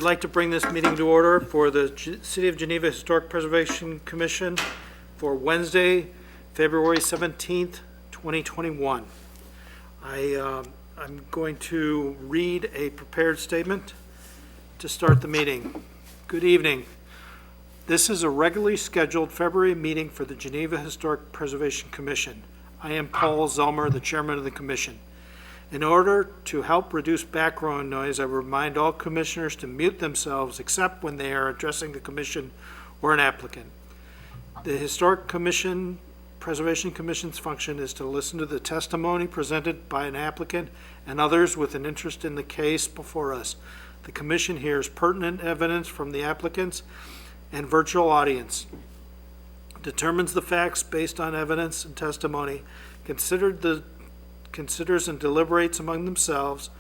I'd like to bring this meeting to order for the City of Geneva Historic Preservation Commission for Wednesday, February 17th, 2021. I'm going to read a prepared statement to start the meeting. Good evening. This is a regularly scheduled February meeting for the Geneva Historic Preservation Commission. I am Paul Zellmer, the chairman of the commission. In order to help reduce background noise, I remind all commissioners to mute themselves except when they are addressing the commission or an applicant. The Historic Preservation Commission's function is to listen to the testimony presented by an applicant and others with an interest in the case before us. The commission hears pertinent evidence from the applicants and virtual audience, determines the facts based on evidence and testimony, considers and deliberates among themselves,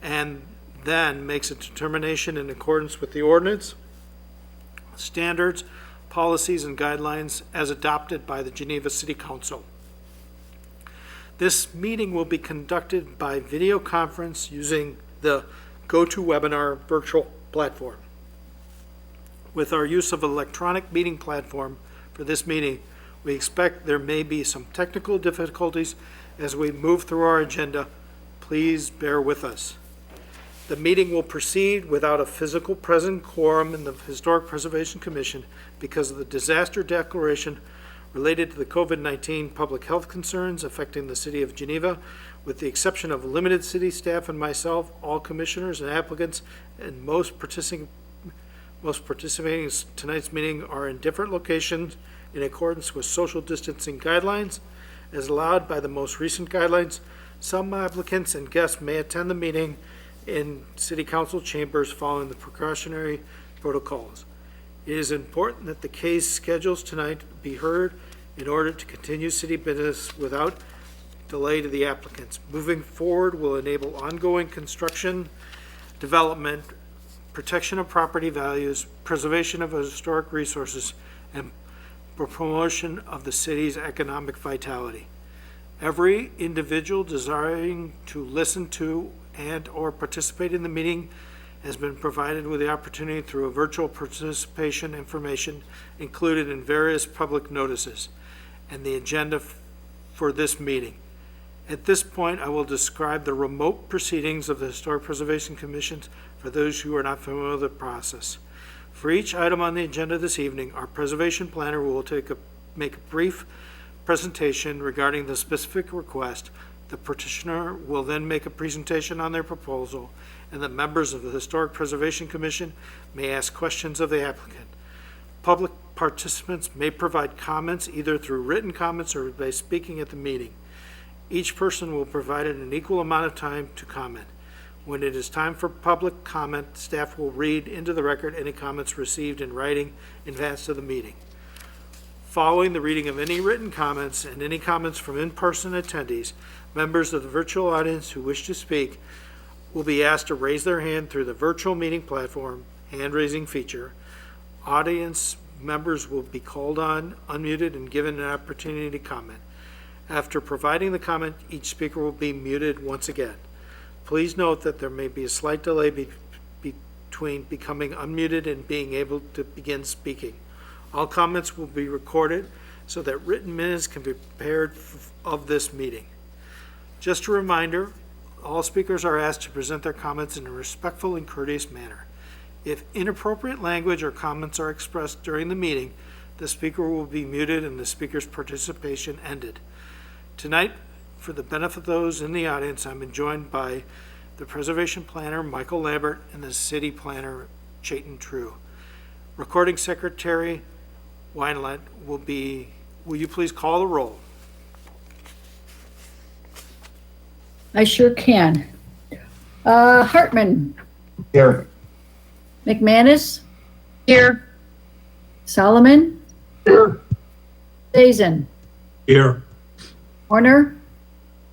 and then makes a determination in accordance with the ordinance, standards, policies, and guidelines as adopted by the Geneva City Council. This meeting will be conducted by video conference using the GoToWebinar virtual platform. With our use of electronic meeting platform for this meeting, we expect there may be some technical difficulties as we move through our agenda. Please bear with us. The meeting will proceed without a physical present quorum in the Historic Preservation Commission because of the disaster declaration related to the COVID-19 public health concerns affecting the city of Geneva. With the exception of limited city staff and myself, all commissioners and applicants and most participating in tonight's meeting are in different locations in accordance with social distancing guidelines as allowed by the most recent guidelines. Some applicants and guests may attend the meeting in City Council chambers following the precautionary protocols. It is important that the case schedules tonight be heard in order to continue city business without delay to the applicants. Moving forward will enable ongoing construction, development, protection of property values, preservation of historic resources, and promotion of the city's economic vitality. Every individual desiring to listen to and or participate in the meeting has been provided with the opportunity through a virtual participation information included in various public notices and the agenda for this meeting. At this point, I will describe the remote proceedings of the Historic Preservation Commission for those who are not familiar with the process. For each item on the agenda this evening, our preservation planner will make a brief presentation regarding the specific request. The petitioner will then make a presentation on their proposal, and the members of the Historic Preservation Commission may ask questions of the applicant. Public participants may provide comments either through written comments or by speaking at the meeting. Each person will be provided an equal amount of time to comment. When it is time for public comment, staff will read into the record any comments received in writing in advance of the meeting. Following the reading of any written comments and any comments from in-person attendees, members of the virtual audience who wish to speak will be asked to raise their hand through the virtual meeting platform hand-raising feature. Audience members will be called on, unmuted, and given an opportunity to comment. After providing the comment, each speaker will be muted once again. Please note that there may be a slight delay between becoming unmuted and being able to begin speaking. All comments will be recorded so that written minutes can be prepared of this meeting. Just a reminder, all speakers are asked to present their comments in a respectful and courteous manner. If inappropriate language or comments are expressed during the meeting, the speaker will be muted and the speaker's participation ended. Tonight, for the benefit of those in the audience, I'm joined by the Preservation Planner, Michael Lambert, and the City Planner, Chayton True. Recording Secretary, Wineland, will you please call the roll? I sure can. Hartman. Here. McManus. Here. Solomon. Here. Faison. Here. Horner.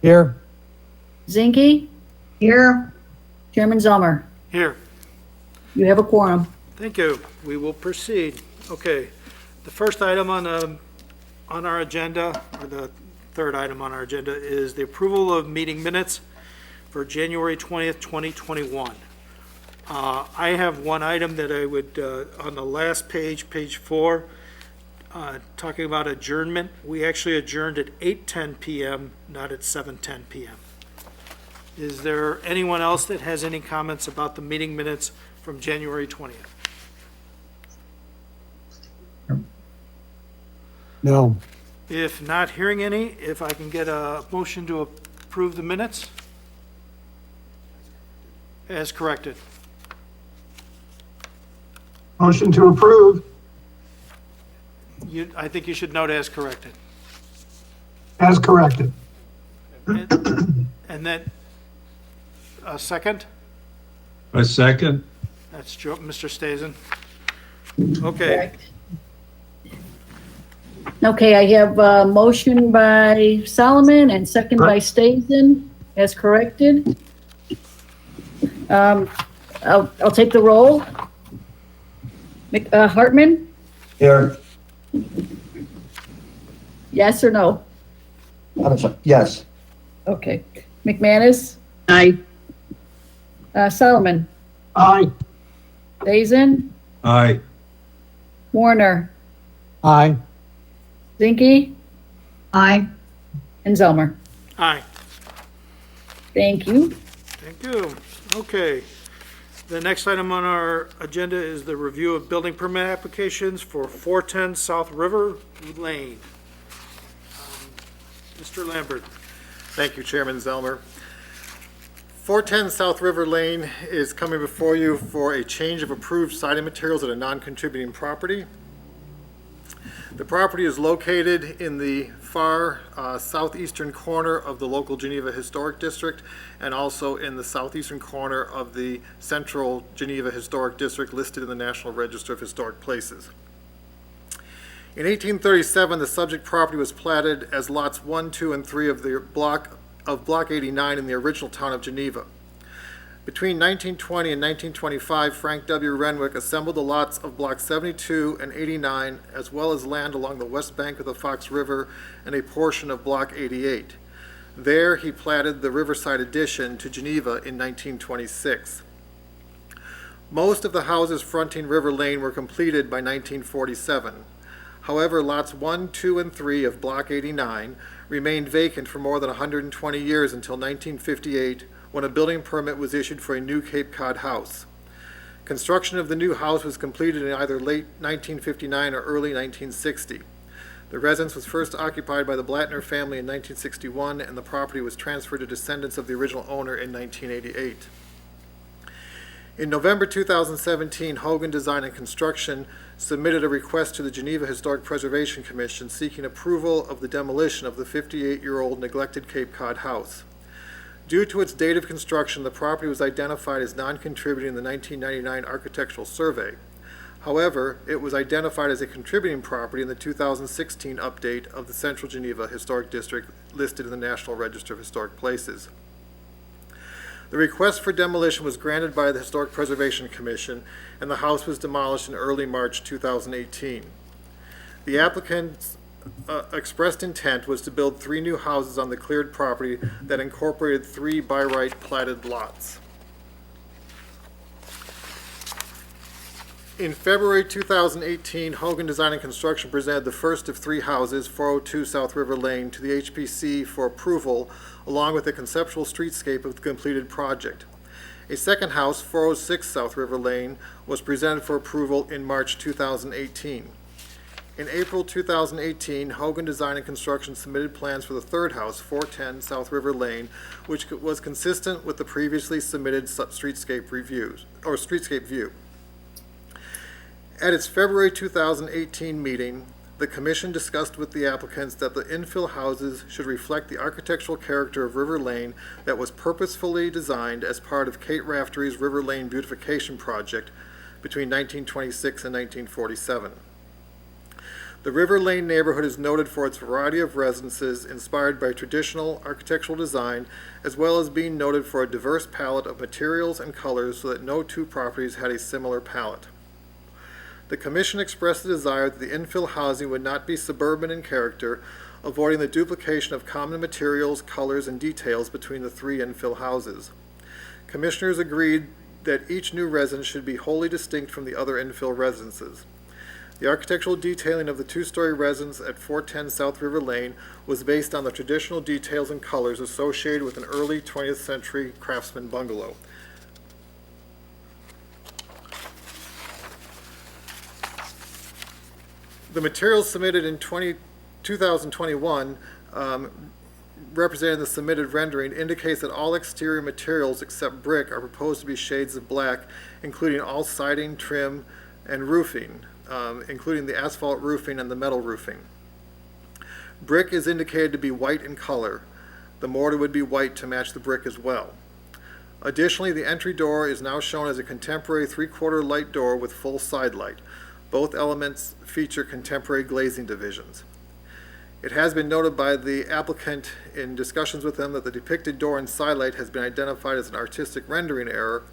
Here. Zinke. Here. Chairman Zellmer. Here. You have a quorum. Thank you. We will proceed. Okay. The first item on our agenda, or the third item on our agenda, is the approval of meeting minutes for January 20th, 2021. I have one item that I would, on the last page, page 4, talking about adjournment. We actually adjourned at 8:10 PM, not at 7:10 PM. Is there anyone else that has any comments about the meeting minutes from January 20th? No. If not hearing any, if I can get a motion to approve the minutes as corrected. Motion to approve. I think you should note as corrected. As corrected. And then, a second? A second. That's Mr. Stazen. Okay, Correct. Okay, I have a motion by Solomon and second by Stazen as corrected. I'll take the roll. Hartman, Here. yes or no? Yes. Okay. McManus, Aye. Solomon, Aye. Stazen, Aye. Warner, Aye. Zinke, Aye. and Zelmer. aye, Thank you. thank you. Okay. The next item on our agenda is the review of building permit applications for 410 South River Lane. Mr. Lambert. Thank you, Chairman Zelmer. 410 South River Lane is coming before you for a change of approved siding materials at a non-contributing property. The property is located in the far southeastern corner of the local Geneva Historic District and also in the southeastern corner of the central Geneva Historic District listed in the National Register of Historic Places. In 1837, the subject property was platted as lots 1, 2, and 3 of the Block 89 in the original town of Geneva. Between 1920 and 1925, Frank W. Renwick assembled the lots of Block 72 and 89, as well as land along the west bank of the Fox River and a portion of Block 88. There, he platted the Riverside addition to Geneva in 1926. Most of the houses fronting River Lane were completed by 1947. However, lots 1, 2, and 3 of Block 89 remained vacant for more than 120 years until 1958, when a building permit was issued for a new Cape Cod house. Construction of the new house was completed in either late 1959 or early 1960. The residence was first occupied by the Blattner family in 1961, and the property was transferred to descendants of the original owner in 1988. In November 2017, Hogan Design and Construction submitted a request to the Geneva Historic Preservation Commission seeking approval of the demolition of the 58-year-old neglected Cape Cod house. Due to its date of construction, the property was identified as non-contributing in the 1999 architectural survey. However, it was identified as a contributing property in the 2016 update of the Central Geneva Historic District listed in the National Register of Historic Places. The request for demolition was granted by the Historic Preservation Commission, and the house was demolished in early March 2018. The applicant's expressed intent was to build 3 new houses on the cleared property that incorporated 3 by right platted lots. In February 2018, Hogan Design and Construction presented the first of 3 houses, 402 South River Lane, to the HPC for approval, along with a conceptual streetscape of the completed project. A second house, 406 South River Lane, was presented for approval in March 2018. In April 2018, Hogan Design and Construction submitted plans for the third house, 410 South River Lane, which was consistent with the previously submitted streetscape view. At its February 2018 meeting, the Commission discussed with the applicants that the infill houses should reflect the architectural character of River Lane that was purposefully designed as part of Kate Raftery's River Lane beautification project between 1926 and 1947. The River Lane neighborhood is noted for its variety of residences inspired by traditional architectural design, as well as being noted for a diverse palette of materials and colors so that no 2 properties had a similar palette. The Commission expressed the desire that the infill housing would not be suburban in character, avoiding the duplication of common materials, colors, and details between the 3 infill houses. Commissioners agreed that each new residence should be wholly distinct from the other infill residences. The architectural detailing of the two-story residence at 410 South River Lane was based on the traditional details and colors associated with an early 20th century craftsman bungalow. The materials submitted in 2021 representing the submitted rendering indicates that all exterior materials except brick are proposed to be shades of black, including all siding, trim, and roofing, including the asphalt roofing and the metal roofing. Brick is indicated to be white in color. The mortar would be white to match the brick as well. Additionally, the entry door is now shown as a contemporary 3/4 light door with full side light. Both elements feature contemporary glazing divisions. It has been noted by the applicant in discussions with them that the depicted door and side light has been identified as an artistic rendering error,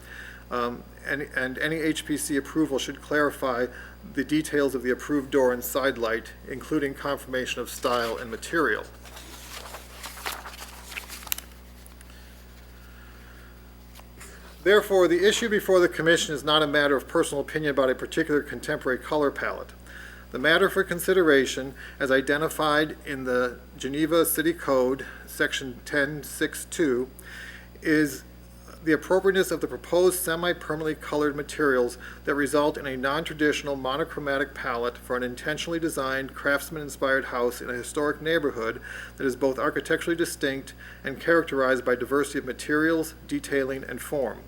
and any HPC approval should clarify the details of the approved door and side light, including confirmation of style and material. Therefore, the issue before the Commission is not a matter of personal opinion about a particular contemporary color palette. The matter for consideration, as identified in the Geneva City Code, Section 10.6.2, is the appropriateness of the proposed semi-permanently colored materials that result in a non-traditional monochromatic palette for an intentionally designed, craftsman-inspired house in a historic neighborhood that is both architecturally distinct and characterized by diversity of materials, detailing, and form.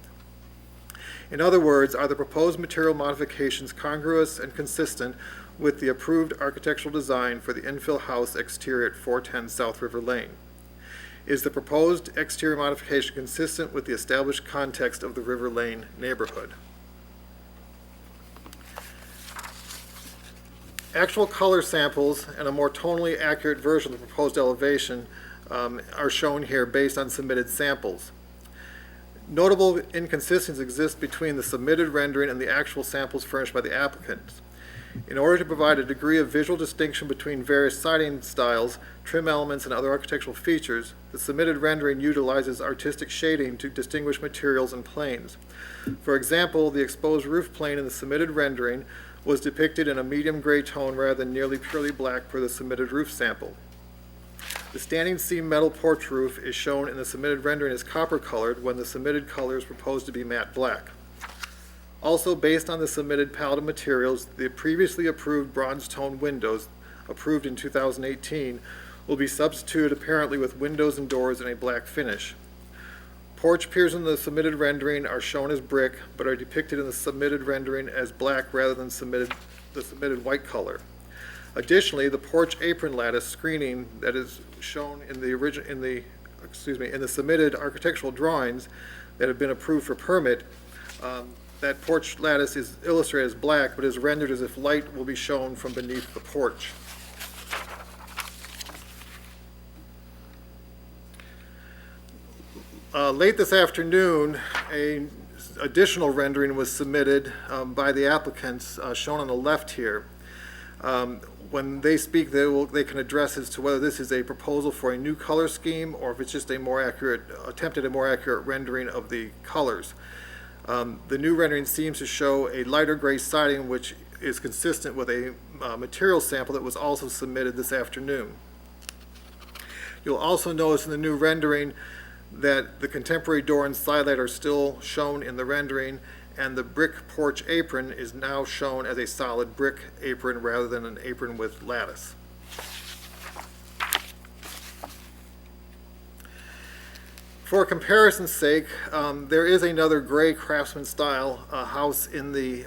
In other words, are the proposed material modifications congruous and consistent with the approved architectural design for the infill house exterior at 410 South River Lane? Is the proposed exterior modification consistent with the established context of the River Lane neighborhood? Actual color samples and a more tonally accurate version of the proposed elevation are shown here based on submitted samples. Notable inconsistencies exist between the submitted rendering and the actual samples furnished by the applicants. In order to provide a degree of visual distinction between various siding styles, trim elements, and other architectural features, the submitted rendering utilizes artistic shading to distinguish materials and planes. For example, the exposed roof plane in the submitted rendering was depicted in a medium gray tone rather than nearly purely black per the submitted roof sample. The standing seam metal porch roof is shown in the submitted rendering as copper colored when the submitted color is proposed to be matte black. Also, based on the submitted palette of materials, the previously approved bronze tone windows, approved in 2018, will be substituted apparently with windows and doors in a black finish. Porch piers in the submitted rendering are shown as brick, but are depicted in the submitted rendering as black rather than the submitted white color. Additionally, the porch apron lattice screening that is shown in the submitted architectural drawings that have been approved for permit, that porch lattice is illustrated as black, but is rendered as if light will be shown from beneath the porch. Late this afternoon, an additional rendering was submitted by the applicants, shown on the left here. When they speak, they can address as to whether this is a proposal for a new color scheme or if it's just a more accurate rendering of the colors. The new rendering seems to show a lighter gray siding, which is consistent with a material sample that was also submitted this afternoon. You'll also notice in the new rendering that the contemporary door and side light are still shown in the rendering, and the brick porch apron is now shown as a solid brick apron rather than an apron with lattice. For comparison's sake, there is another gray craftsman style house in the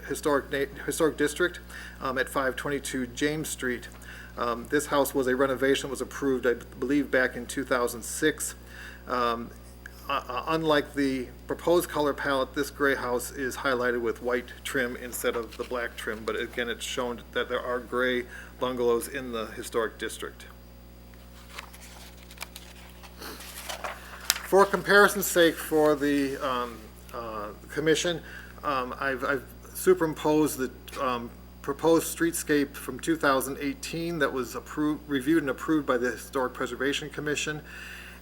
historic district at 522 James Street. This house was a renovation that was approved, I believe, back in 2006. Unlike the proposed color palette, this gray house is highlighted with white trim instead of the black trim, but again, it's shown that there are gray bungalows in the historic district. For comparison's sake for the commission, I've superimposed the proposed streetscape from 2018 that was reviewed and approved by the Historic Preservation Commission,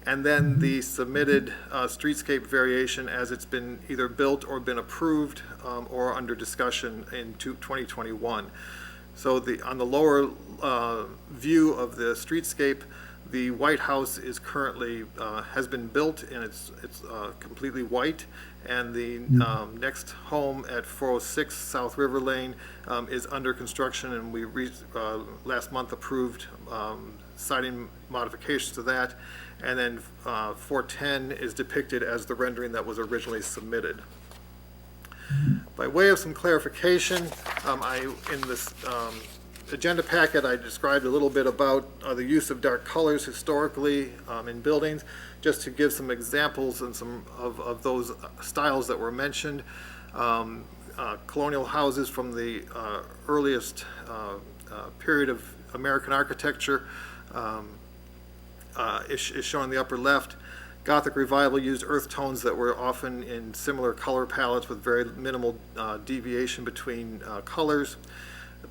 and then the submitted streetscape variation as it's been either built or been approved or under discussion in 2021. So on the lower view of the streetscape, the White House is currently, has been built and it's completely white. And the next home at 406 South River Lane is under construction, and we last month approved siding modifications to that. And then 410 is depicted as the rendering that was originally submitted. By way of some clarification, in this agenda packet, I described a little bit about the use of dark colors historically in buildings, just to give some examples and some of those styles that were mentioned. Colonial houses from the earliest period of American architecture is shown in the upper left. Gothic Revival used earth tones that were often in similar color palettes with very minimal deviation between colors.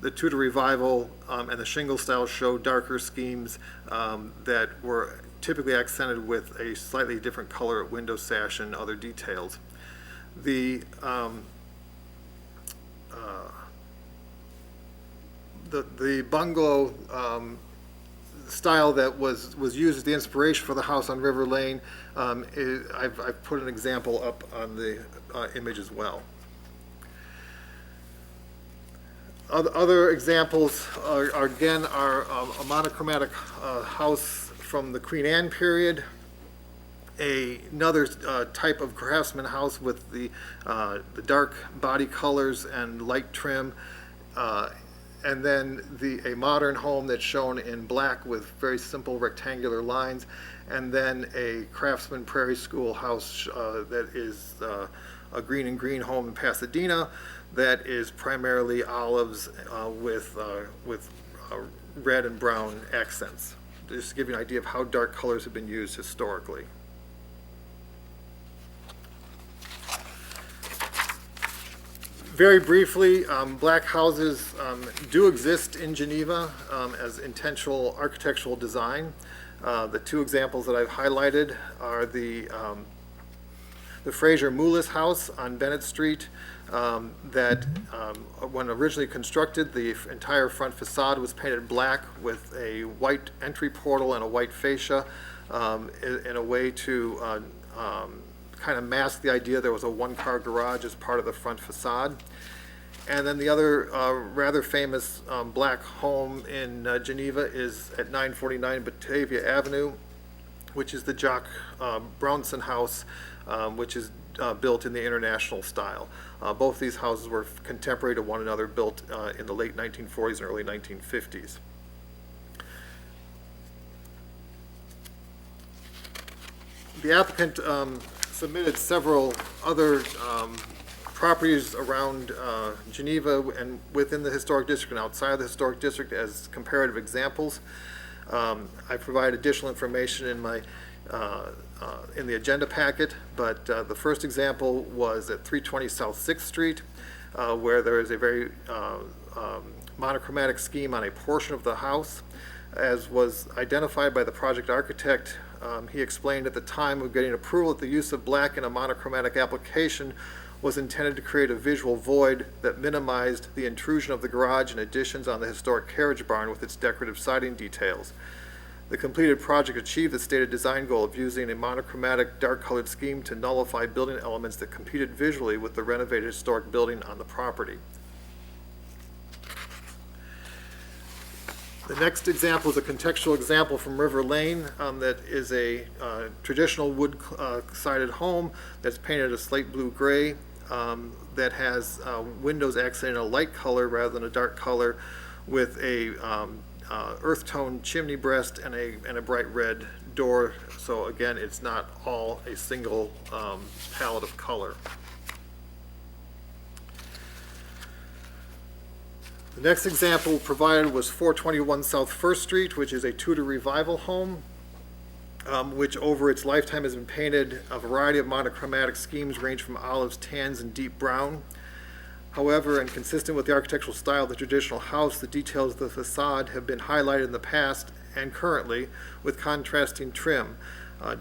The Tudor Revival and the shingle style show darker schemes that were typically accented with a slightly different color at window sash and other details. The bungalow style that was used as the inspiration for the house on River Lane, I've put an example up on the image as well. Other examples are a monochromatic house from the Queen Anne period, another type of craftsman house with the dark body colors and light trim, and then a modern home that's shown in black with very simple rectangular lines, and then a craftsman prairie school house that is a green and green home in Pasadena that is primarily olives with red and brown accents. Just to give you an idea of how dark colors have been used historically. Very briefly, black houses do exist in Geneva as intentional architectural design. The two examples that I've highlighted are the Fraser Moulis house on Bennett Street that when originally constructed, the entire front facade was painted black with a white entry portal and a white fascia in a way to kind of mask the idea there was a one-car garage as part of the front facade. And then the other rather famous black home in Geneva is at 949 Batavia Avenue, which is the Jock Brownson house, which is built in the international style. Both these houses were contemporary to one another, built in the late 1940s and early 1950s. The applicant submitted several other properties around Geneva and within the historic district and outside of the historic district as comparative examples. I provide additional information in my in the agenda packet, but the first example was at 320 South 6th Street, where there is a very monochromatic scheme on a portion of the house. As was identified by the project architect, he explained at the time of getting approval that the use of black in a monochromatic application was intended to create a visual void that minimized the intrusion of the garage and additions on the historic carriage barn with its decorative siding details. The completed project achieved the stated design goal of using a monochromatic dark-colored scheme to nullify building elements that competed visually with the renovated historic building on the property. The next example is a contextual example from River Lane that is a traditional wood-sided home that's painted a slate blue gray that has windows accented in a light color rather than a dark color with a earth tone chimney breast and a bright red door. So again, it's not all a single palette of color. The next example provided was 421 South 1st Street, which is a Tudor Revival home, which over its lifetime has been painted a variety of monochromatic schemes range from olives, tans, and deep brown. However, and consistent with the architectural style of the traditional house, the details of the facade have been highlighted in the past and currently with contrasting trim,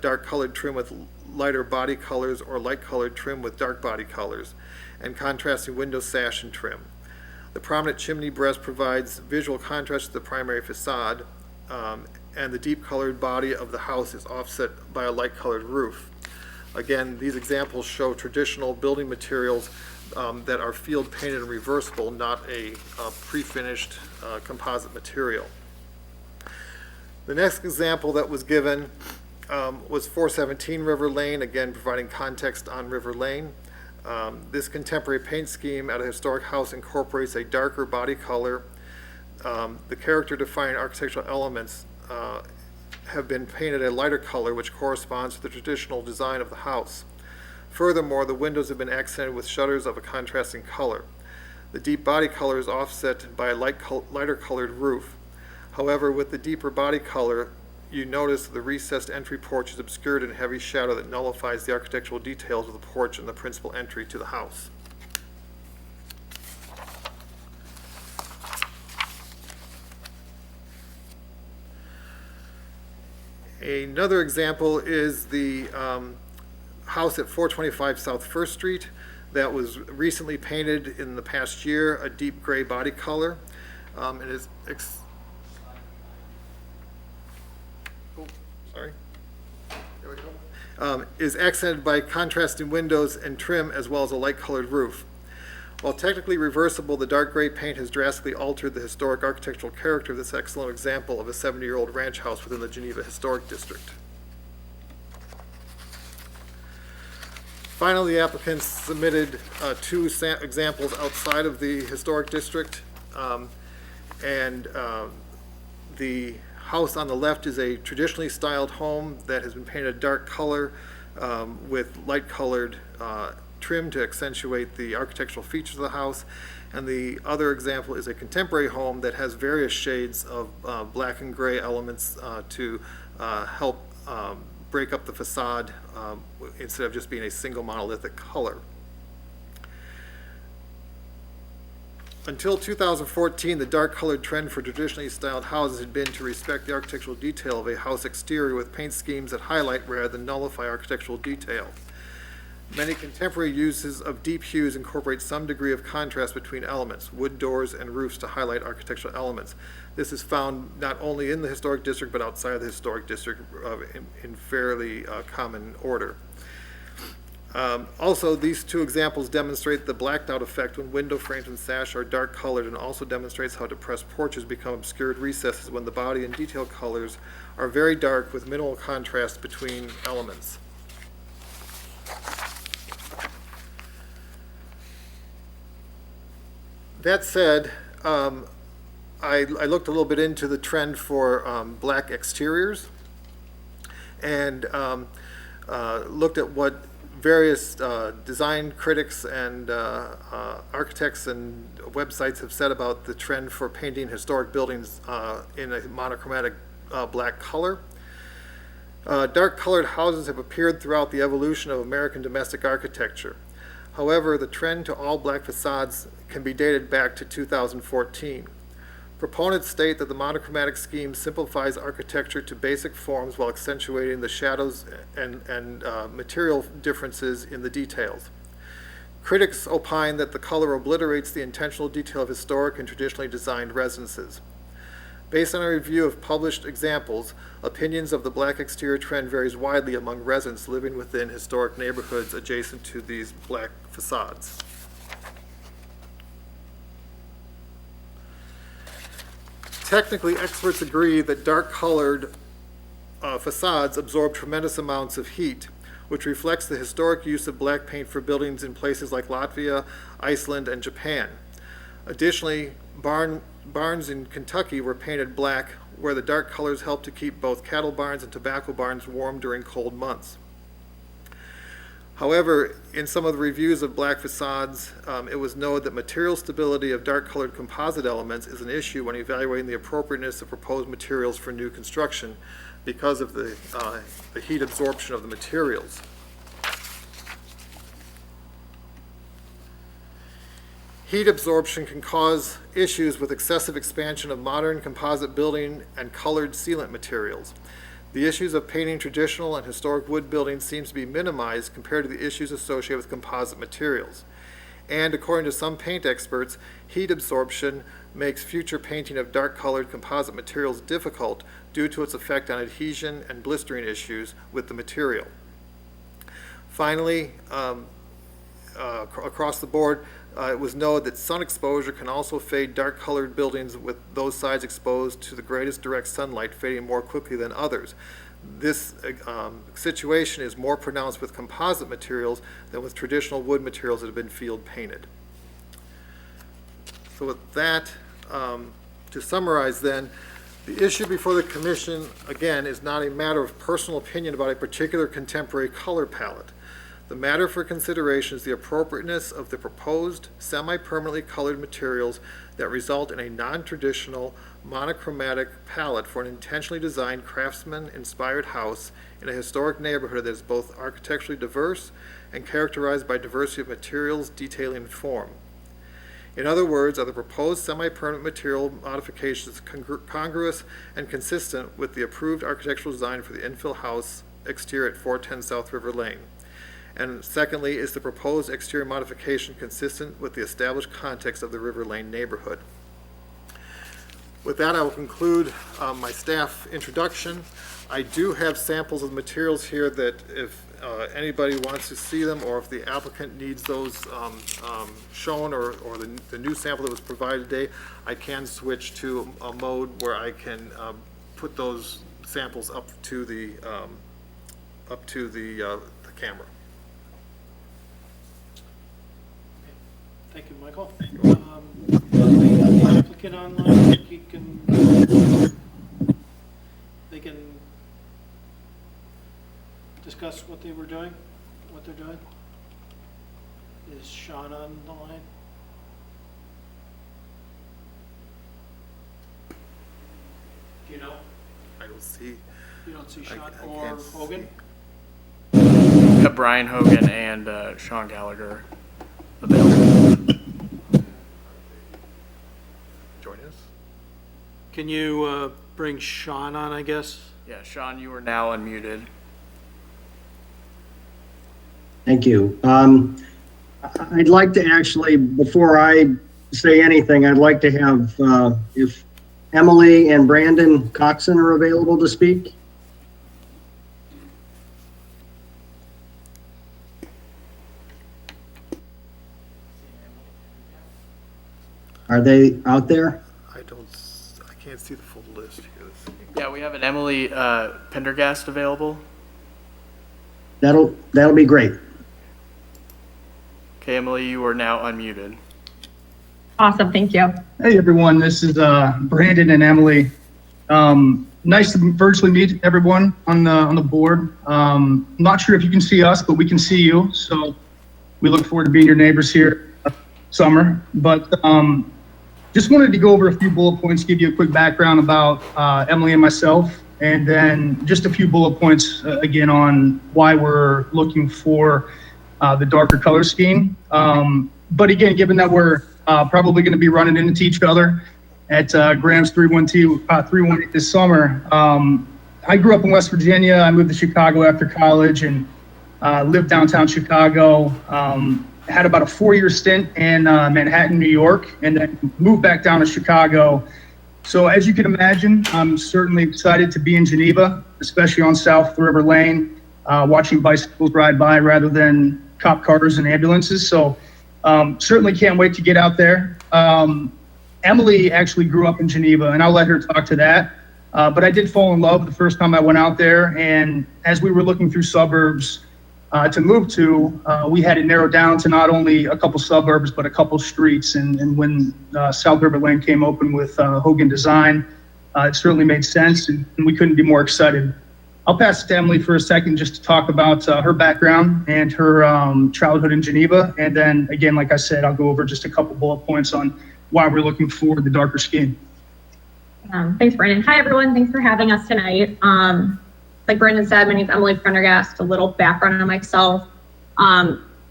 dark colored trim with lighter body colors or light colored trim with dark body colors, and contrasting window sash and trim. The prominent chimney breast provides visual contrast to the primary facade, and the deep colored body of the house is offset by a light colored roof. Again, these examples show traditional building materials that are field painted and reversible, not a pre-finished composite material. The next example that was given was 417 River Lane, again providing context on River Lane. This contemporary paint scheme at a historic house incorporates a darker body color. The character-defining architectural elements have been painted a lighter color, which corresponds to the traditional design of the house. Furthermore, the windows have been accented with shutters of a contrasting color. The deep body color is offset by a lighter colored roof. However, with the deeper body color, you notice the recessed entry porch is obscured in heavy shadow that nullifies the architectural details of the porch and the principal entry to the house. Another example is the house at 425 South First Street that was recently painted in the past year, a deep gray body color. It is is accented by contrasting windows and trim as well as a light colored roof. While technically reversible, the dark gray paint has drastically altered the historic architectural character of this excellent example of a 70-year-old ranch house within the Geneva Historic District. Finally, the applicants submitted two examples outside of the historic district, the house on the left is a traditionally styled home that has been painted a dark color with light colored trim to accentuate the architectural features of the house. And the other example is a contemporary home that has various shades of black and gray elements to help break up the facade instead of just being a single monolithic color. Until 2014, the dark colored trend for traditionally styled houses had been to respect the architectural detail of a house exterior with paint schemes that highlight rather than nullify architectural detail. Many contemporary uses of deep hues incorporate some degree of contrast between elements, wood doors and roofs to highlight architectural elements. This is found not only in the historic district but outside of the historic district in fairly common order. Also, these two examples demonstrate the blacked out effect when window frames and sash are dark colored, and also demonstrates how depressed porches become obscured recesses when the body and detail colors are very dark with minimal contrast between elements. That said, I looked a little bit into the trend for black exteriors and looked at what various design critics and architects and websites have said about the trend for painting historic buildings in a monochromatic black color. Dark colored houses have appeared throughout the evolution of American domestic architecture. However, the trend to all black facades can be dated back to 2014. Proponents state that the monochromatic scheme simplifies architecture to basic forms while accentuating the shadows and material differences in the details. Critics opine that the color obliterates the intentional detail of historic and traditionally designed residences. Based on a review of published examples, opinions of the black exterior trend varies widely among residents living within historic neighborhoods adjacent to these black facades. Technically, experts agree that dark-colored facades absorb tremendous amounts of heat, which reflects the historic use of black paint for buildings in places like Latvia, Iceland, and Japan. Additionally, barns in Kentucky were painted black, where the dark colors helped to keep both cattle barns and tobacco barns warm during cold months. However, in some of the reviews of black facades, it was noted that material stability of dark-colored composite elements is an issue when evaluating the appropriateness of proposed materials for new construction because of the heat absorption of the materials. Heat absorption can cause issues with excessive expansion of modern composite building and colored sealant materials. The issues of painting traditional and historic wood buildings seems to be minimized compared to the issues associated with composite materials. And according to some paint experts, heat absorption makes future painting of dark-colored composite materials difficult due to its effect on adhesion and blistering issues with the material. Finally, across the board, it was noted that sun exposure can also fade dark-colored buildings, with those sides exposed to the greatest direct sunlight fading more quickly than others. This situation is more pronounced with composite materials than with traditional wood materials that have been field painted. So with that, to summarize then, the issue before the commission, again, is not a matter of personal opinion about a particular contemporary color palette. The matter for consideration is the appropriateness of the proposed semi-permanently colored materials that result in a non-traditional monochromatic palette for an intentionally designed craftsman-inspired house in a historic neighborhood that is both architecturally diverse and characterized by diversity of materials, detailing, and form. In other words, are the proposed semi-permanent material modifications congruous and consistent with the approved architectural design for the infill house exterior at 410 South River Lane? And secondly, is the proposed exterior modification consistent with the established context of the River Lane neighborhood? With that, I will conclude my staff introduction. I do have samples of the materials here that if anybody wants to see them, or if the applicant needs those shown, or the new sample that was provided today, I can switch to a mode where I can put those samples up to the camera. Thank you, Michael. The applicant online, they can discuss what they're doing. Is Sean on the line? Do you know? I don't see. You don't see Sean I or can't Hogan? see. Got Brian Hogan and Sean Gallagher available. Join us. Can you bring Sean on, I guess? Yeah, Sean, you are now unmuted. Thank you. I'd like to actually, before I say anything, I'd like to have, if Emily and Brandon Coxon are available to speak. Are they out there? I can't see the full list here. Yeah, we have an Emily Pendergast available. That'll be great. Okay, Emily, you are now unmuted. Awesome, thank you. Hey everyone, this is Brandon and Emily. Nice to virtually meet everyone on the board. I'm not sure if you can see us, but we can see you. So we look forward to being your neighbors here summer. But just wanted to go over a few bullet points, give you a quick background about Emily and myself, and then just a few bullet points again on why we're looking for the darker color scheme. But again, given that we're probably going to be running into each other at Graham's 318 this summer. I grew up in West Virginia. I moved to Chicago after college and lived downtown Chicago. Had about a 4-year stint in Manhattan, New York, and then moved back down to Chicago. So as you can imagine, I'm certainly excited to be in Geneva, especially on South River Lane, watching bicycles ride by rather than cop cars and ambulances. So certainly can't wait to get out there. Emily actually grew up in Geneva, and I'll let her talk to that. But I did fall in love the first time I went out there. And as we were looking through suburbs to move to, we had it narrowed down to not only a couple suburbs, but a couple streets. And when South River Lane came open with Hogan Design, it certainly made sense, and we couldn't be more excited. I'll pass it to Emily for a second just to talk about her background and her childhood in Geneva. And then again, like I said, I'll go over just a couple bullet points on why we're looking for the darker scheme. Thanks, Brandon. Hi, everyone. Thanks for having us tonight. Like Brandon said, my name is Emily Prendergast. A little background on myself.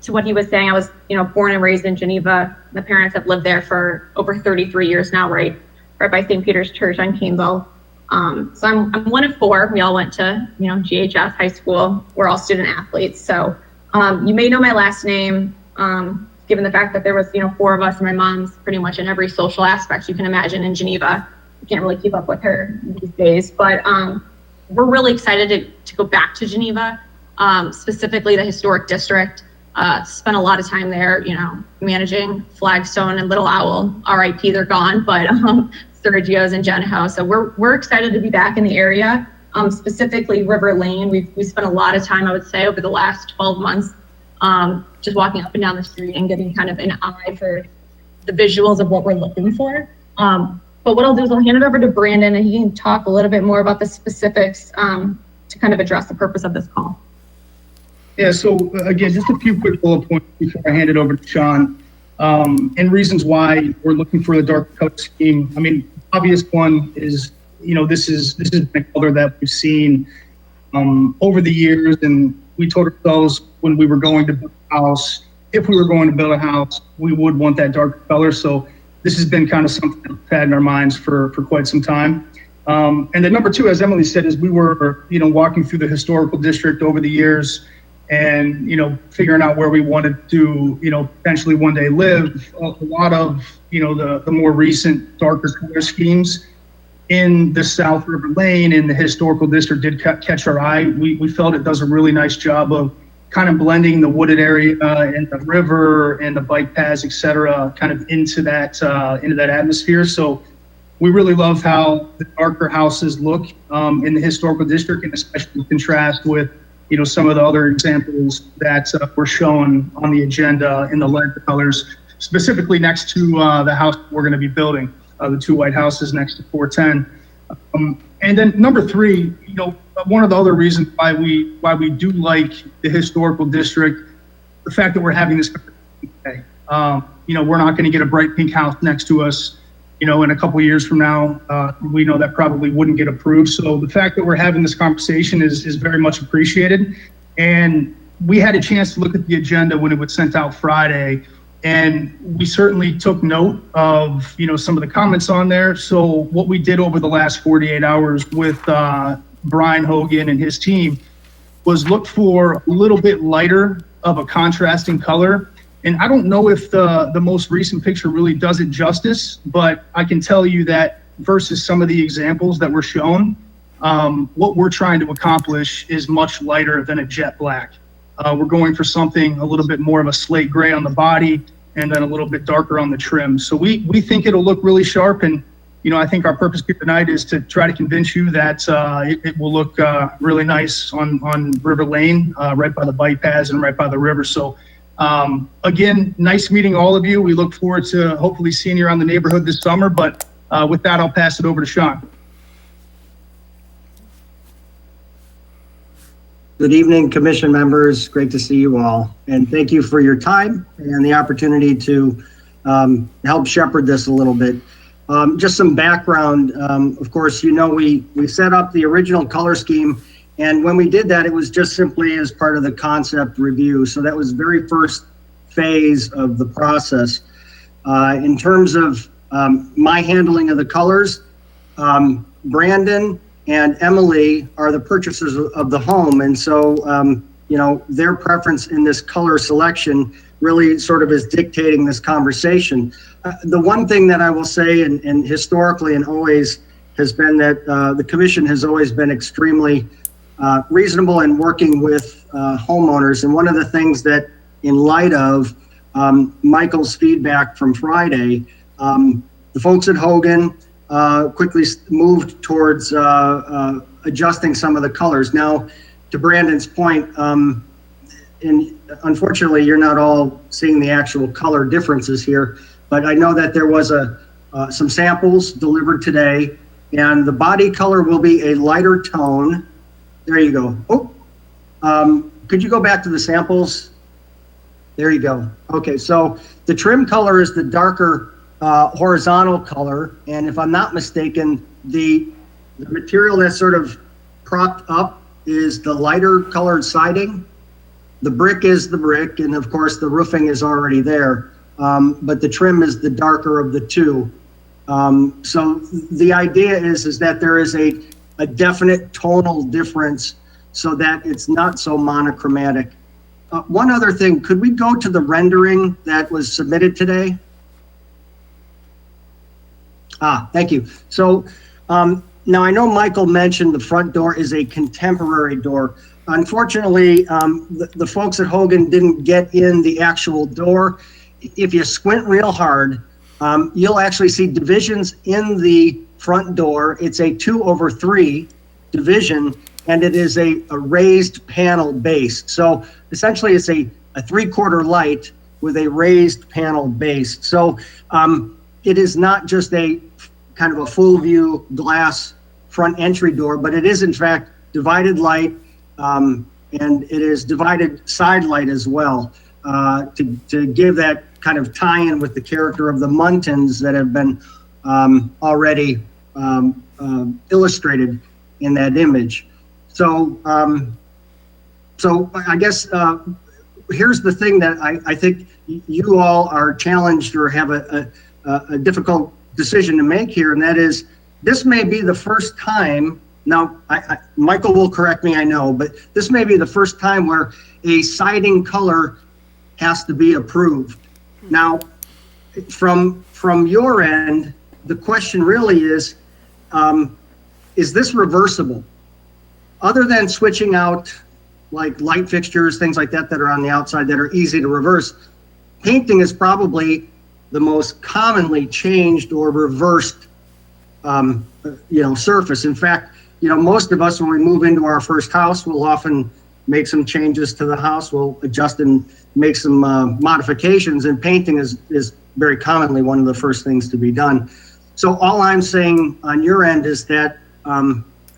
to what he was saying, I was, born and raised in Geneva. My parents have lived there for over 33 years now, right by St. Peter's Church on Campbell. So I'm one of four. We all went to, GHS high school. We're all student athletes. So you may know my last name, given the fact that there was, four of us, and my mom's pretty much in every social aspect you can imagine in Geneva. You can't really keep up with her these days, but we're really excited to go back to Geneva, specifically the historic district. Spent a lot of time there, managing Flagstone and Little Owl. RIP, they're gone, but Sergio's and Genho. So we're excited to be back in the area, specifically River Lane. We spent a lot of time, I would say, over the last 12 months, just walking up and down the street and getting kind of an eye for the visuals of what we're looking for. But what I'll do is I'll hand it over to Brandon, and he can talk a little bit more about the specifics to kind of address the purpose of this call. Yeah, so again, just a few quick bullet points before I hand it over to Sean. And reasons why we're looking for the dark color scheme. I mean, obvious one is, this is a color that we've seen over the years, and we told ourselves when we were going to build a house, if we were going to build a house, we would want that dark color. So this has been kind of something that we've had in our minds for quite some time. And then number two, as Emily said, is we were, walking through the historical district over the years and, figuring out where we wanted to, potentially one day live. A lot of, the more recent darker color schemes in the South River Lane in the historical district did catch our eye. We felt it does a really nice job of kind of blending the wooded area and the river and the bike paths, et cetera, kind of into that atmosphere. So we really love how the darker houses look in the historical district, and especially in contrast with, some of the other examples that were shown on the agenda in the light colors, specifically next to the house we're going to be building, the two white houses next to 410. And then number three, one of the other reasons why we do like the historical district, the fact that we're having this today. We're not going to get a bright pink house next to us, in a couple of years from now. We know that probably wouldn't get approved. So the fact that we're having this conversation is very much appreciated. And we had a chance to look at the agenda when it was sent out Friday, and we certainly took note of, some of the comments on there. So what we did over the last 48 hours with Brian Hogan and his team was look for a little bit lighter of a contrasting color. And I don't know if the most recent picture really does it justice, but I can tell you that versus some of the examples that were shown, what we're trying to accomplish is much lighter than a jet black. We're going for something a little bit more of a slate gray on the body and then a little bit darker on the trim. So we think it'll look really sharp. And, I think our purpose here tonight is to try to convince you that it will look really nice on River Lane, right by the bike paths and right by the river. So again, nice meeting all of you. We look forward to hopefully seeing you around the neighborhood this summer. But with that, I'll pass it over to Sean. Good evening, commission members. Great to see you all. And thank you for your time and the opportunity to help shepherd this a little bit. Just some background. Of course, we set up the original color scheme. And when we did that, it was just simply as part of the concept review. So that was very first phase of the process. In terms of my handling of the colors, Brandon and Emily are the purchasers of the home. And so, their preference in this color selection really sort of is dictating this conversation. The one thing that I will say, and historically and always has been that the commission has always been extremely reasonable in working with homeowners. And one of the things that, in light of Michael's feedback from Friday, the folks at Hogan quickly moved towards adjusting some of the colors. Now, to Brandon's point, and unfortunately, you're not all seeing the actual color differences here, but I know that there was some samples delivered today, and the body color will be a lighter tone. There you go. Could you go back to the samples? There you go. Okay, so the trim color is the darker horizontal color, and if I'm not mistaken, the material that's sort of propped up is the lighter colored siding. the brick is the brick, and of course, the roofing is already there. But the trim is the darker of the two. So the idea is that there is a definite tonal difference so that it's not so monochromatic. One other thing, could we go to the rendering that was submitted today? Thank you. So now I know Michael mentioned the front door is a contemporary door. Unfortunately, the folks at Hogan didn't get in the actual door. If you squint real hard, you'll actually see divisions in the front door. It's a 2/3 division, and it is a raised panel base. So essentially it's a 3/4 light with a raised panel base. So it is not just a kind of a full view glass front entry door, but it is in fact divided light, and it is divided side light as well, to give that kind of tie-in with the character of the Muntins that have been already illustrated in that image. So, so I guess here's the thing that I think you all are challenged or have a difficult decision to make here, and that is, this may be the first time, now Michael will correct me, I know, but this may be the first time where a siding color has to be approved. Now, from your end, the question really is this reversible? Other than switching out like light fixtures, things like that are on the outside that are easy to reverse, painting is probably the most commonly changed or reversed surface. In fact, most of us, when we move into our first house, we'll often make some changes to the house. We'll adjust and make some modifications, and painting is very commonly one of the first things to be done. So all I'm saying on your end is that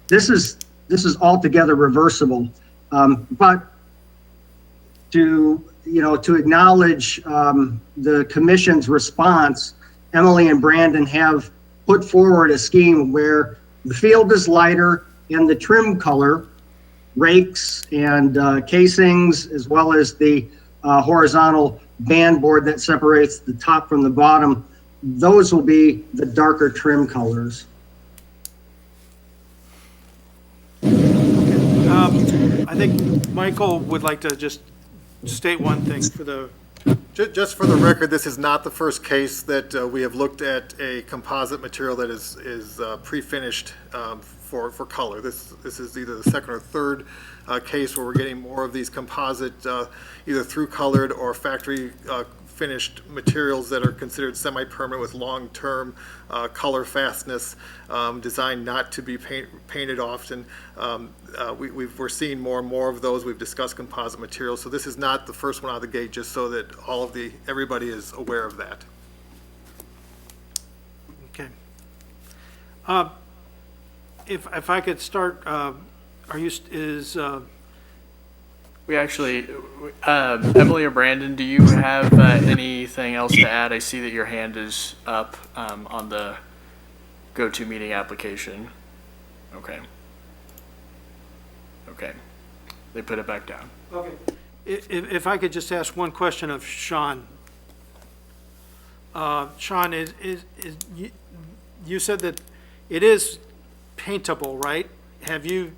this is altogether reversible. But to acknowledge the commission's response, Emily and Brandon have put forward a scheme where the field is lighter and the trim color, rakes and casings, as well as the horizontal band board that separates the top from the bottom, those will be the darker trim colors. I think Michael would like to just state one thing for the, Just for the record, this is not the first case that we have looked at a composite material that is pre-finished for color. This is either the second or third case where we're getting more of these composite, either through colored or factory finished materials that are considered semi-permanent with long-term color fastness, designed not to be painted often. We're seeing more and more of those. We've discussed composite materials, so this is not the first one out of the gate, just so that everybody is aware of that. okay. If I could start, We actually, Emily or Brandon, do you have anything else to add? I see that your hand is up on the GoToMeeting application. Okay. Okay. They put it back down. okay. If I could just ask one question of Sean. Sean, you said that it is paintable, right? Have you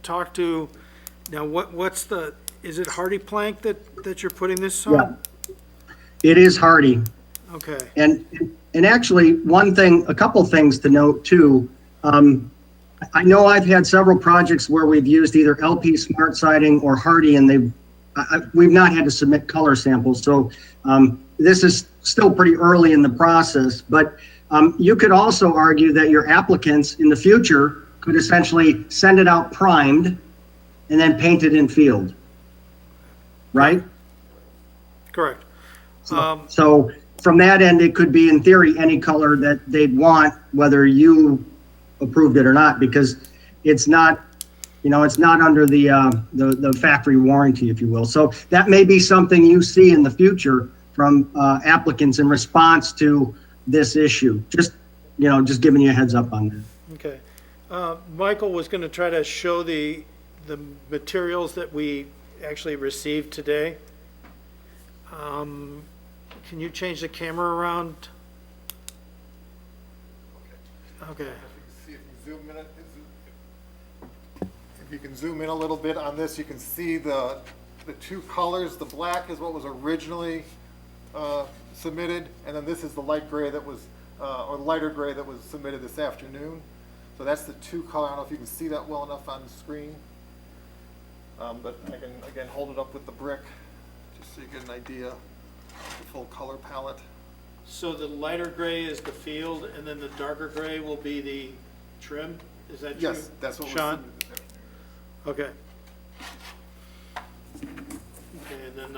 talked to, now is it hardy plank that you're putting this on? Yeah, it is hardy. Okay, And actually, a couple things to note too. I know I've had several projects where we've used either LP Smart Siding or hardy, and we've not had to submit color samples. So this is still pretty early in the process, but you could also argue that your applicants in the future could essentially send it out primed and then paint it in field, right? correct. So from that end, it could be in theory any color that they'd want, whether you approved it or not, because it's not, it's not under the factory warranty, if you will. So that may be something you see in the future from applicants in response to this issue. Just giving you a heads up on that. Okay. Michael was going to try to show the materials that we actually received today. Can you change the camera around? Okay. See if you zoom in, if you can zoom in a little bit on this, you can see the two colors. The black is what was originally submitted, and then this is the light gray that was, or lighter gray that was submitted this afternoon. So that's the two color. I don't know if you can see that well enough on the screen, but I can again hold it up with the brick just so you get an idea of the full color palette. So the lighter gray is the field, and then the darker gray will be the trim? Is that true? Yes, that's what Sean? we're Okay. Okay, and then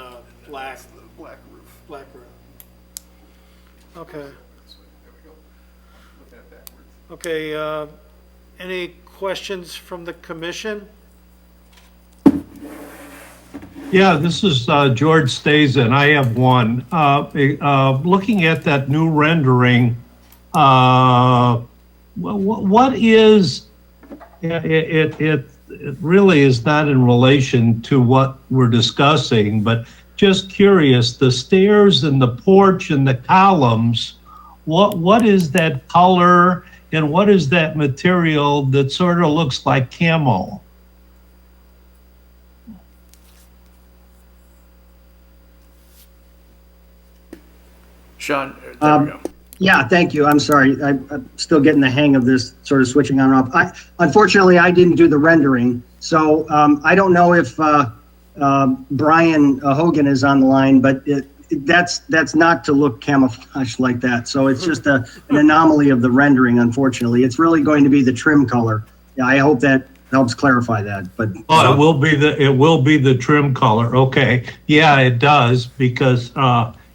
black, the black roof. black roof. Okay. There we go. Looking at backwards. Okay, any questions from the commission? Yeah, this is George Stazen. I have one. Looking at that new rendering, what is, it really is not in relation to what we're discussing, but just curious, the stairs and the porch and the columns, what is that color and what is that material that sort of looks like camo? Sean, there we go. Yeah, thank you. I'm sorry. I'm still getting the hang of this sort of switching on and off. Unfortunately, I didn't do the rendering, so I don't know if Brian Hogan is on the line, but that's not to look camouflage like that. So it's just an anomaly of the rendering, unfortunately. It's really going to be the trim color. Yeah, I hope that helps clarify that. But Oh, it will be the trim color. Okay. Yeah, it does, because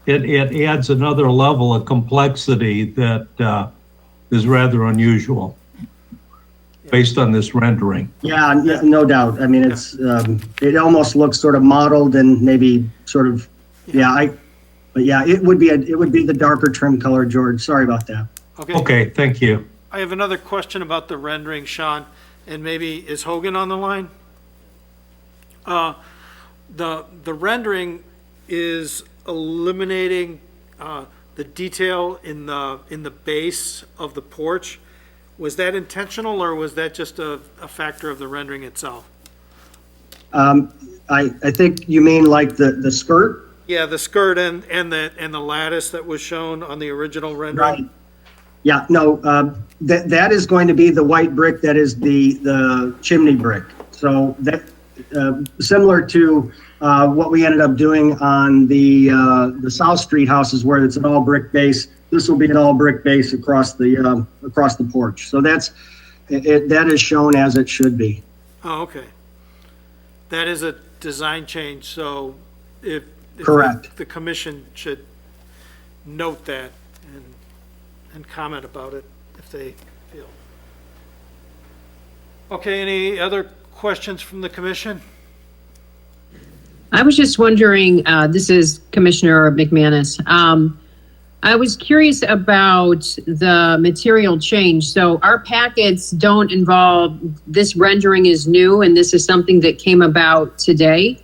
it adds another level of complexity that is rather unusual based on this rendering. yeah, no doubt. I mean, it's it almost looks sort of modeled and maybe sort of but yeah, it would be the darker trim color, George. Sorry about that. Okay, thank you. I have another question about the rendering, Sean, and maybe is Hogan on the line? The rendering is eliminating the detail in the base of the porch. Was that intentional, or was that just a factor of the rendering itself? I think you mean like the skirt? Yeah, the skirt and the lattice that was shown on the original rendering. Right. Yeah, no, that is going to be the white brick that is the chimney brick. So that similar to what we ended up doing on the South Street houses, where it's an all brick base. This will be an all brick base across the porch. So that is shown as it should be. Oh, okay. That is a design change, so if Correct. the commission should note that and comment about it if they feel. Okay, any other questions from the commission? I was just wondering, this is Commissioner McManus. I was curious about the material change. So our packets don't involve, this rendering is new and this is something that came about today?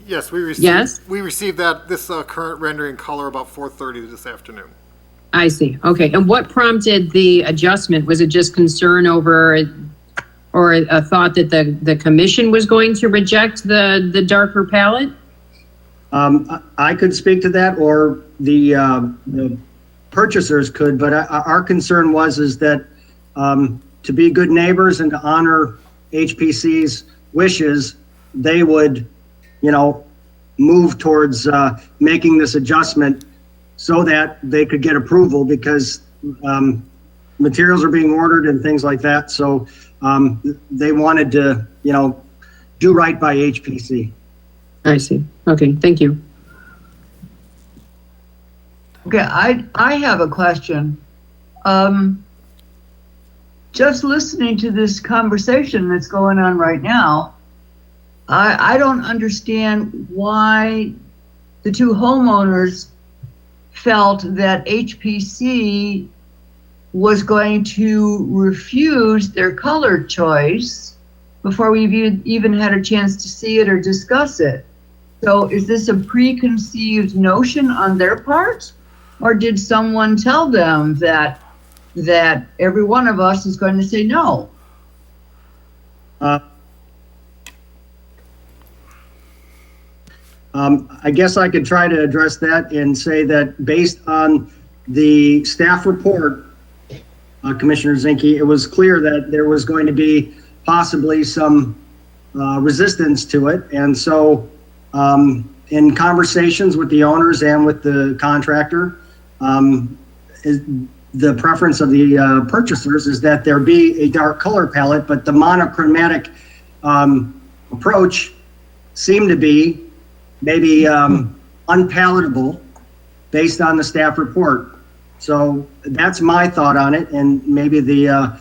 Yes, we received. Yes? We received this current rendering color about 4:30 this afternoon. I see. Okay. And what prompted the adjustment? Was it just concern over, or a thought that the commission was going to reject the darker palette? I could speak to that, or the purchasers could, but our concern is that to be good neighbors and to honor HPC's wishes, they would, move towards making this adjustment so that they could get approval, because materials are being ordered and things like that. So they wanted to, do right by HPC. I see. Okay. Thank you. Okay, I have a question. Just listening to this conversation that's going on right now, I don't understand why the two homeowners felt that HPC was going to refuse their color choice before we've even had a chance to see it or discuss it. So is this a preconceived notion on their part? Or did someone tell them that every one of us is going to say no? I guess I could try to address that and say that based on the staff report, Commissioner Zinke, it was clear that there was going to be possibly some resistance to it. And so in conversations with the owners and with the contractor, the preference of the purchasers is that there be a dark color palette, but the monochromatic approach seemed to be maybe unpalatable based on the staff report. So that's my thought on it, and maybe the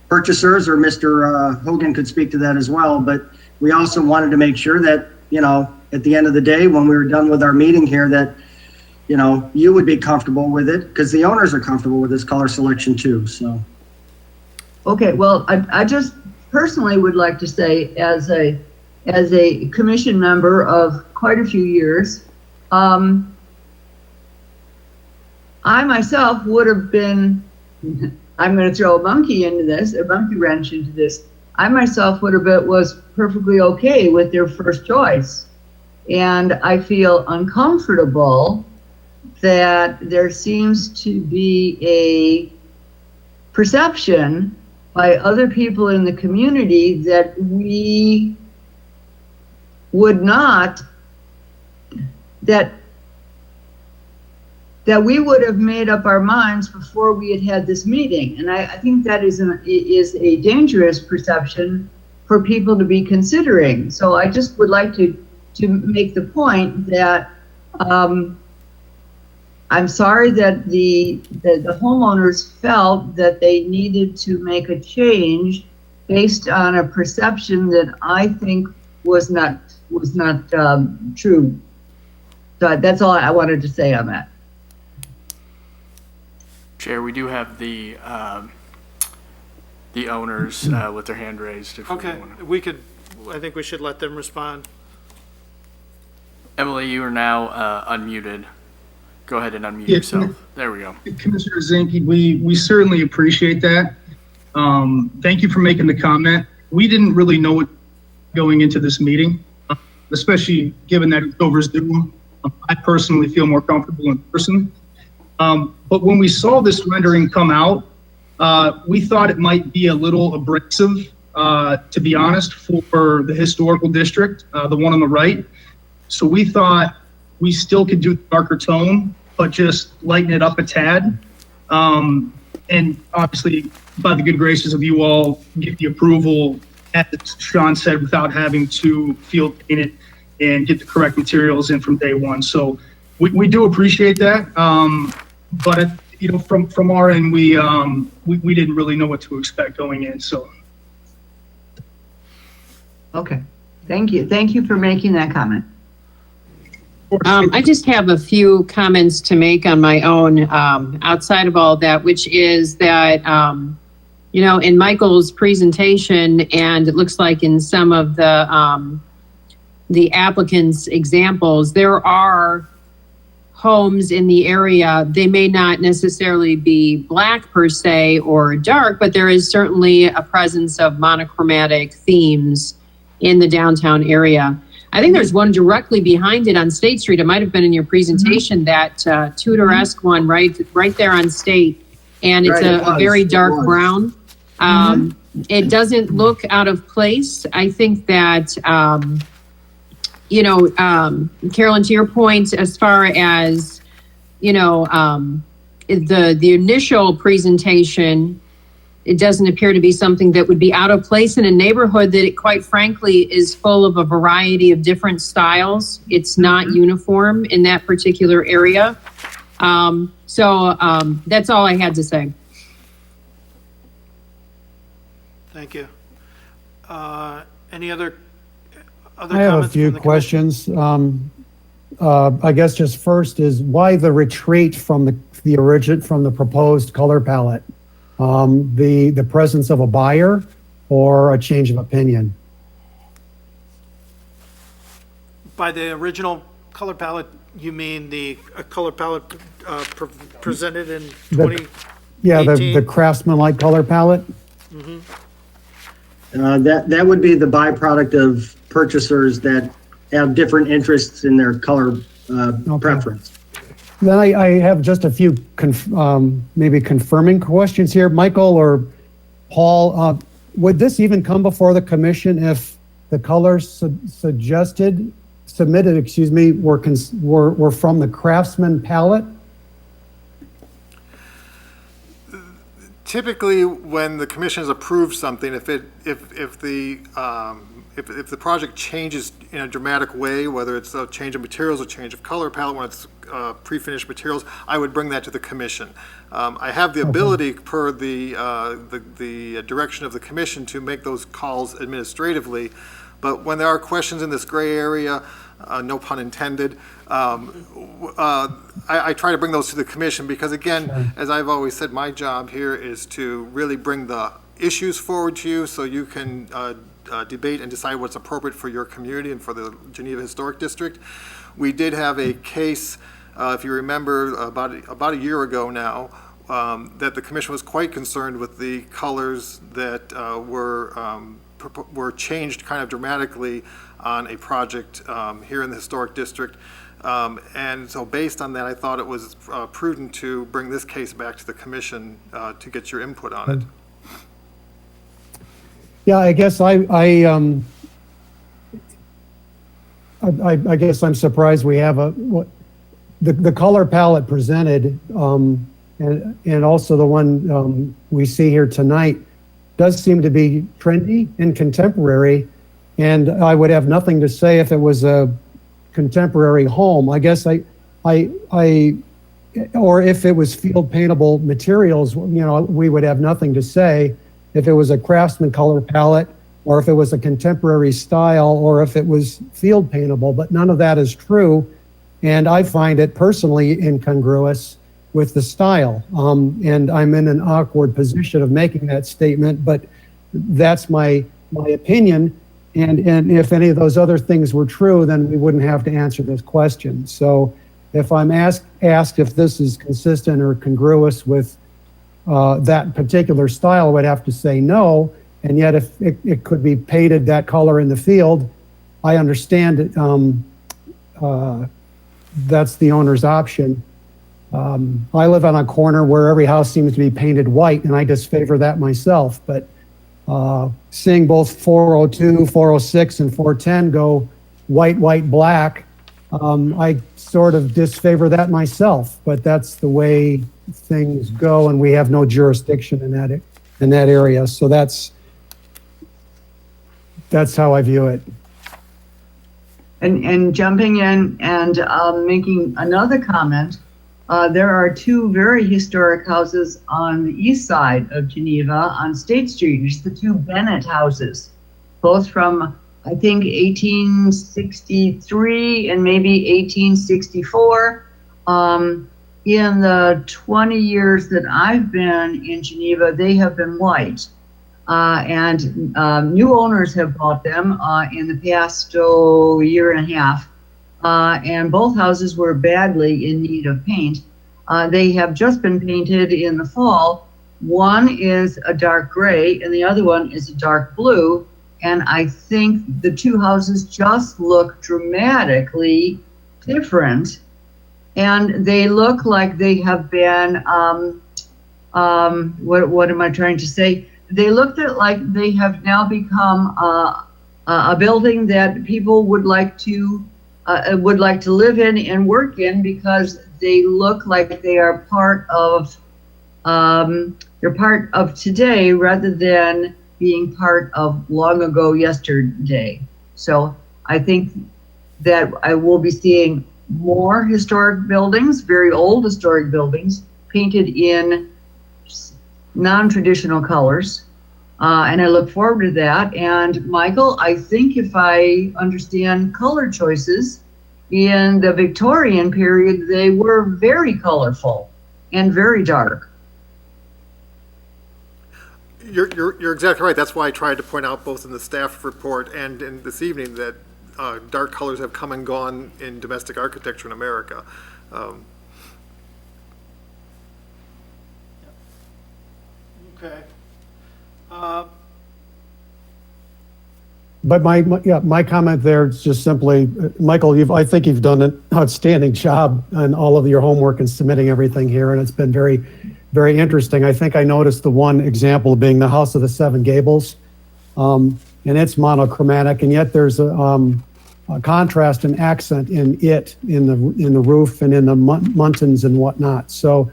purchasers or Mr. Hogan could speak to that as well. But we also wanted to make sure that, you know, at the end of the day, when we were done with our meeting here, that, you know, you would be comfortable with it, because the owners are comfortable with this color selection too, so. Okay, well, I just personally would like to say, as a commission member of quite a few years, I myself would have been, I'm going to throw a monkey wrench into this. I myself was perfectly okay with their first choice. And I feel uncomfortable that there seems to be a perception by other people in the community that we would not, that we would have made up our minds before we had this meeting. And I think that is a dangerous perception for people to be considering. So I just would like to make the point that I'm sorry that the homeowners felt that they needed to make a change based on a perception that I think was not true. So that's all I wanted to say on that. Chair, we do have the owners with their hand raised. If Okay, we could, I think we should let them respond. Emily, you are now unmuted. Go ahead and unmute Yeah, yourself. There we go. Commissioner Zinke, we certainly appreciate that. Thank you for making the comment. We didn't really know what going into this meeting, especially given that it's over Zoom. I personally feel more comfortable in person. But when we saw this rendering come out, we thought it might be a little abrasive, to be honest, for the historical district, the one on the right. So we thought we still could do the darker tone, but just lighten it up a tad. And obviously, by the good graces of you all, get the approval, as Sean said, without having to field paint it and get the correct materials in from day one. So we do appreciate that. But you know, from our end, we didn't really know what to expect going in. So. Okay, thank you. Thank you for making that comment. I just have a few comments to make on my own, outside of all that, which is that, you know, in Michael's presentation, and it looks like in some of the applicants' examples, there are homes in the area. They may not necessarily be black per se or dark, but there is certainly a presence of monochromatic themes in the downtown area. I think there's one directly behind it on State Street. It might have been in your presentation, that Tudor-esque one right there on State. And it's a very dark brown. It doesn't look out of place. I think that, you know, Carolyn, to your point, as far as, you know, the initial presentation, it doesn't appear to be something that would be out of place in a neighborhood that, quite frankly, is full of a variety of different styles. It's not uniform in that particular area. So that's all I had to say. Thank you. Any other I have a few questions. I guess just first is, why the retreat from the proposed color palette? The presence of a buyer or a change of opinion? By the original color palette, you mean the color palette presented in 2018? Yeah, the Craftsman-like color palette. That would be the byproduct of purchasers that have different interests in their color preference. Then I have just a few maybe confirming questions here. Michael or Paul, would this even come before the commission if the colors submitted, were from the Craftsman palette? Typically, when the commission has approved something, if the project changes in a dramatic way, whether it's a change of materials or change of color palette, when it's pre-finished materials, I would bring that to the commission. I have the ability, per the direction of the commission, to make those calls administratively, but when there are questions in this gray area, no pun intended, I try to bring those to the commission because, again, as I've always said, my job here is to really bring the issues forward to you so you can debate and decide what's appropriate for your community and for the Geneva Historic District. We did have a case, if you remember, about a year ago now, that the commission was quite concerned with the colors that were changed kind of dramatically on a project here in the Historic District. And so based on that, I thought it was prudent to bring this case back to the commission to get your input on it. Yeah, I guess I guess I'm surprised we have the color palette presented, and also the one we see here tonight does seem to be trendy and contemporary, and I would have nothing to say if it was a contemporary home. I guess or if it was field paintable materials, we would have nothing to say if it was a Craftsman color palette, or if it was a contemporary style, or if it was field paintable, but none of that is true. And I find it personally incongruous with the style. And I'm in an awkward position of making that statement, but that's my opinion. And if any of those other things were true, then we wouldn't have to answer this question. So if I'm asked if this is consistent or congruous with that particular style, I would have to say no. And yet if it could be painted that color in the field, I understand it. That's the owner's option. I live on a corner where every house seems to be painted white, and I disfavor that myself. But seeing both 402, 406, and 410 go white, black, I sort of disfavor that myself. But that's the way things go, and we have no jurisdiction in that area. So that's how I view it. And jumping in and making another comment, there are two very historic houses on the east side of Geneva on State Street. It's the two Bennett houses, both from, I think, 1863 and maybe 1864. In the 20 years that I've been in Geneva, they have been white. And new owners have bought them in the past year and a half. And both houses were badly in need of paint. They have just been painted in the fall. One is a dark gray and the other one is a dark blue. And I think the two houses just look dramatically different. And they look like they have been, what am I trying to say? They looked like they have now become a building that people would like to live in and work in, because they look like they are part of today rather than being part of long ago yesterday. So I think that I will be seeing more historic buildings, very old historic buildings, painted in non-traditional colors. And I look forward to that. And Michael, I think if I understand color choices, in the Victorian period, they were very colorful and very dark. You're exactly right. That's why I tried to point out both in the staff report and in this evening that dark colors have come and gone in domestic architecture in America. Okay. But my comment there is just simply, Michael, I think you've done an outstanding job on all of your homework and submitting everything here, and it's been very, very interesting. I think I noticed the one example being the House of the Seven Gables, and it's monochromatic, and yet there's a contrast and accent in the roof and in the muntins and whatnot. So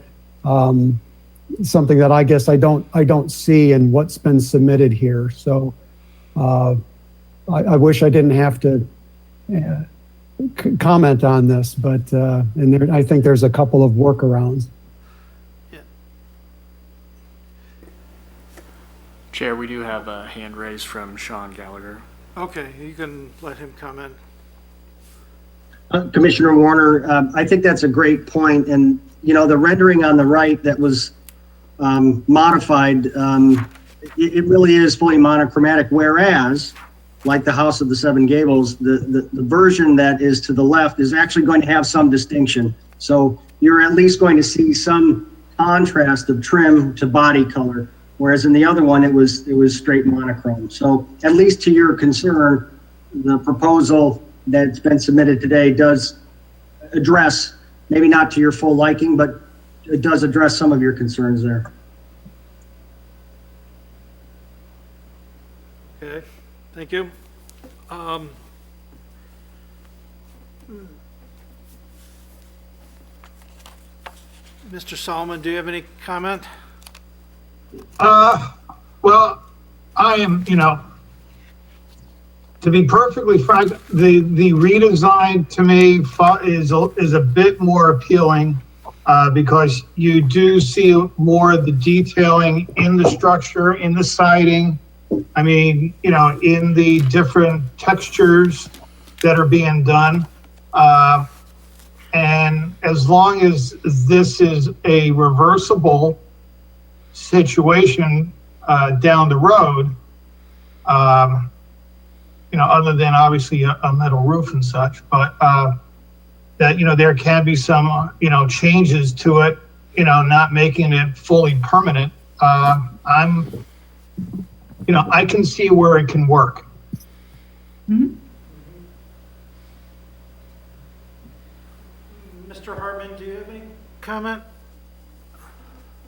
something that I guess I don't see in what's been submitted here. So. I wish I didn't have to comment on this, but I think there's a couple of workarounds. Yeah. Chair, we do have a hand raised from Sean Gallagher. Okay, you can let him comment. Commissioner Warner, I think that's a great point. And, the rendering on the right that was modified, it really is fully monochromatic, whereas like the House of the Seven Gables, the version that is to the left is actually going to have some distinction. So you're at least going to see some contrast of trim to body color, whereas in the other one, it was straight monochrome. So at least to your concern, the proposal that's been submitted today does address, maybe not to your full liking, but it does address some of your concerns there. Okay, thank you. Mr. Solomon, do you have any comment? Well, I am, to be perfectly frank, the redesign to me is a bit more appealing because you do see more of the detailing in the structure, in the siding. I mean, in the different textures that are being done. And as long as this is a reversible situation down the road, other than obviously a metal roof and such, but that, there can be some, changes to it, not making it fully permanent. I can see where it can work. Mm-hmm. Mr. Hartman, do you have any comment?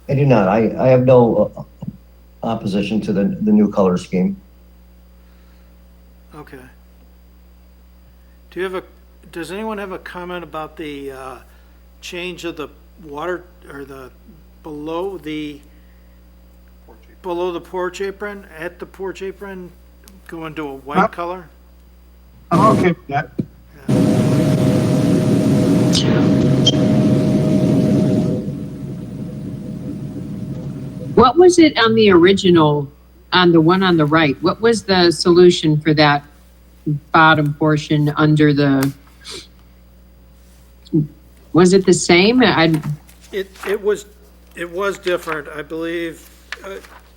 I do not. I have no opposition to the new color scheme. Okay. Does anyone have a comment about the change of the water or below the porch apron, at the porch apron, going to a white color? I'm okay with that. What was it on the original, on the one on the right? What was the solution for that bottom portion under the, was it the same? It was different, I believe.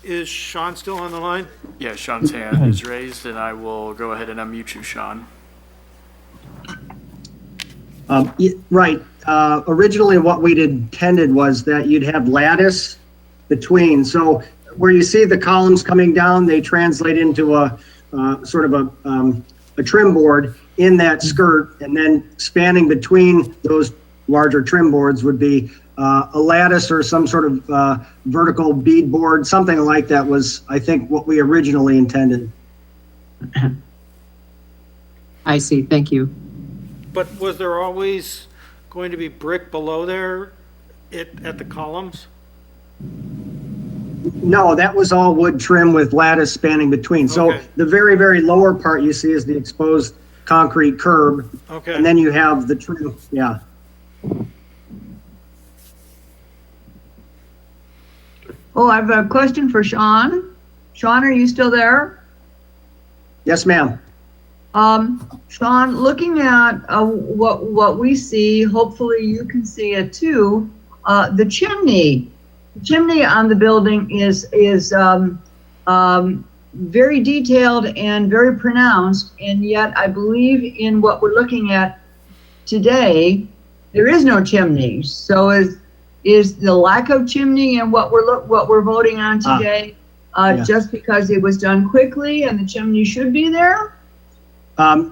Is Sean still on the line? Yeah, Sean's hand is raised, and I will go ahead and unmute you, Sean. Right. Originally, what we'd intended was that you'd have lattice between. So where you see the columns coming down, they translate into a sort of a trim board in that skirt, and then spanning between those larger trim boards would be a lattice or some sort of vertical bead board, something like that was, I think, what we originally intended. I see, thank you. But was there always going to be brick below there at the columns? No, that was all wood trim with lattice spanning between. So Okay. the very, very lower part you see is the exposed concrete curb. Okay. And then you have the trim, yeah. Oh, I have a question for Sean. Sean, are you still there? Yes, ma'am. Sean, looking at what we see, hopefully you can see it too. The chimney on the building is very detailed and very pronounced, and yet I believe in what we're looking at today, there is no chimney. So is the lack of chimney and what we're voting on today just because it was done quickly and the chimney should be there?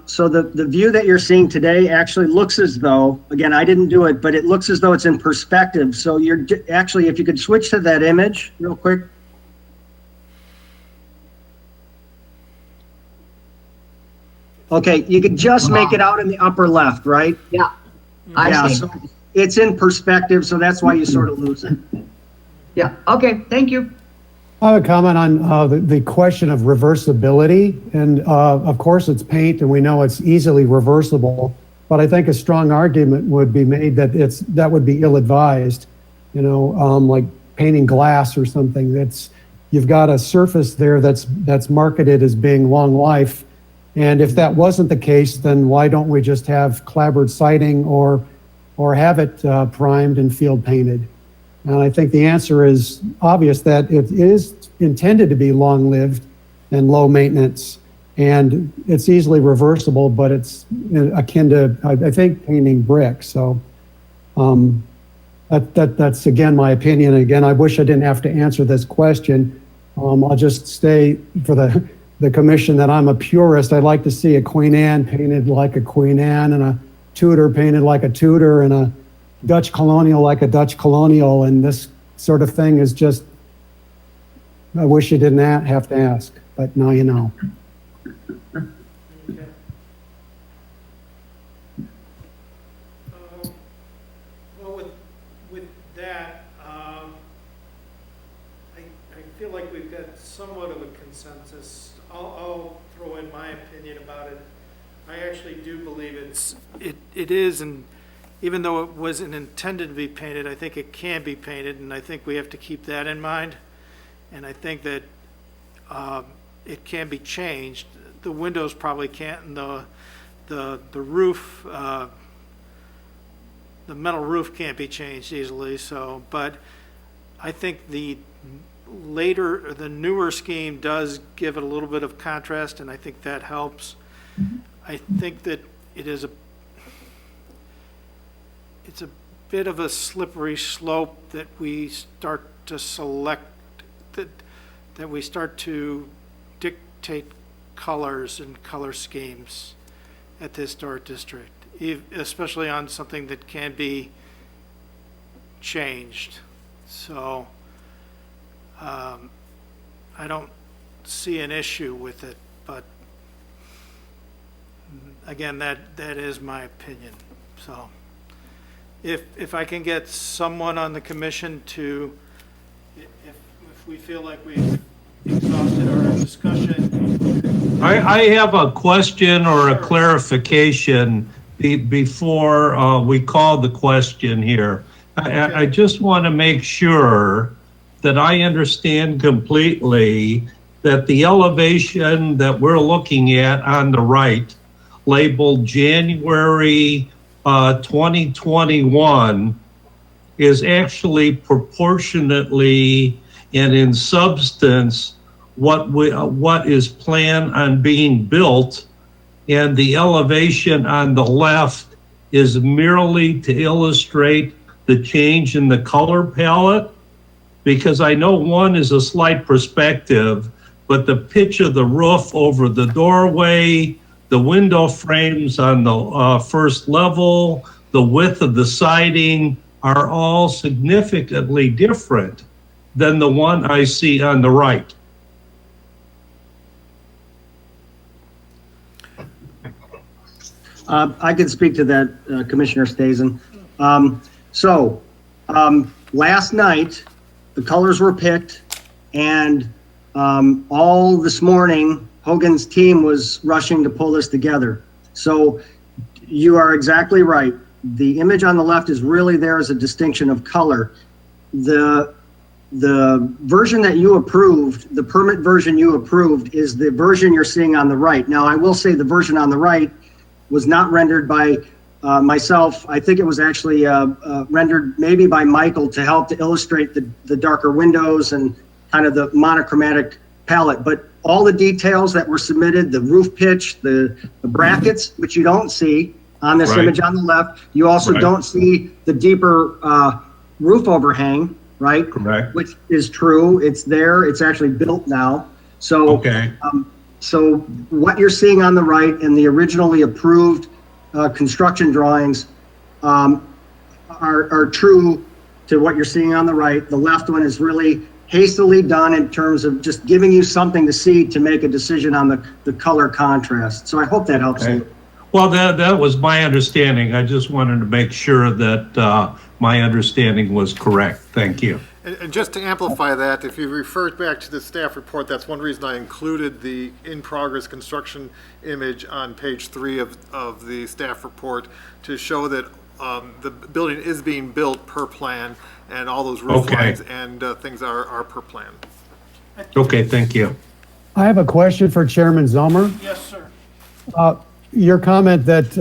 So the view that you're seeing today actually looks as though, again, I didn't do it, but it looks as though it's in perspective. So you're actually, if you could switch to that image real quick. Okay, you could just make it out in the upper left, right? Yeah. Yeah, so it's in perspective, so that's why you sort of lose it. Yeah, okay, thank you. I have a comment on the question of reversibility. And of course it's paint and we know it's easily reversible, but I think a strong argument would be made that that would be ill-advised, you know, like painting glass or something. You've got a surface there that's marketed as being long life. And if that wasn't the case, then why don't we just have clapboard siding or have it primed and field painted? And I think the answer is obvious, that it is intended to be long-lived and low maintenance, and it's easily reversible, but it's akin to, I think, painting brick. So that's again my opinion. Again, I wish I didn't have to answer this question. I'll just say for the commission that I'm a purist. I'd like to see a Queen Anne painted like a Queen Anne, and a Tudor painted like a Tudor, and a Dutch colonial like a Dutch colonial. And this sort of thing is just, I wish you didn't have to ask, but now you know. Okay. Well, with that, I feel like we've got somewhat of a consensus. I'll throw in my opinion about it. I actually do believe it is, and even though it wasn't intended to be painted, I think it can be painted, and I think we have to keep that in mind. And I think that it can be changed. The windows probably can't, and the roof, the metal roof can't be changed easily. So, but I think the newer scheme does give it a little bit of contrast, and I think that helps. I think that it's a bit of a slippery slope that we start to select, that we start to dictate colors and color schemes at the historic district, especially on something that can be changed. So I don't see an issue with it, but again, that is my opinion. So if I can get someone on the commission to, if we feel like we've exhausted our discussion. I have a question or a clarification before we call the question here. I just want to make sure that I understand completely that the elevation that we're looking at on the right, labeled January 2021, is actually proportionately and in substance what is planned on being built, and the elevation on the left is merely to illustrate the change in the color palette? Because I know one is a slight perspective, but the pitch of the roof over the doorway, the window frames on the first level, the width of the siding are all significantly different than the one I see on the right. I can speak to that, Commissioner Stazen. Last night, the colors were picked, and all this morning, Hogan's team was rushing to pull this together. So you are exactly right. The image on the left is really there as a distinction of color. The version that you approved, the permit version you approved, is the version you're seeing on the right. Now, I will say the version on the right was not rendered by myself. I think it was actually rendered maybe by Michael to help to illustrate the darker windows and kind of the monochromatic palette. But all the details that were submitted, the roof pitch, the brackets, which you don't see on this Right. image on the left. You also Right. don't see the deeper roof overhang, right? Correct. Which is true. It's there. It's actually built now. So, Okay. so what you're seeing on the right and the originally approved construction drawings are true to what you're seeing on the right. The left one is really hastily done in terms of just giving you something to see to make a decision on the color contrast. So I hope that helps Okay. you. Well, that was my understanding. I just wanted to make sure that my understanding was correct. Thank you. And just to amplify that, if you refer back to the staff report, that's one reason I included the in-progress construction image on page 3 of the staff report to show that the building is being built per plan and all those roof Okay. lines and things are per plan. Okay, thank you. I have a question for Chairman Zelmer. Yes, sir. Your comment that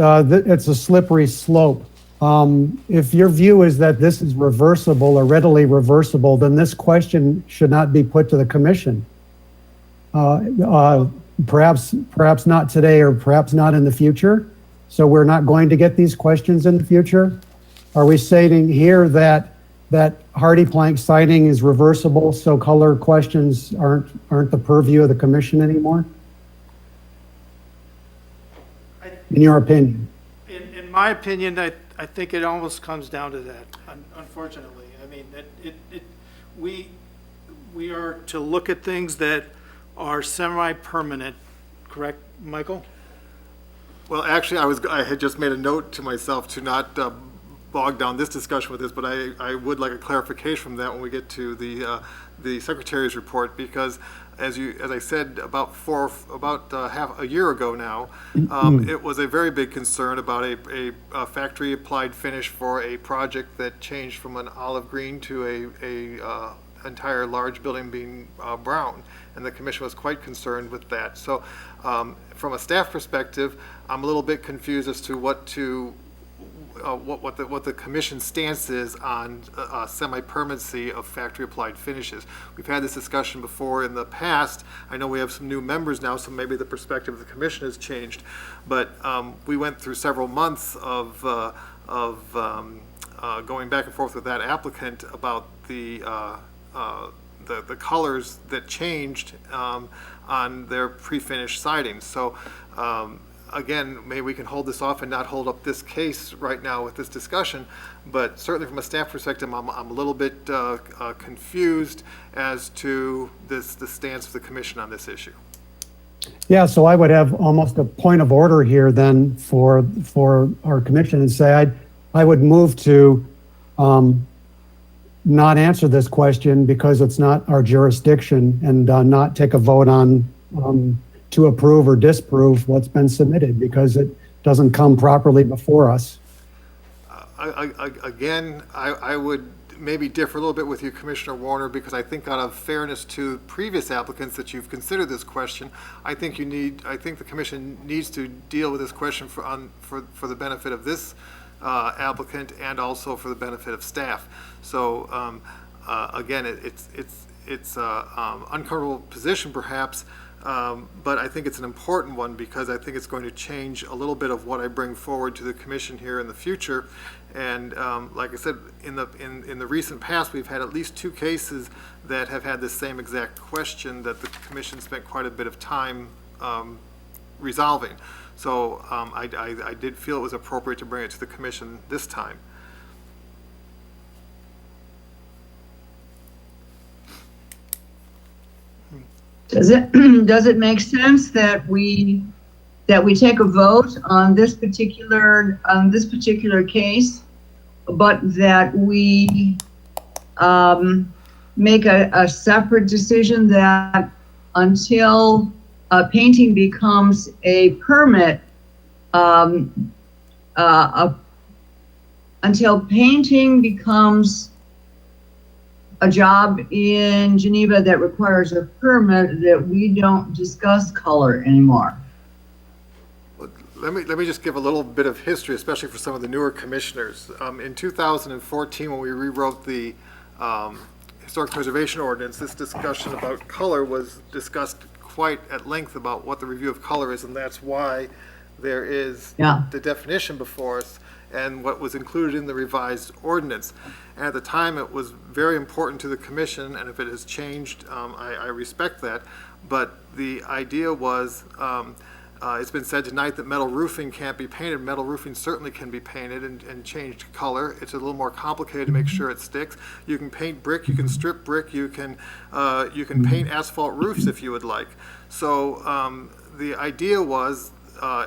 it's a slippery slope. If your view is that this is reversible or readily reversible, then this question should not be put to the commission. Perhaps not today or perhaps not in the future. So we're not going to get these questions in the future. Are we stating here that hardy plank siding is reversible, so color questions aren't the purview of the commission anymore? In your opinion? In my opinion, I think it almost comes down to that, unfortunately. I mean, we are to look at things that are semi-permanent, correct, Michael? Well, actually, I had just made a note to myself to not bog down this discussion with this, but I would like a clarification from that when we get to the Secretary's report, because as I said about half a year ago now, it was a very big concern about a factory applied finish for a project that changed from an olive green to a entire large building being brown, and the commission was quite concerned with that. So from a staff perspective, I'm a little bit confused as to what the commission's stance is on semi-permanency of factory applied finishes. We've had this discussion before in the past. I know we have some new members now, so maybe the perspective of the commission has changed. But we went through several months of going back and forth with that applicant about the colors that changed on their pre-finished siding. So again, maybe we can hold this off and not hold up this case right now with this discussion, but certainly from a staff perspective, I'm a little bit confused as to the stance of the commission on this issue. Yeah, so I would have almost a point of order here then for our commission and say I would move to not answer this question because it's not our jurisdiction and not take a vote on to approve or disapprove what's been submitted because it doesn't come properly before us. Again, I would maybe differ a little bit with you, Commissioner Warner, because I think out of fairness to previous applicants that you've considered this question, I think the commission needs to deal with this question for the benefit of this applicant and also for the benefit of staff. So again, it's an uncomfortable position perhaps, but I think it's an important one because I think it's going to change a little bit of what I bring forward to the commission here in the future. And like I said, in the recent past, we've had at least 2 cases that have had the same exact question that the commission spent quite a bit of time resolving. So I did feel it was appropriate to bring it to the commission this time. Does it make sense that we take a vote on this particular case, but that we make a separate decision that until painting becomes a permit, until painting becomes a job in Geneva that requires a permit, that we don't discuss color anymore? Let me just give a little bit of history, especially for some of the newer commissioners. In 2014, when we rewrote the Historic Preservation Ordinance, this discussion about color was discussed quite at length about what the review of color is, and that's why there is Yeah. the definition before us and what was included in the revised ordinance. And at the time, it was very important to the commission, and if it has changed, I respect that. But the idea was, it's been said tonight that metal roofing can't be painted. Metal roofing certainly can be painted and changed color. It's a little more complicated to make sure it sticks. You can paint brick, you can strip brick, you can paint asphalt roofs if you would like. So the idea was,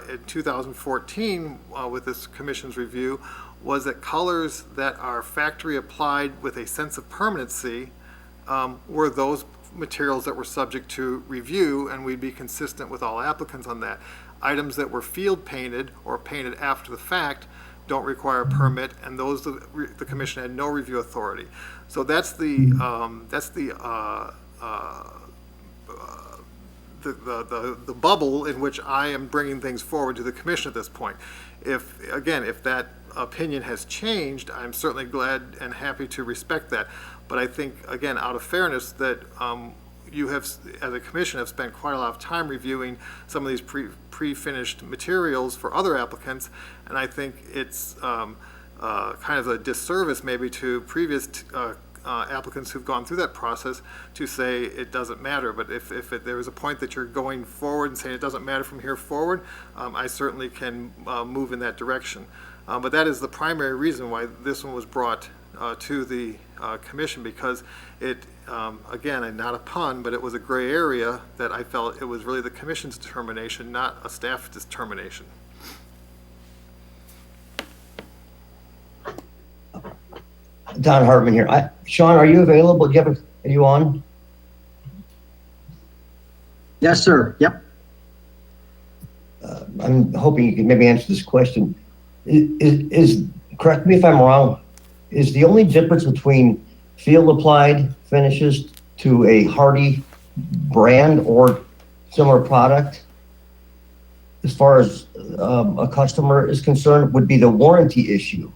in 2014, with this commission's review, was that colors that are factory applied with a sense of permanency were those materials that were subject to review, and we'd be consistent with all applicants on that. Items that were field painted or painted after the fact don't require a permit, and those the commission had no review authority. So that's the bubble in which I am bringing things forward to the commission at this point. If that opinion has changed, I'm certainly glad and happy to respect that. But I think, again, out of fairness, that you have, as a commission, have spent quite a lot of time reviewing some of these pre-finished materials for other applicants, and I think it's kind of a disservice maybe to previous applicants who've gone through that process to say it doesn't matter. But if there is a point that you're going forward and saying it doesn't matter from here forward, I certainly can move in that direction. But that is the primary reason why this one was brought to the commission, because it, again, and not a pun, but it was a gray area that I felt it was really the commission's determination, not a staff determination. Don Hartman here. Sean, are you available? Are you on? Yes, sir. Yep. I'm hoping you can maybe answer this question. Correct me if I'm wrong, is the only difference between field applied finishes to a Hardy brand or similar product, as far as a customer is concerned, would be the warranty issue?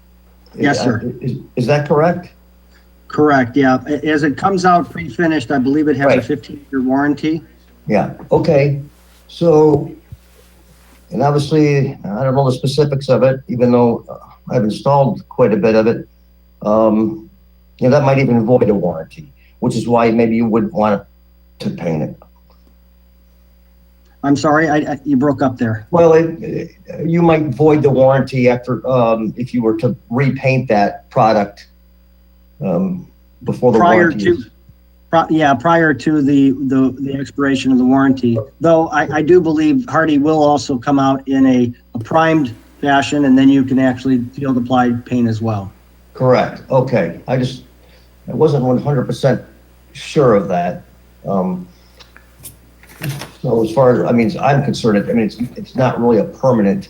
Yes, sir. Is that correct? Correct, yeah. As it comes out pre-finished, I believe it has Right. a 15-year warranty. Yeah, okay. So, and obviously, I don't know the specifics of it, even though I've installed quite a bit of it. That might even void a warranty, which is why maybe you wouldn't want to paint it. I'm sorry, you broke up there. Well, you might void the warranty after, if you were to repaint that product before the warranty is. Prior to the expiration of the warranty. Though I do believe Hardy will also come out in a primed fashion, and then you can actually field apply paint as well. Correct, okay. I wasn't 100% sure of that. So as far as, I'm concerned, it's not really a permanent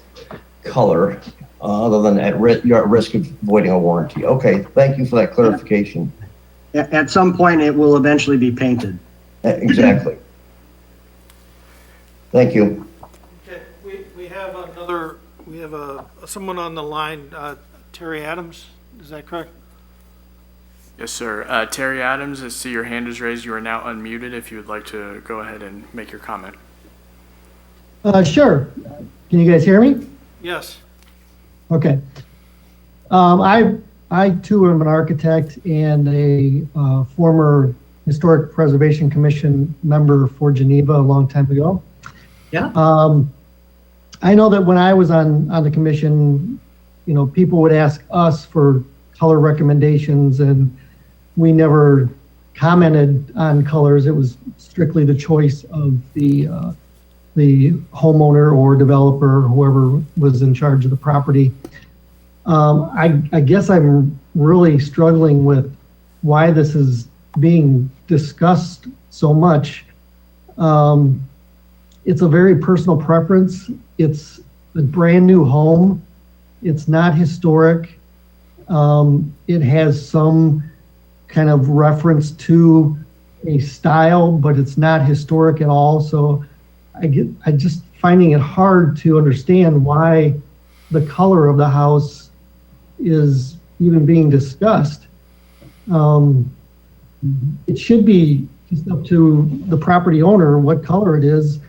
color, other than you're at risk of voiding a warranty. Okay, thank you for that clarification. At some point, it will eventually be painted. Exactly. Thank you. Okay, we have someone on the line, Terry Adams, is that correct? Yes, sir. Terry Adams, I see your hand is raised. You are now unmuted if you would like to go ahead and make your comment. Sure. Can you guys hear me? Yes. Okay. I too am an architect and a former Historic Preservation Commission member for Geneva a long time ago. Yeah. I know that when I was on the commission, people would ask us for color recommendations, and we never commented on colors. It was strictly the choice of the homeowner or developer, whoever was in charge of the property. I guess I'm really struggling with why this is being discussed so much. It's a very personal preference. It's a brand new home. It's not historic. It has some kind of reference to a style, but it's not historic at all. So I just finding it hard to understand why the color of the house is even being discussed. It should be just up to the property owner what color it is.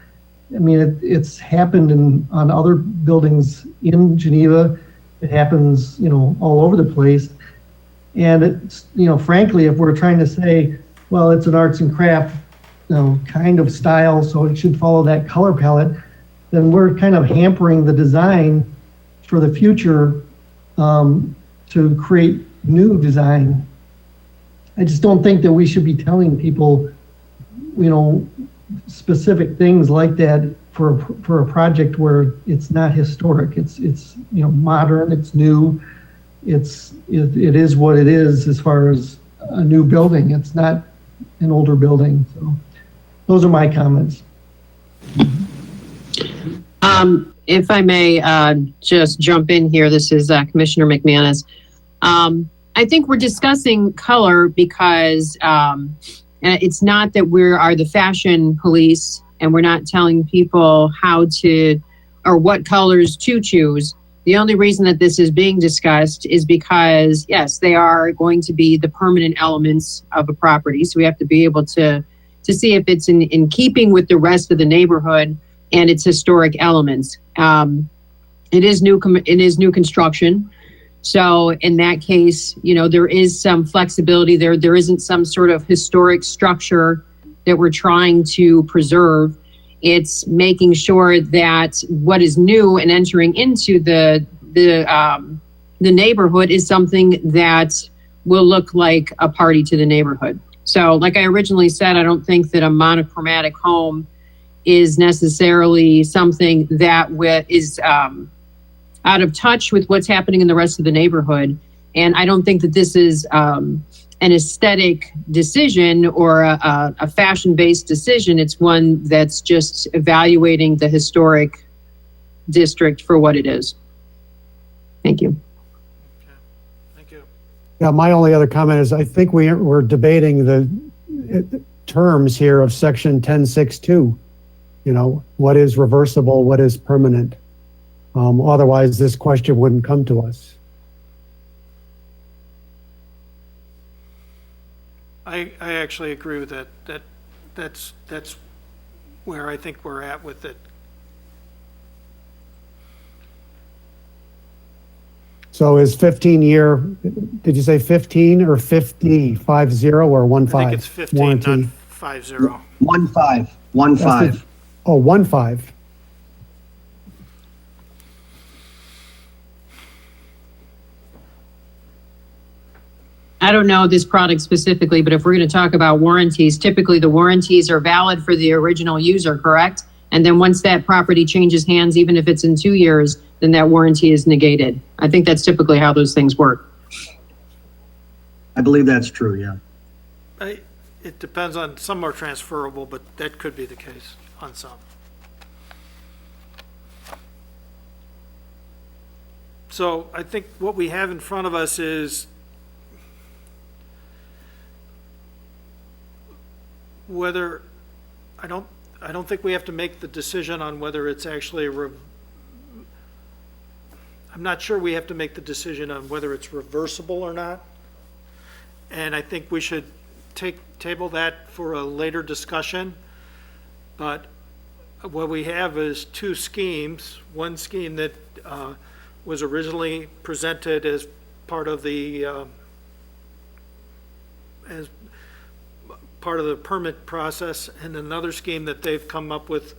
I mean, it's happened on other buildings in Geneva. It happens, all over the place. And it's, frankly, if we're trying to say, well, it's an arts and craft, kind of style, so it should follow that color palette, then we're kind of hampering the design for the future to create new design. I just don't think that we should be telling people, specific things like that for a project where it's not historic. It's modern, it's new, it is what it is as far as a new building. It's not an older building. So those are my comments. If I may just jump in here, this is Commissioner McManus. I think we're discussing color because it's not that we are the fashion police and we're not telling people how to or what colors to choose. The only reason that this is being discussed is because, yes, they are going to be the permanent elements of a property. So we have to be able to see if it's in keeping with the rest of the neighborhood and its historic elements. It is new construction. So in that case, there is some flexibility there. There isn't some sort of historic structure that we're trying to preserve. It's making sure that what is new and entering into the neighborhood is something that will look like a party to the neighborhood. So like I originally said, I don't think that a monochromatic home is necessarily something that is out of touch with what's happening in the rest of the neighborhood. And I don't think that this is an aesthetic decision or a fashion-based decision. It's one that's just evaluating the historic district for what it is. Thank you. Okay. Thank you. Yeah, my only other comment is I think we're debating the terms here of section 10.6.2. What is reversible, what is permanent? Otherwise, this question wouldn't come to us. I actually agree with that. That's where I think we're at with it. So is 15 year, did you say 15 or 50, 50 or 15? I think it's 15, warranty? not 50. 15. Oh, 15. I don't know this product specifically, but if we're going to talk about warranties, typically the warranties are valid for the original user, correct? And then once that property changes hands, even if it's in 2 years, then that warranty is negated. I think that's typically how those things work. I believe that's true, yeah. It depends on, some are transferable, but that could be the case on some. So I think what we have in front of us is whether, I don't think we have to make the decision on whether it's actually I'm not sure we have to make the decision on whether it's reversible or not. And I think we should table that for a later discussion. But what we have is two schemes. One scheme that was originally presented as part of the permit process, and another scheme that they've come up with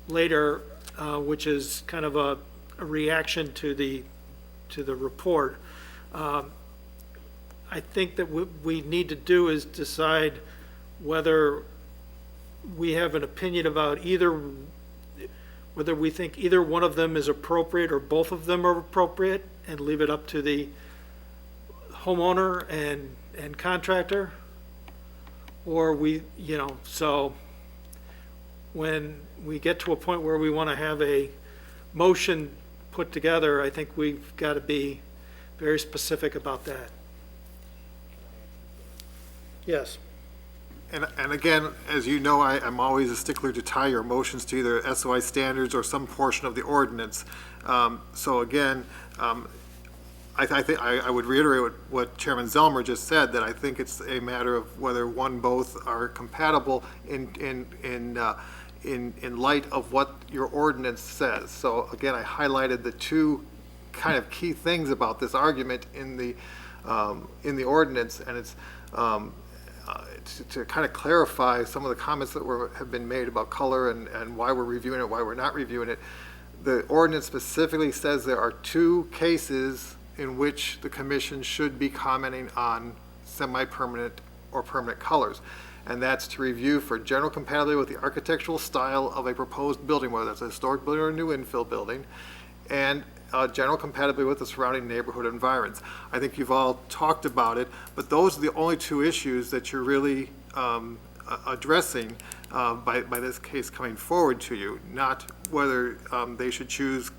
later, which is kind of a reaction to the report. I think that what we need to do is decide whether we have an opinion about whether we think either one of them is appropriate or both of them are appropriate, and leave it up to the homeowner and contractor. Or so when we get to a point where we want to have a motion put together, I think we've got to be very specific about that. Yes. And again, as you know, I'm always a stickler to tie your motions to either SOI standards or some portion of the ordinance. So again, I would reiterate what Chairman Zellmer just said, that I think it's a matter of whether one, both are compatible in light of what your ordinance says. So again, I highlighted the two kind of key things about this argument in the ordinance, and it's to kind of clarify some of the comments that have been made about color and why we're reviewing it, why we're not reviewing it. The ordinance specifically says there are two cases in which the commission should be commenting on semi-permanent or permanent colors. And that's to review for general compatibility with the architectural style of a proposed building, whether that's a historic building or a new infill building, and general compatibility with the surrounding neighborhood environs. I think you've all talked about it, but those are the only two issues that you're really addressing by this case coming forward to you, not whether they should choose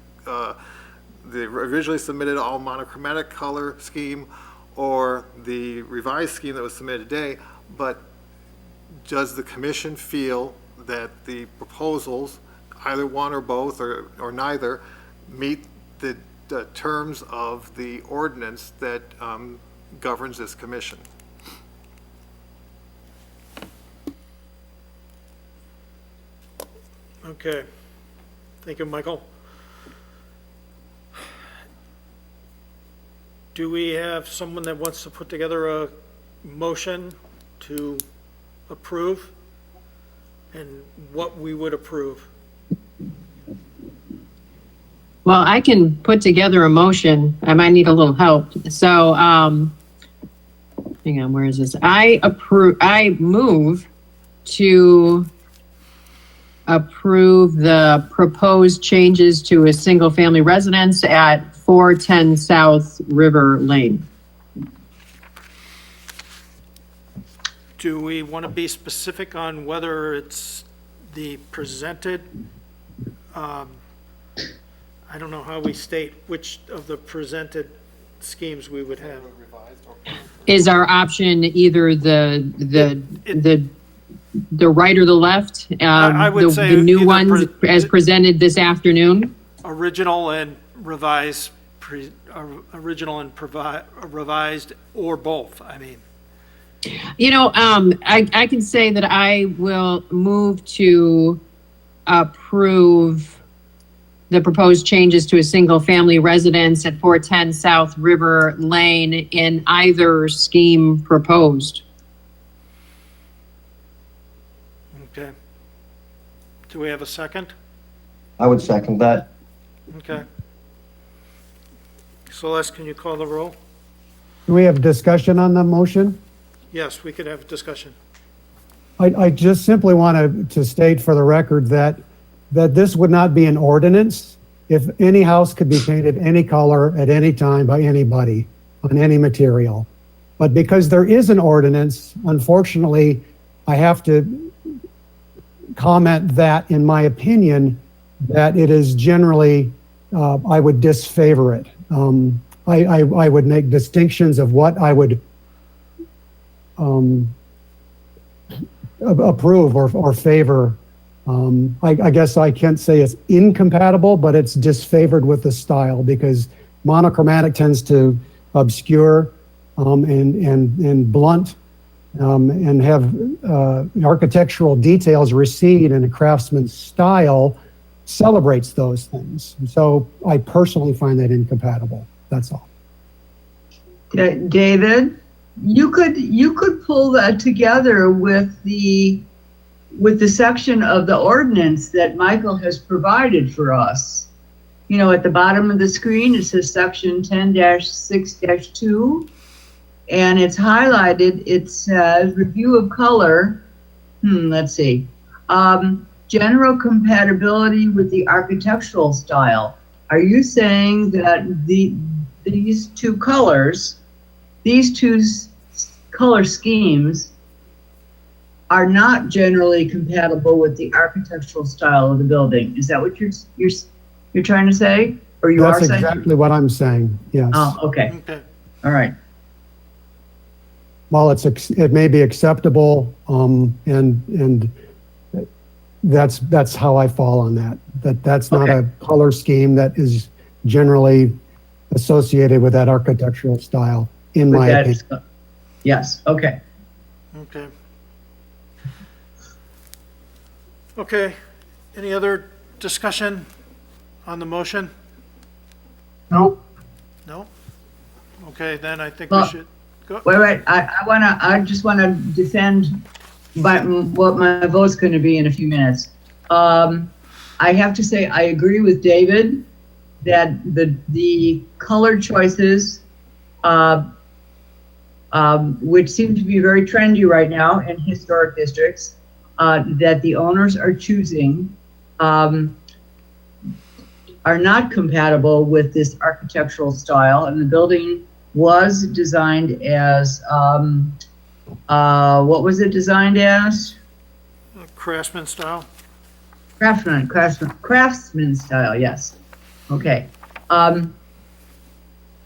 the originally submitted all monochromatic color scheme or the revised scheme that was submitted today, but does the commission feel that the proposals, either one or both or neither, meet the terms of the ordinance that governs this commission? Okay. Thank you, Michael. Do we have someone that wants to put together a motion to approve and what we would approve? Well, I can put together a motion. I might need a little help. So, hang on, where is this? I move to approve the proposed changes to a single-family residence at 410 South River Lane. Do we want to be specific on whether it's the presented, I don't know how we state which of the presented schemes we would have? Is our option either the right or the left? I would say the new either ones as presented this afternoon. Original and revised, revised, or both, I mean. You know, I can say that I will move to approve the proposed changes to a single-family residence at 410 South River Lane in either scheme proposed. Okay. Do we have a second? I would second that. Okay. Celeste, can you call the roll? Do we have discussion on the motion? Yes, we could have a discussion. I just simply want to state for the record that this would not be an ordinance if any house could be painted any color at any time by anybody on any material. But because there is an ordinance, unfortunately, I have to comment that, in my opinion, that it is generally, I would disfavor it. I would make distinctions of what I would approve or favor. I guess I can't say it's incompatible, but it's disfavored with the style because monochromatic tends to obscure and blunt and have architectural details recede, and a craftsman's style celebrates those things. So I personally find that incompatible. That's all. David, you could pull that together with the section of the ordinance that Michael has provided for us. You know, at the bottom of the screen, it says section 10-6-2, and it's highlighted. It says review of color. Let's see. General compatibility with the architectural style. Are you saying that these two color schemes are not generally compatible with the architectural style of the building? Is that what you're trying to say, or you are saying? That's exactly what I'm saying. Yes. Oh, okay. Okay. All right. While it may be acceptable, and that's how I fall on that. That's not a color scheme that is generally associated with that architectural style, in my opinion. Yes, okay. Okay. Okay, any other discussion on the motion? Nope. No? Okay, then I think we Well, should go. Wait, I just wanna defend what my vote's gonna be in a few minutes. I have to say, I agree with David that the color choices, which seem to be very trendy right now in historic districts, that the owners are choosing, are not compatible with this architectural style. And the building was designed as, what was it designed as? Craftsman style? Craftsman style, yes. Okay. That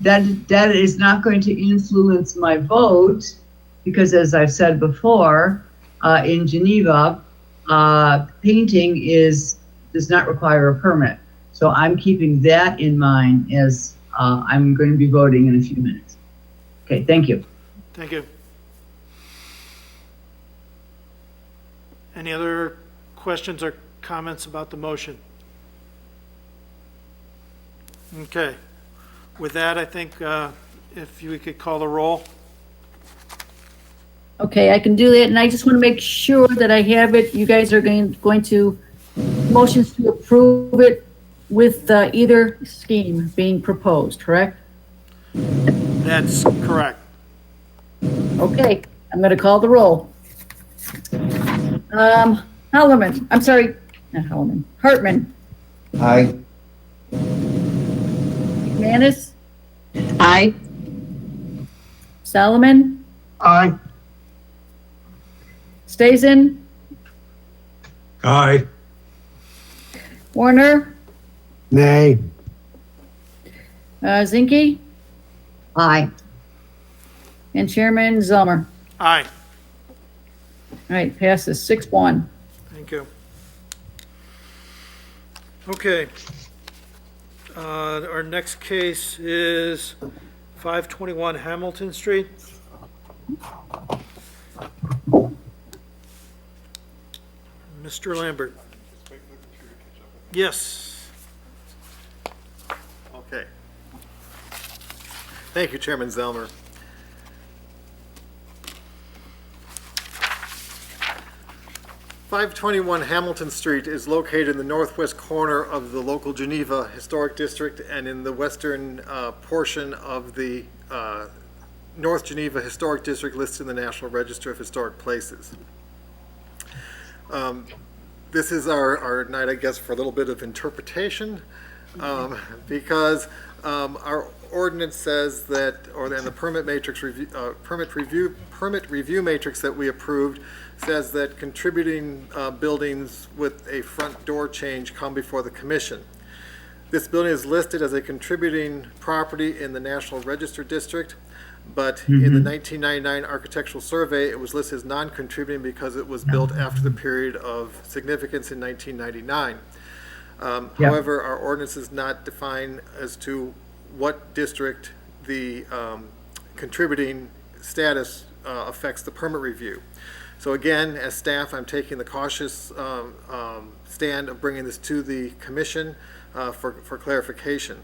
is not going to influence my vote because, as I've said before, in Geneva, painting does not require a permit. So I'm keeping that in mind as I'm going to be voting in a few minutes. Okay, thank you. Thank you. Any other questions or comments about the motion? Okay. With that, I think if we could call the roll. Okay, I can do that, and I just want to make sure that I have it. You guys are going to motions to approve it with either scheme being proposed, correct? That's correct. Okay, I'm going to call the roll. Holloman, I'm sorry, not Holloman, Hartman, Aye. McManus, Aye. Solomon, Aye. Stazen, Aye. Warner, Nay. Zinke, Aye. and Chairman Zelmer. Aye. All right, passes 6-1. Thank you. Okay. Our next case is 521 Hamilton Street. Mr. Lambert. Yes. Okay. Thank you, Chairman Zelmer. "521 Hamilton Street is located in the northwest corner of the local Geneva Historic District and in the western portion of the North Geneva Historic District listed in the National Register of Historic Places. This is our night, I guess, for a little bit of interpretation, because our ordinance says that, and the permit matrix review, permit review matrix that we approved says that contributing buildings with a front door change come before the commission. This building is listed as a contributing property in the National Register District, but in the 1999 architectural survey, it was listed as non-contributing because it was built after the period of significance in 1999. However, our ordinance is not defined as to what district the contributing status affects the permit review. So again, as staff, I'm taking the cautious stand of bringing this to the commission for clarification.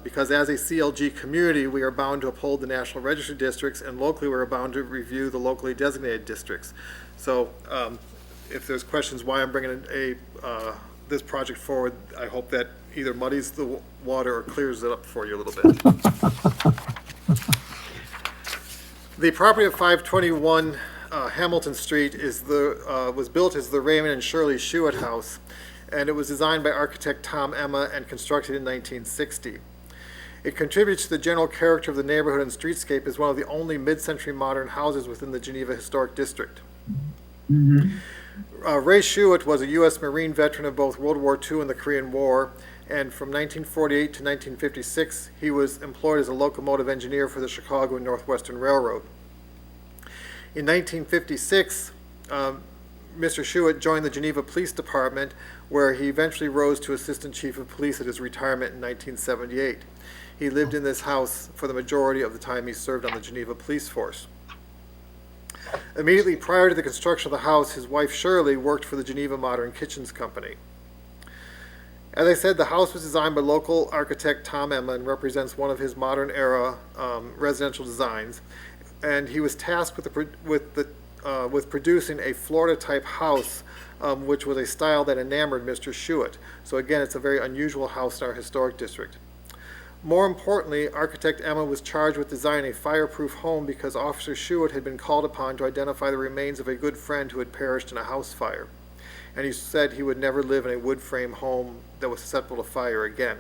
Because as a CLG community, we are bound to uphold the National Register districts, and locally we're bound to review the locally designated districts. So if there's questions why I'm bringing this project forward, I hope that either muddies the water or clears it up for you a little bit. The property of 521 Hamilton Street was built as the Raymond and Shirley Schuett House, and it was designed by architect Tom Emma and constructed in 1960. It contributes to the general character of the neighborhood and streetscape as one of the only mid-century modern houses within the Geneva Historic District. Ray Schuett was a U.S. Marine veteran of both World War II and the Korean War, and from 1948 to 1956, he was employed as a locomotive engineer for the Chicago and Northwestern Railroad. In 1956, Mr. Schuett joined the Geneva Police Department, where he eventually rose to Assistant Chief of Police at his retirement in 1978. He lived in this house for the majority of the time he served on the Geneva Police Force. Immediately prior to the construction of the house, his wife Shirley worked for the Geneva Modern Kitchens Company. As I said, the house was designed by local architect Tom Emma and represents one of his modern era residential designs. And he was tasked with producing a Florida-type house, which was a style that enamored Mr. Schuett. So again, it's a very unusual house in our historic district. More importantly, architect Emma was charged with designing a fireproof home because Officer Schuett had been called upon to identify the remains of a good friend who had perished in a house fire. And he said he would never live in a wood frame home that was susceptible to fire again.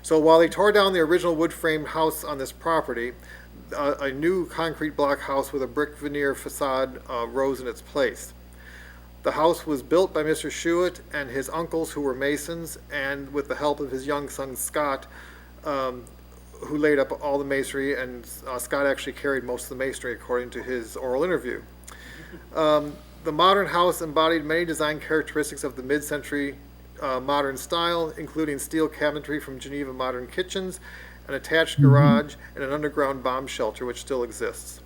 So while they tore down the original wood frame house on this property, a new concrete block house with a brick veneer facade rose in its place. The house was built by Mr. Schuett and his uncles, who were masons, and with the help of his young son Scott, who laid up all the masonry, and Scott actually carried most of the masonry according to his oral interview. The modern house embodied many design characteristics of the mid-century modern style, including steel cabinetry from Geneva Modern Kitchens, an attached garage, and an underground bomb shelter, which still exists.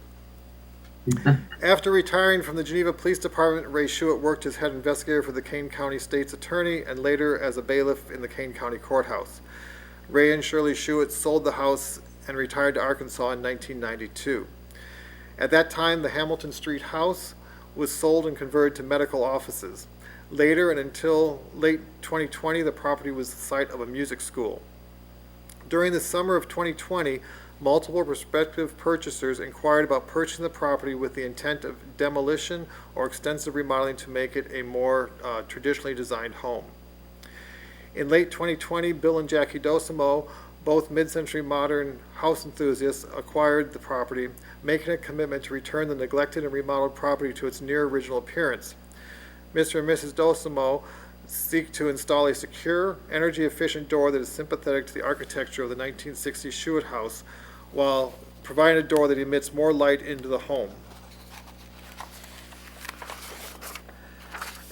After retiring from the Geneva Police Department, Ray Schuett worked as head investigator for the Kane County State's Attorney and later as a bailiff in the Kane County Courthouse. Ray and Shirley Schuett sold the house and retired to Arkansas in 1992. At that time, the Hamilton Street house was sold and converted to medical offices. Later, and until late 2020, the property was the site of a music school. During the summer of 2020, multiple prospective purchasers inquired about purchasing the property with the intent of demolition or extensive remodeling to make it a more traditionally designed home. In late 2020, Bill and Jackie Dosimo, both mid-century modern house enthusiasts, acquired the property, making a commitment to return the neglected and remodeled property to its near original appearance. Mr. and Mrs. Dosimo seek to install a secure, energy-efficient door that is sympathetic to the architecture of the 1960s Schuett house, while providing a door that emits more light into the home.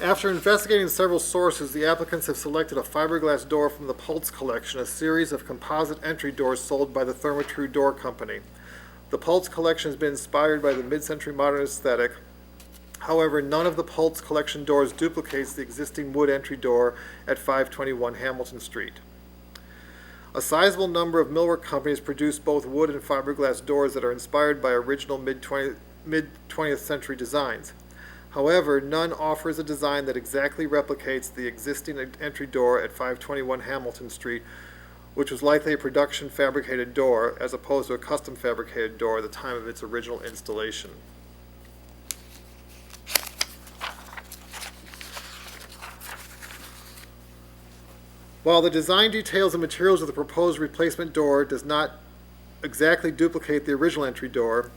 After investigating several sources, the applicants have selected a fiberglass door from the Pulse collection, a series of composite entry doors sold by the Therma-Tru Door Company. The Pulse collection has been inspired by the mid-century modern aesthetic. However, none of the Pulse collection doors duplicates the existing wood entry door at 521 Hamilton Street. A sizable number of millwork companies produce both wood and fiberglass doors that are inspired by original mid-20th century designs. However, none offers a design that exactly replicates the existing entry door at 521 Hamilton Street, which was likely a production fabricated door as opposed to a custom fabricated door at the time of its original installation. While the design details and materials of the proposed replacement door does not exactly duplicate the original entry door,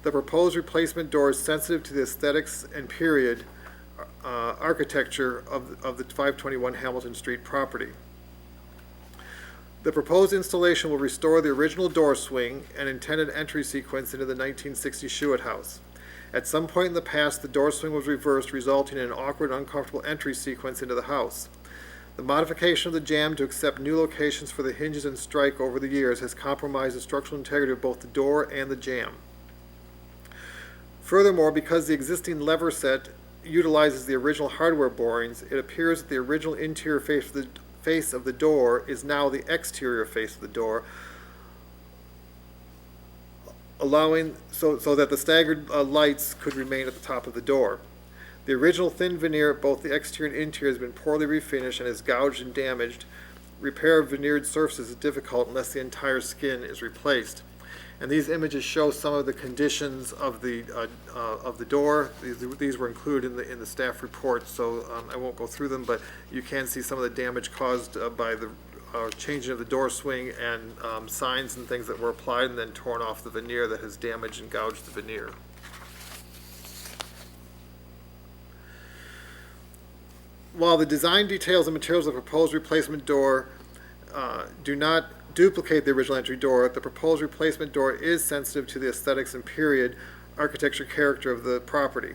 the proposed replacement door is sensitive to the aesthetics and period architecture of the 521 Hamilton Street property. The proposed installation will restore the original door swing and intended entry sequence into the 1960 Schuett house. At some point in the past, the door swing was reversed, resulting in an awkward and uncomfortable entry sequence into the house. The modification of the jamb to accept new locations for the hinges and strike over the years has compromised the structural integrity of both the door and the jamb. Furthermore, because the existing lever set utilizes the original hardware borings, it appears that the original interior face of the door is now the exterior face of the door, allowing so that the staggered lights could remain at the top of the door. The original thin veneer at both the exterior and interior has been poorly refinished and is gouged and damaged. Repair of veneered surfaces is difficult unless the entire skin is replaced. And these images show some of the conditions of the door. These were included in the staff report, so I won't go through them, but you can see some of the damage caused by the changing of the door swing and signs and things that were applied and then torn off the veneer that has damaged and gouged the veneer. While the design details and materials of the proposed replacement door do not duplicate the original entry door, the proposed replacement door is sensitive to the aesthetics and period architecture character of the property.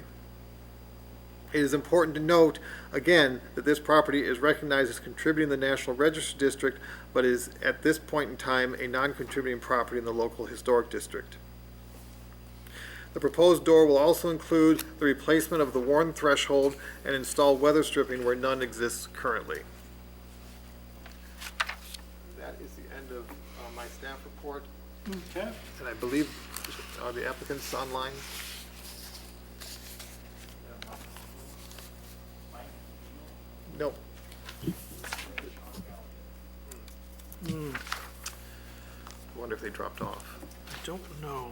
It is important to note, again, that this property is recognized as contributing to the National Register District, but is at this point in time a non-contributing property in the local historic district. The proposed door will also include the replacement of the worn threshold and install weather stripping where none exists currently. That is the end of my staff report. Okay. And I believe, are the applicants online? No. I wonder if they dropped off. I don't know.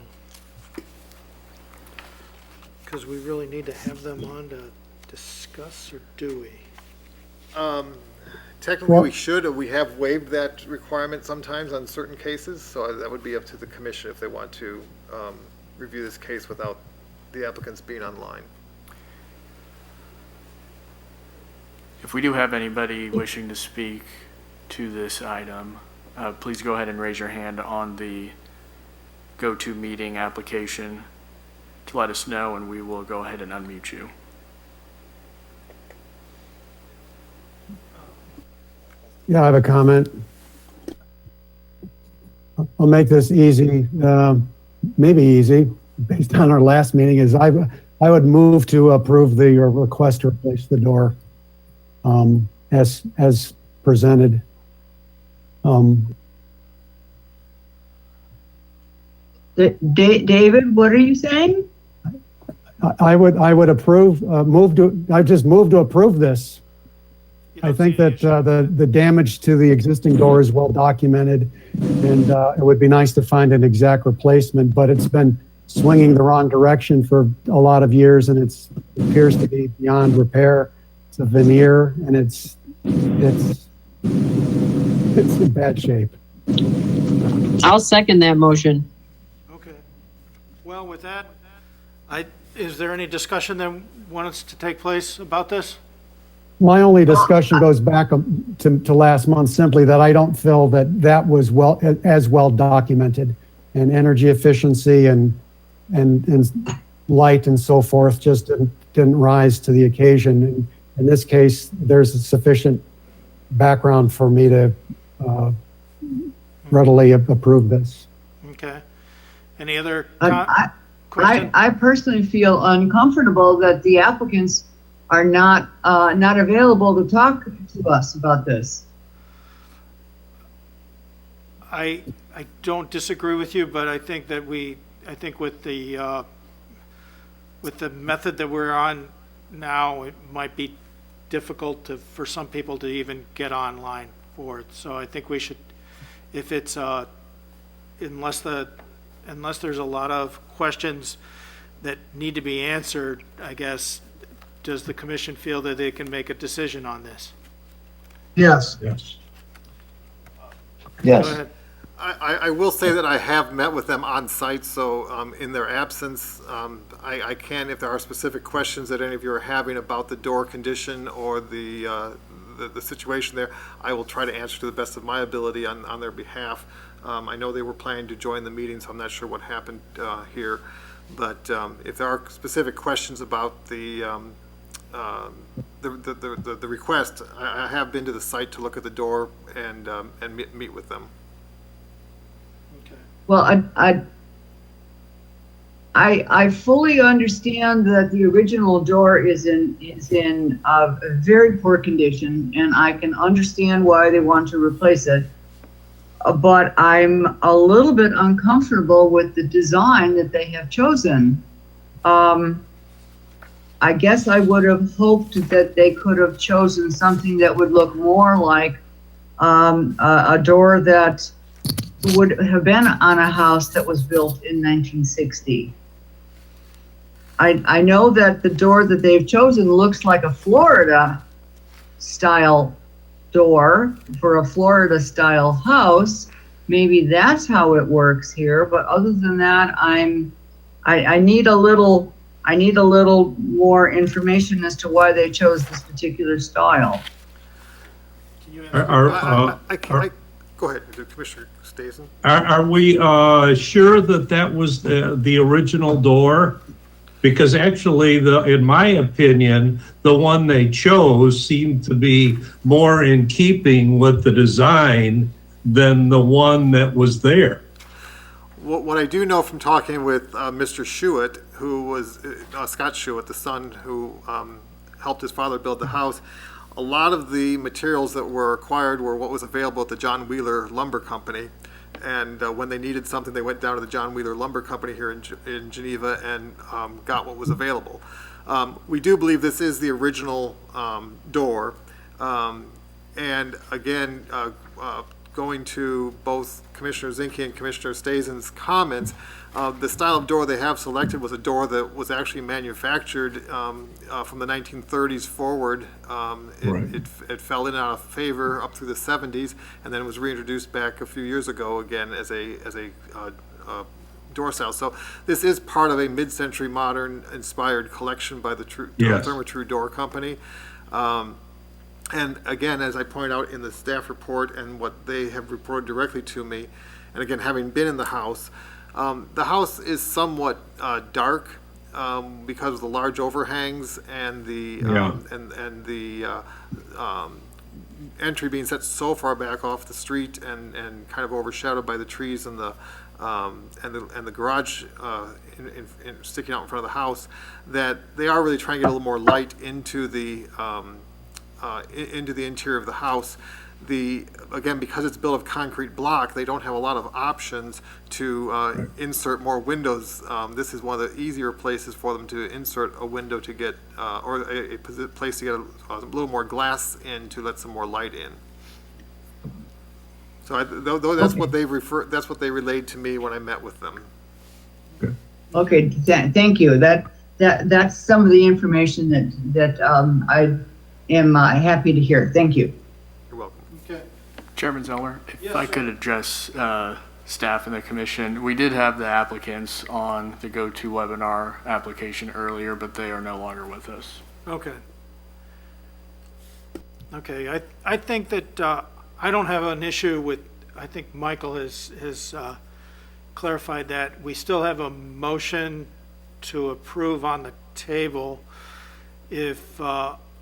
Because we really need to have them on to discuss, or do we? Technically, Well- we should, or we have waived that requirement sometimes on certain cases, so that would be up to the commission if they want to review this case without the applicants being online. If we do have anybody wishing to speak to this item, please go ahead and raise your hand on the go-to meeting application to let us know, and we will go ahead and unmute you. Yeah, I have a comment. I'll make this easy, maybe easy, based on our last meeting, is I would move to approve the request to replace the door as presented. David, what are you saying? I would approve, I just move to approve this. I think that the damage to the existing door is well documented, and it would be nice to find an exact replacement, but it's been swinging the wrong direction for a lot of years, and it appears to be beyond repair. It's a veneer, and it's in bad shape. I'll second that motion. Okay. Well, with that, is there any discussion that wants to take place about this? My only discussion goes back to last month, simply that I don't feel that was as well documented, and energy efficiency and light and so forth just didn't rise to the occasion. And in this case, there's a sufficient background for me to readily approve this. Okay. Any other I personally feel uncomfortable that the applicants are not available to talk to us about this. I don't disagree with you, but I think that with the method that we're on now, it might be difficult for some people to even get online for it. So I think we should, if it's unless there's a lot of questions that need to be answered, I guess, does the commission feel that they can make a decision on this? Yes. Yes. Go ahead. I will say that I have met with them on site, so in their absence, I can, if there are specific questions that any of you are having about the door condition or the situation there, I will try to answer to the best of my ability on their behalf. I know they were planning to join the meeting, so I'm not sure what happened here. But if there are specific questions about the request, I have been to the site to look at the door and meet with them. Well, I fully understand that the original door is in a very poor condition, and I can understand why they want to replace it. But I'm a little bit uncomfortable with the design that they have chosen. I guess I would have hoped that they could have chosen something that would look more like a door that would have been on a house that was built in 1960. I know that the door that they've chosen looks like a Florida style door for a Florida style house. Maybe that's how it works here, but other than that, I need a little more information as to why they chose this particular style. Go ahead, Commissioner Stason. Are we sure that was the original door? Because actually, in my opinion, the one they chose seemed to be more in keeping with the design than the one that was there. What I do know from talking with Mr. Schuett, who was Scott Schuett, the son who helped his father build the house, a lot of the materials that were acquired were what was available at the John Wheeler Lumber Company. And when they needed something, they went down to the John Wheeler Lumber Company here in Geneva and got what was available. We do believe this is the original door. And again, going to both Commissioner Zinke and Commissioner Stasen's comments, the style of door they have selected was a door that was actually manufactured from the 1930s forward. It fell in and out of favor up through the 70s, and then it was reintroduced back a few years ago again as a door style. So this is part of a mid-century modern inspired collection by the Therma-Tru Door Company. And again, as I point out in the staff report and what they have reported directly to me, and again, having been in the house is somewhat dark because of the large overhangs and the entry being set so far back off the street and kind of overshadowed by the trees and the garage sticking out in front of the house, that they are really trying to get a little more light into the interior of the house. Again, because it's built of concrete block, they don't have a lot of options to insert more windows. This is one of the easier places for them to insert a window to get, or a place to get a little more glass in to let some more light in. So that's what they that's what they relayed to me when I met with them. Okay, thank you. That's some of the information that I am happy to hear. Thank you. You're welcome. Okay. Chairman Zeller, if I could address staff and the commission, we did have the applicants on the GoToWebinar application earlier, but they are no longer with us. Okay. Okay, I think that I don't have an issue with, I think Michael has clarified that. We still have a motion to approve on the table. If,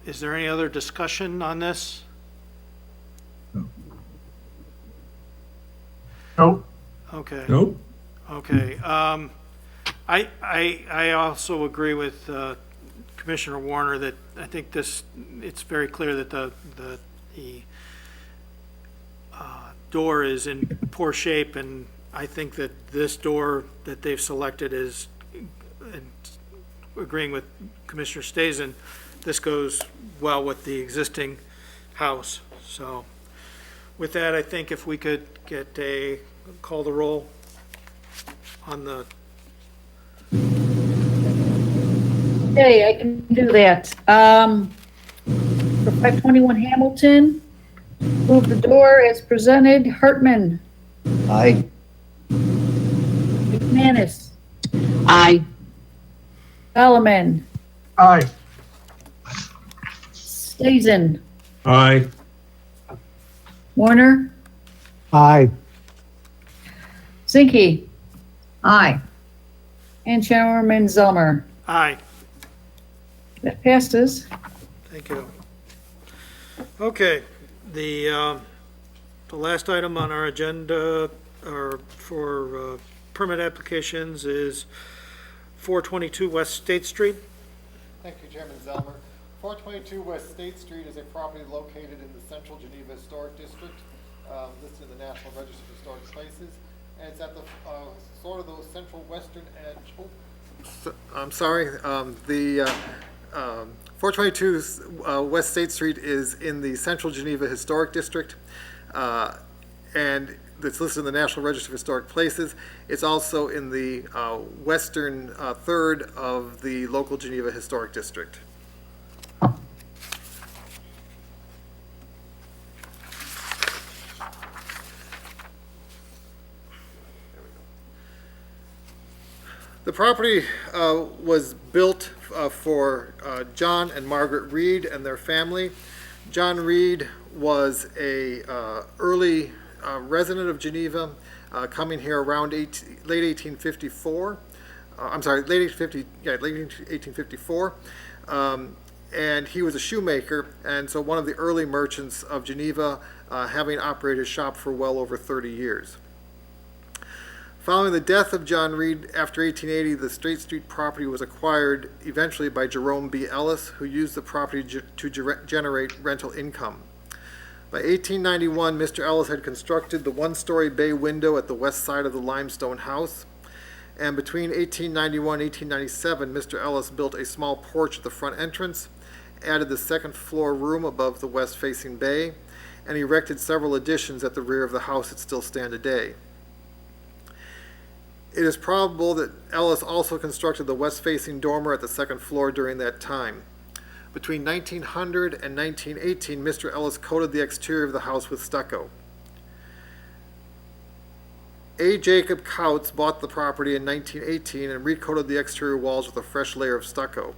is there any other discussion on this? Nope. Okay. Nope. Okay. I also agree with Commissioner Warner that I think it's very clear that the door is in poor shape, and I think that this door that they've selected is, and agreeing with Commissioner Stasen, this goes well with the existing house. So with that, I think if we could get call the roll on the. Okay, I can do that. For 521 Hamilton, move the door as presented. Hartman. Aye. McManus. Aye. Solomon. Aye. Stasen. Aye. Warner. Aye. Zinke. Aye. And Chairman Zelmer. Aye. That passes. Thank you. Okay, the last item on our agenda for permit applications is 422 West State Street. Thank you, Chairman Zelmer. 422 West State Street is a property located in the Central Geneva Historic District, listed in the National Register of Historic Places, and it's at the sort of the central western edge. Oh, I'm sorry. The 422 West State Street is in the Central Geneva Historic District, and it's listed in the National Register of Historic Places. It's also in the western third of the local Geneva Historic District. The property was built for John and Margaret Reed and their family. John Reed was a early resident of Geneva, coming here around late 1854. I'm sorry, late 1854. And he was a shoemaker, and so one of the early merchants of Geneva, having operated his shop for well over 30 years. Following the death of John Reed after 1880, the Straight Street property was acquired eventually by Jerome B. Ellis, who used the property to generate rental income. By 1891, Mr. Ellis had constructed the one-story bay window at the west side of the limestone house. And between 1891 and 1897, Mr. Ellis built a small porch at the front entrance, added the second floor room above the west-facing bay, and erected several additions at the rear of the house that still stand today. It is probable that Ellis also constructed the west-facing dormer at the second floor during that time. Between 1900 and 1918, Mr. Ellis coated the exterior of the house with stucco. A. Jacob Kautz bought the property in 1918 and recoated the exterior walls with a fresh layer of stucco.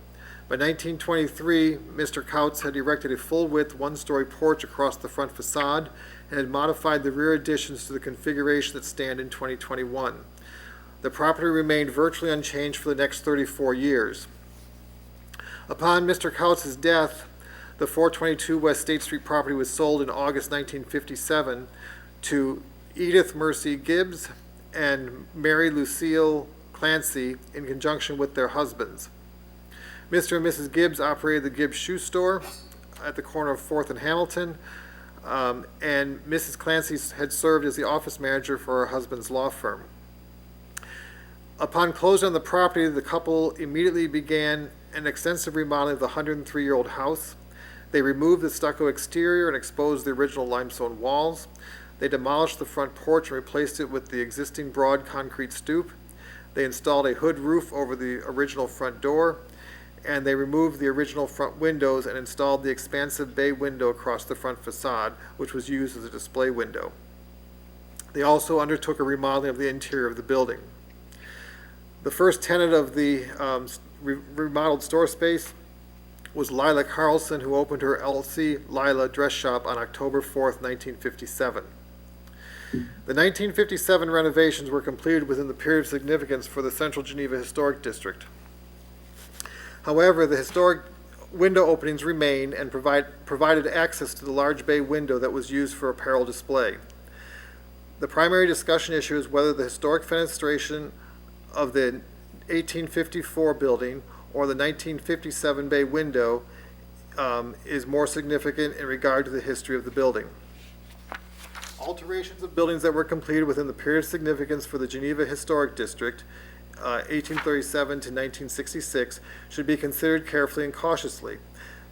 By 1923, Mr. Kautz had erected a full-width one-story porch across the front facade and had modified the rear additions to the configuration that stand in 2021. The property remained virtually unchanged for the next 34 years. Upon Mr. Kautz's death, the 422 West State Street property was sold in August 1957 to Edith Mercy Gibbs and Mary Lucille Clancy in conjunction with their husbands. Mr. and Mrs. Gibbs operated the Gibbs Shoe Store at the corner of 4th and Hamilton, and Mrs. Clancy had served as the office manager for her husband's law firm. Upon closing on the property, the couple immediately began an extensive remodeling of the 103-year-old house. They removed the stucco exterior and exposed the original limestone walls. They demolished the front porch and replaced it with the existing broad concrete stoop. They installed a hood roof over the original front door, and they removed the original front windows and installed the expansive bay window across the front facade, which was used as a display window. They also undertook a remodeling of the interior of the building. The first tenant of the remodeled store space was Lila Carlson, who opened her LC Lila dress shop on October 4th, 1957. The 1957 renovations were completed within the period of significance for the Central Geneva Historic District. However, the historic window openings remain and provided access to the large bay window that was used for apparel display. The primary discussion issue is whether the historic fenestration of the 1854 building or the 1957 bay window is more significant in regard to the history of the building. Alterations of buildings that were completed within the period of significance for the Geneva Historic District, 1837 to 1966, should be considered carefully and cautiously.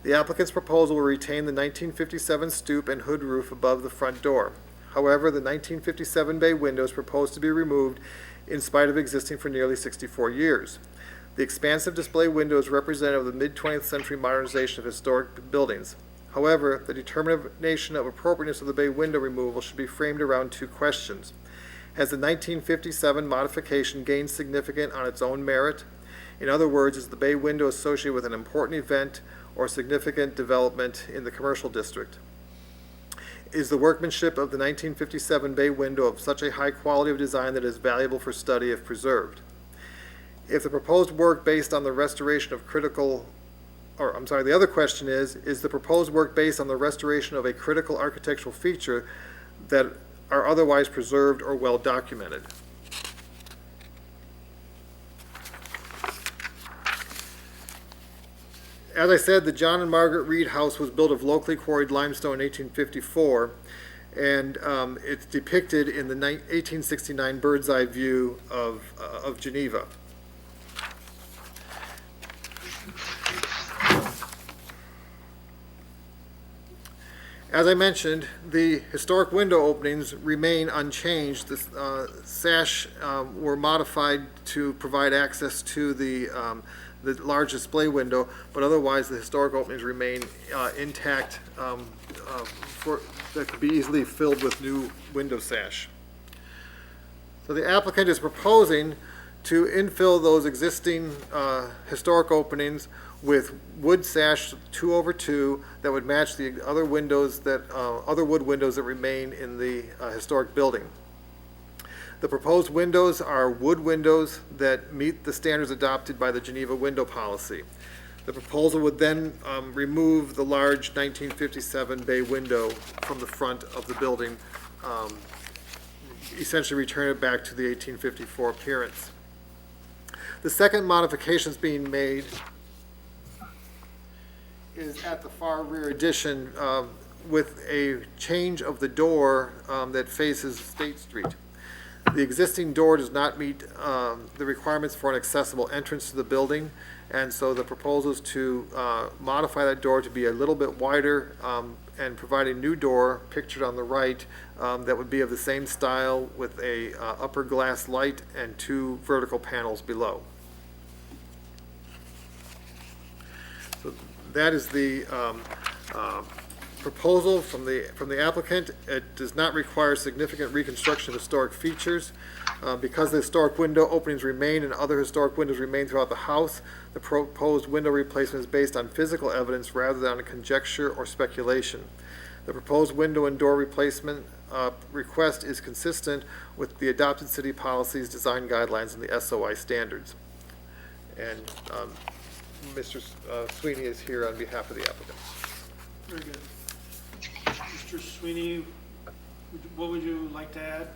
The applicant's proposal will retain the 1957 stoop and hood roof above the front door. However, the 1957 bay window is proposed to be removed in spite of existing for nearly 64 years. The expansive display window is representative of the mid-20th century modernization of historic buildings. However, the determination of appropriateness of the bay window removal should be framed around two questions. Has the 1957 modification gained significance on its own merit? In other words, is the bay window associated with an important event or significant development in the commercial district? Is the workmanship of the 1957 bay window of such a high quality of design that it is valuable for study if preserved? If the proposed work based on the restoration of the other question is the proposed work based on the restoration of a critical architectural feature that are otherwise preserved or well documented? As I said, the John and Margaret Reed House was built of locally quarried limestone in 1854, and it's depicted in the 1869 bird's eye view of Geneva. As I mentioned, the historic window openings remain unchanged. The sash were modified to provide access to the large display window, but otherwise the historic openings remain intact that could be easily filled with new window sash. So the applicant is proposing to infill those existing historic openings with wood sash 2/2 that would match the other windows other wood windows that remain in the historic building. The proposed windows are wood windows that meet the standards adopted by the Geneva window policy. The proposal would then remove the large 1957 bay window from the front of the building, essentially return it back to the 1854 appearance. The second modifications being made is at the far rear addition with a change of the door that faces State Street. The existing door does not meet the requirements for an accessible entrance to the building, and so the proposal is to modify that door to be a little bit wider and provide a new door pictured on the right that would be of the same style with a upper glass light and 2 vertical panels below. So that is the proposal from the applicant. It does not require significant reconstruction of historic features. Because the historic window openings remain and other historic windows remain throughout the house, the proposed window replacement is based on physical evidence rather than on conjecture or speculation. The proposed window and door replacement request is consistent with the adopted city policies, design guidelines, and the SOI standards. And Mr. Sweeney is here on behalf of the applicant. Very good. Mr. Sweeney, what would you like to add?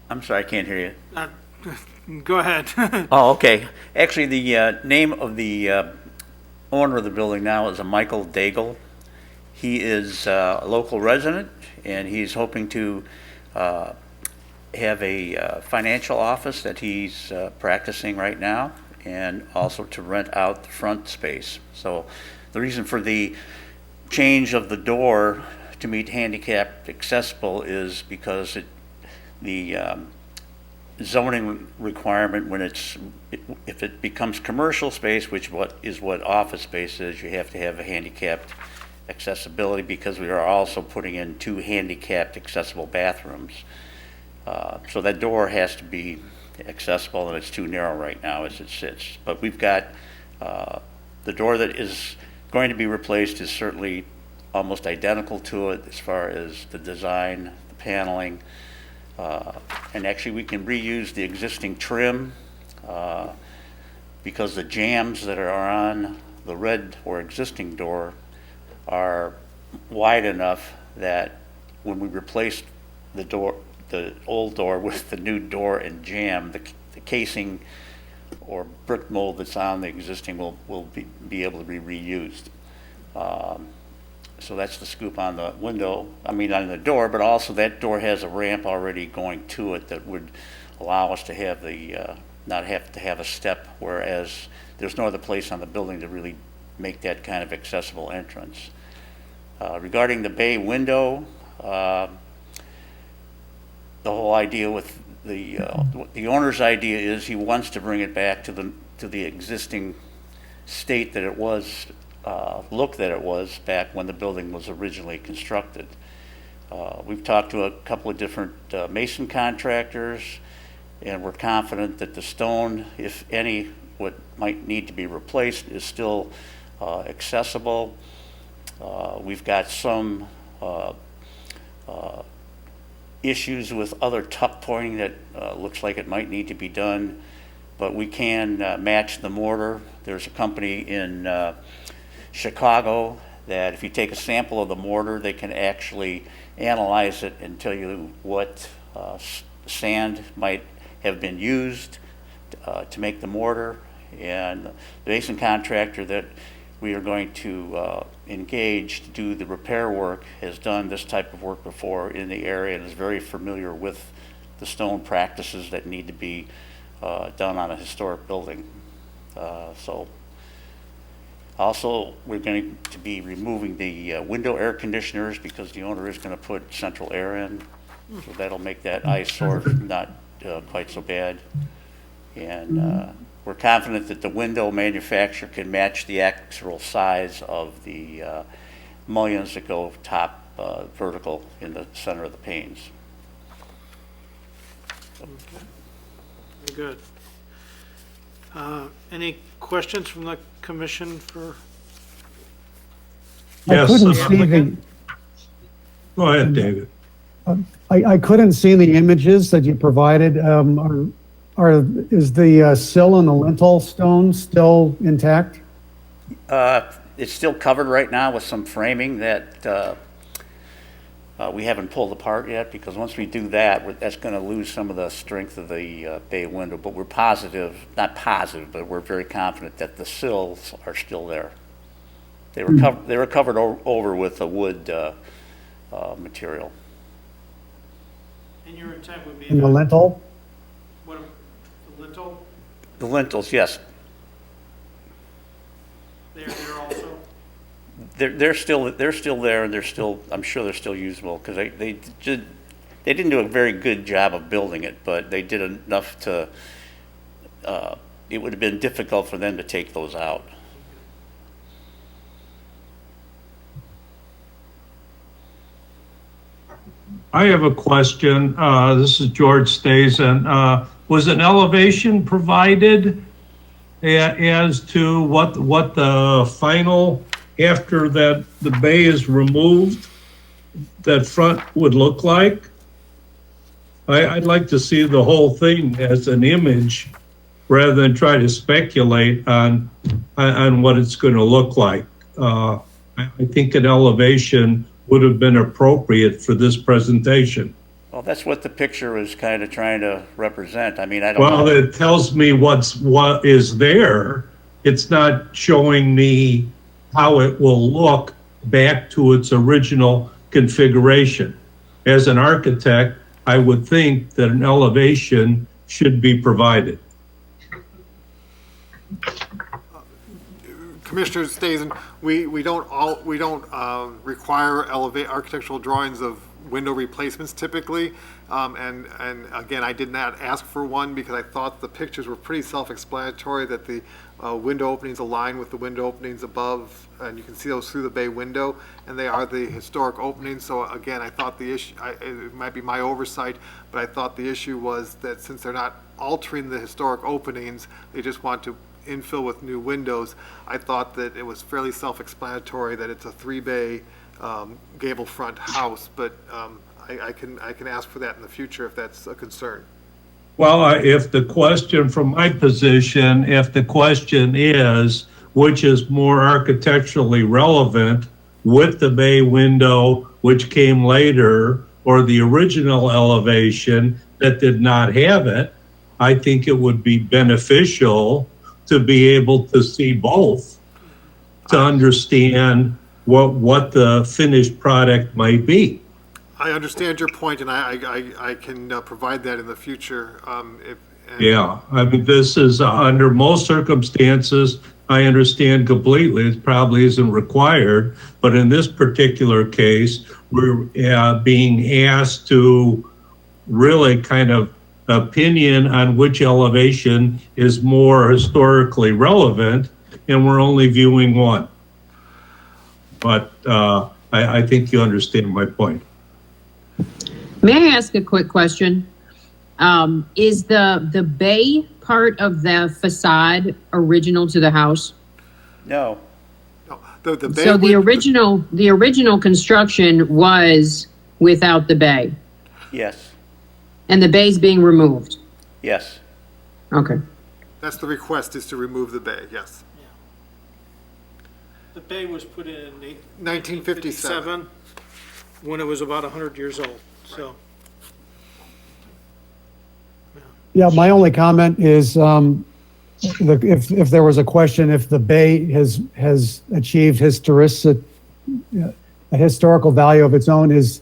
I'm sorry, I can't hear you. Go ahead. Oh, okay. Actually, the name of the owner of the building now is a Michael Daigle. He is a local resident, and he's hoping to have a financial office that he's practicing right now, and also to rent out the front space. So the reason for the change of the door to meet handicapped accessible is because the zoning requirement when if it becomes commercial space, which is what office space is, you have to have a handicapped accessibility because we are also putting in 2 handicapped accessible bathrooms. So that door has to be accessible, and it's too narrow right now as it sits. But we've got the door that is going to be replaced is certainly almost identical to it as far as the design, the paneling, and actually we can reuse the existing trim because the jambs that are on the red or existing door are wide enough that when we replace the door, the old door with the new door and jamb, the casing or brick mold that's on the existing will be able to be reused. So that's the scoop on the window, on the door, but also that door has a ramp already going to it that would allow us to have not have to have a step, whereas there's no other place on the building to really make that kind of accessible entrance. Regarding the bay window, the whole idea with the owner's idea is he wants to bring it back to the existing state that it was, look that it was back when the building was originally constructed. We've talked to a couple of different mason contractors, and we're confident that the stone, if any, what might need to be replaced is still accessible. We've got some issues with other tuck pointing that looks like it might need to be done, but we can match the mortar. There's a company in Chicago that if you take a sample of the mortar, they can actually analyze it and tell you what sand might have been used to make the mortar. And the mason contractor that we are going to engage to do the repair work has done this type of work before in the area and is very familiar with the stone practices that need to be done on a historic building. So also we're going to be removing the window air conditioners because the owner is going to put central air in, so that'll make that eyesore not quite so bad. And we're confident that the window manufacturer can match the actual size of the mullions that go top vertical in the center of the panes. Okay. Very good. Any questions from the commission for? Yes. I couldn't see the, Go ahead, David. I couldn't see the images that you provided. Is the sill and the lintel stone still intact? It's still covered right now with some framing that we haven't pulled apart yet, because once we do that, that's going to lose some of the strength of the bay window. But we're positive, not positive, but we're very confident that the sills are still there. They were covered over with a wood material. And your intent would be. And the lintel? What, the lintel? The lintels, yes. They're also? They're still there, and I'm sure they're still usable, because they didn't do a very good job of building it, but they did enough to, it would have been difficult for them to take those out. I have a question. This is George Stazen. Was an elevation provided as to what the final, after that the bay is removed, that front would look like? I'd like to see the whole thing as an image rather than try to speculate on what it's going to look like. I think an elevation would have been appropriate for this presentation. Well, that's what the picture is kind of trying to represent. I mean, I don't know. Well, it tells me what is there. It's not showing me how it will look back to its original configuration. As an architect, I would think that an elevation should be provided. Commissioner Stazen, we don't require architectural drawings of window replacements typically, and again, I did not ask for one because I thought the pictures were pretty self-explanatory, that the window openings align with the window openings above, and you can see those through the bay window, and they are the historic openings. So again, I thought the issue, it might be my oversight, but I thought the issue was that since they're not altering the historic openings, they just want to infill with new windows. I thought that it was fairly self-explanatory that it's a 3-bay gable front house, but I can ask for that in the future if that's a concern. Well, if the question from my position, if the question is which is more architecturally relevant, with the bay window which came later or the original elevation that did not have it, I think it would be beneficial to be able to see both, to understand what the finished product might be. I understand your point, and I can provide that in the future. Yeah, I mean, this is under most circumstances, I understand completely, it probably isn't required, but in this particular case, we're being asked to really kind of opinion on which elevation is more historically relevant, and we're only viewing one. But I think you understand my point. May I ask a quick question? Is the bay part of the facade original to the house? No. No, the bay So the original construction was without the bay, Yes, and the bay's being removed. yes. Okay. That's the request, is to remove the bay, yes. The bay was put in 1957. when it was about 100 years old, so. Yeah, my only comment is, if there was a question, if the bay has achieved a historical value of its own is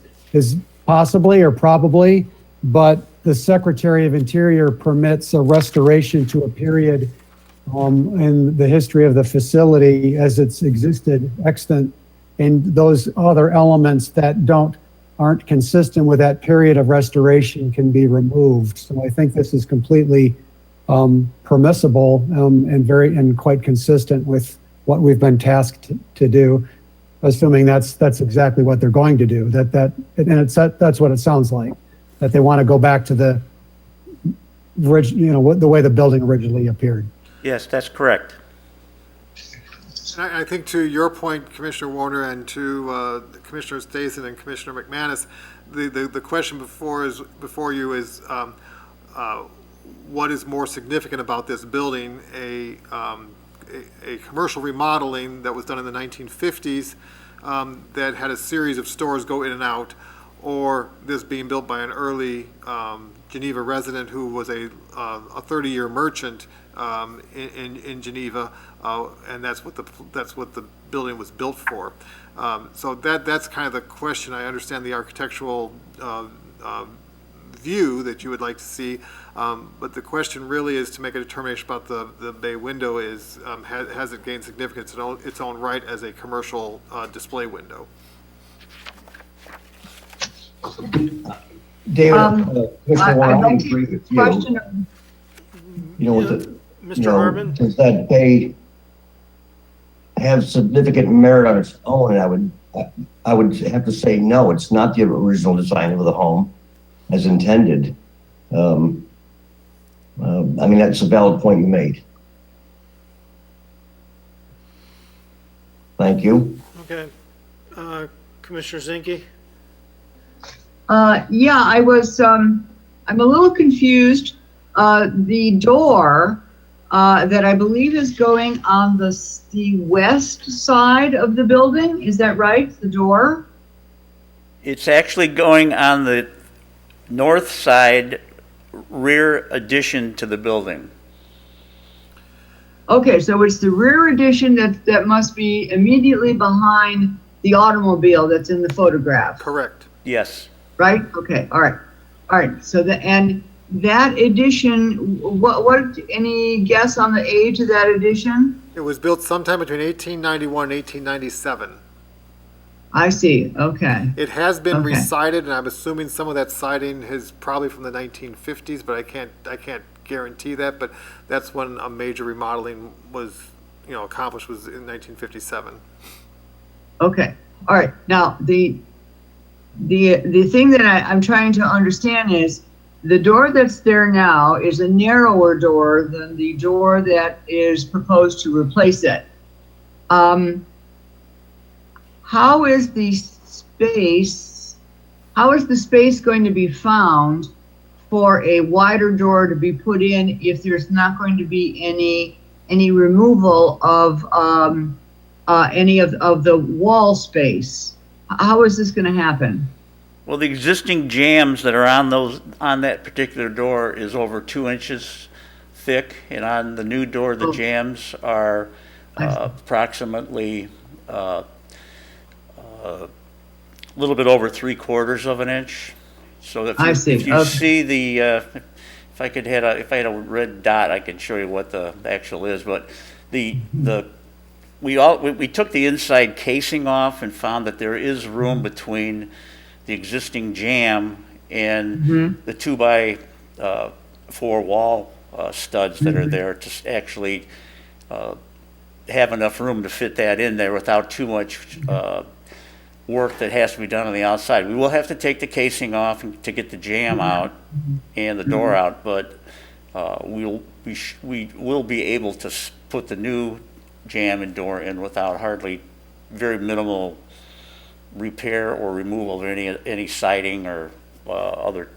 possibly or probably, but the Secretary of Interior permits a restoration to a period in the history of the facility as it's existed extant, and those other elements that aren't consistent with that period of restoration can be removed. So I think this is completely permissible and quite consistent with what we've been tasked to do, assuming that's exactly what they're going to do. That's what it sounds like, that they want to go back to the way the building originally appeared. Yes, that's correct. I think to your point, Commissioner Warner, and to Commissioner Stason and Commissioner McManus, the question before you is what is more significant about this building? A commercial remodeling that was done in the 1950s that had a series of stores go in and out, or this being built by an early Geneva resident who was a 30-year merchant in Geneva, and that's what the building was built for. So that's kind of the question. I understand the architectural view that you would like to see, but the question really is to make a determination about the bay window is has it gained significance in its own right as a commercial display window? David, Commissioner Warner, I'd I like to agree with you. question. You know, Mr. Harmon? does that bay have significant merit on its own? And I would have to say no. It's not the original design of the home as intended. I mean, that's a valid point you made. Thank you. Okay. Commissioner Zinke? Yeah, I was, I'm a little confused. The door that I believe is going on the west side of the building, is that right? The door? It's actually going on the north side, rear addition to the building. Okay, so it's the rear addition that must be immediately behind the automobile that's in the photograph. Correct. Yes. Right? Okay, all right. So that addition, what, any guess on the age of that addition? It was built sometime between 1891 and 1897. I see, okay. It has been Okay. recited, and I'm assuming some of that siding is probably from the 1950s, but I can't guarantee that. But that's when a major remodeling was, accomplished, was in 1957. Okay, all right. Now, the thing that I'm trying to understand is the door that's there now is a narrower door than the door that is proposed to replace it. How is the space going to be found for a wider door to be put in if there's not going to be any removal of any of the wall space? How is this going to happen? Well, the existing jambs that are on that particular door is over 2 inches thick, and on the new door, the jambs are approximately a little bit over 3/4 of an inch. So if you see the, if I had a red dot, I could show you what the actual is. But we took the inside casing off and found that there is room between the existing jamb and the 2x4 wall studs that are there to actually have enough room to fit that in there without too much work that has to be done on the outside. We will have to take the casing off to get the jamb out and the door out, but we will be able to put the new jamb and door in without very minimal repair or removal of any siding or other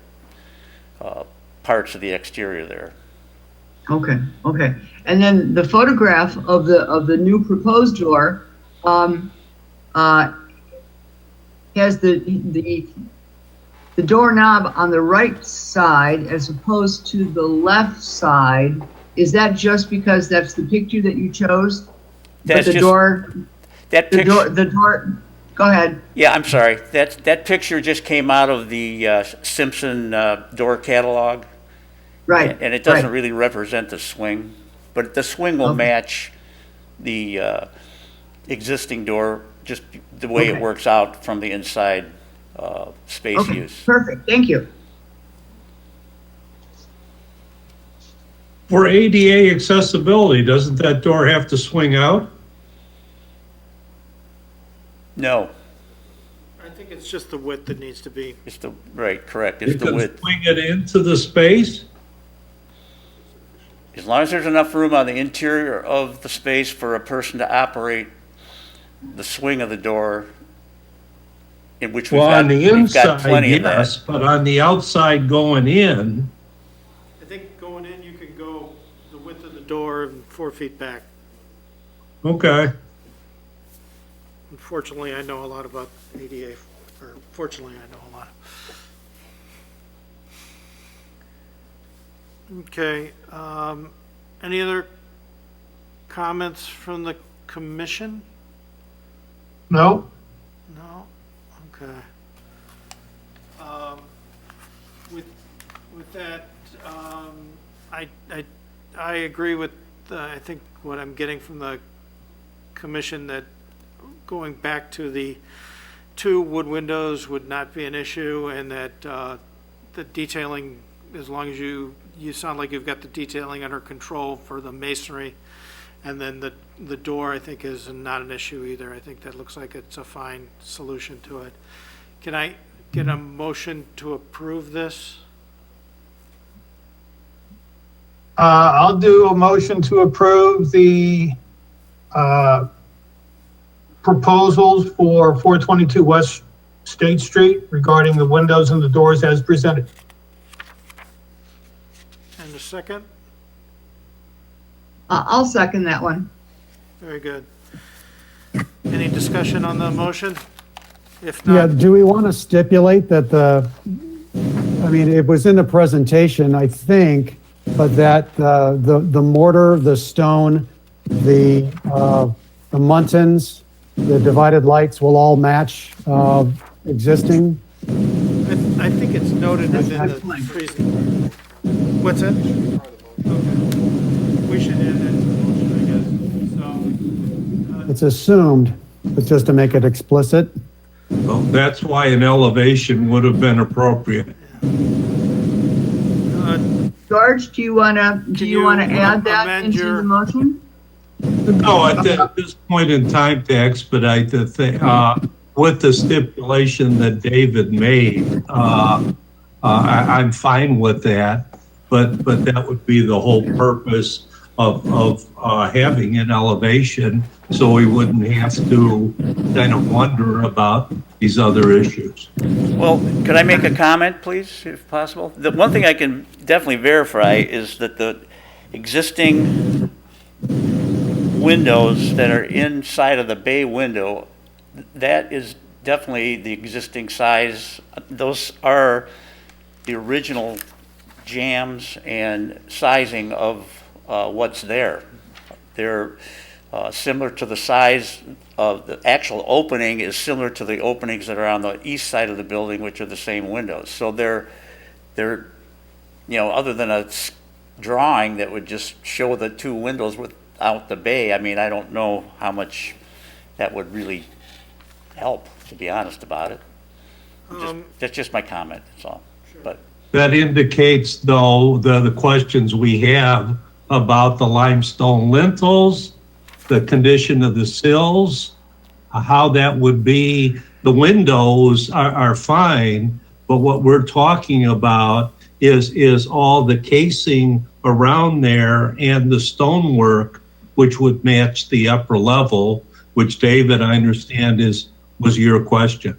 parts of the exterior there. Okay. And then the photograph of the new proposed door has the doorknob on the right side as opposed to the left side. Is that just because that's the picture that you chose? That's the just, door. That picture. The door. Go ahead. Yeah, I'm sorry. That picture just came out of the Simpson door catalog. Right. And it doesn't really represent the swing, but the swing will match the existing door, just the way it works out from the inside space use. Perfect. Thank you. For ADA accessibility, doesn't that door have to swing out? No. I think it's just the width that needs to be. Right, correct. It's You the can width. swing it into the space? as long as there's enough room on the interior of the space for a person to operate the swing of the door, in which Well, on the we've got inside, plenty of yes, that. but on the outside going in, I think going in, you can go the width of the door and 4 feet back. okay. Unfortunately, I know a lot about ADA, or fortunately, I know a lot. Okay, any other comments from the commission? No? No? Okay. With that, I agree with, I think what I'm getting from the commission, that going back to the 2 wood windows would not be an issue, and that the detailing, as long as you sound like you've got the detailing under control for the masonry, and then the door, I think, is not an issue either. I think that looks like it's a fine solution to it. Can I get a motion to approve this? I'll do a motion to approve the proposals for 422 West State Street regarding the windows and the doors as presented. And a second? I'll second that one. Very good. Any discussion on the motion? If Yeah, not, do we want to stipulate that I mean, it was in the presentation, I think, but that the mortar, the stone, the muntins, the divided lights will all match existing? I think it's noted within the presentation. What's that? Okay. We should add that to the motion, I guess. So, It's assumed, but just to make it explicit. Well, that's why an elevation would have been appropriate. George, do you wanna add that amend into your- the motion? No, at this point in time, to expedite the thing, with the stipulation that David made, I'm fine with that, but that would be the whole purpose of having an elevation, so we wouldn't have to kind of wonder about these other issues. Well, could I make a comment, please, if possible? The one thing I can definitely verify is that the existing windows that are inside of the bay window, that is definitely the existing size. Those are the original jambs and sizing of what's there. They're similar to the size of the actual opening is similar to the openings that are on the east side of the building, which are the same windows. So they're other than a drawing that would just show the 2 windows without the bay, I mean, I don't know how much that would really help, to be honest about it. That's just my comment, that's all. But That indicates, though, the questions we have about the limestone lintels, the condition of the sills, how that would be. The windows are fine, but what we're talking about is all the casing around there and the stonework, which would match the upper level, which, David, I understand was your question.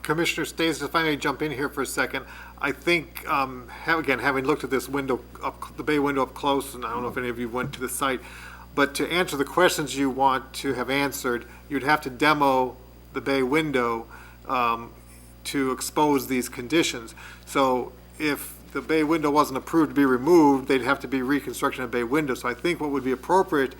Commissioner Stace, if I may jump in here for a second, I think, having looked at this window, the bay window up close, and I don't know if any of you went to the site, but to answer the questions you want to have answered, you'd have to demo the bay window to expose these conditions. So if the bay window wasn't approved to be removed, they'd have to be reconstruction of bay window. So I think what would be appropriate,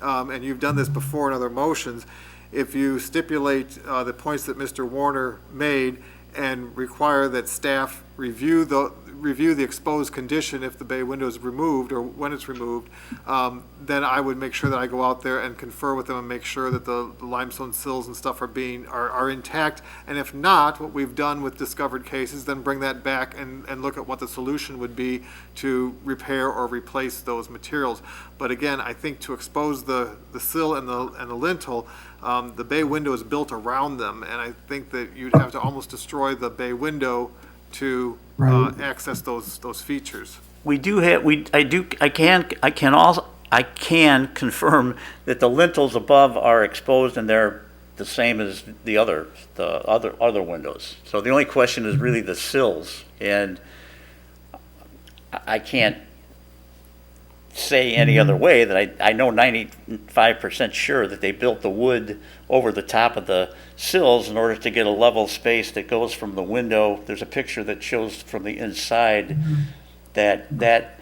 and you've done this before in other motions, if you stipulate the points that Mr. Warner made and require that staff review the exposed condition if the bay window is removed or when it's removed, then I would make sure that I go out there and confer with them and make sure that the limestone sills and stuff are intact. And if not, what we've done with discovered cases, then bring that back and look at what the solution would be to repair or replace those materials. But again, I think to expose the sill and the lintel, the bay window is built around them, and I think that you'd have to almost destroy the bay window to access those features. we do have, I can confirm that the lintels above are exposed and they're the same as the other windows. So the only question is really the sills, and I can't say any other way that I know 95% sure that they built the wood over the top of the sills in order to get a level space that goes from the window. There's a picture that shows from the inside that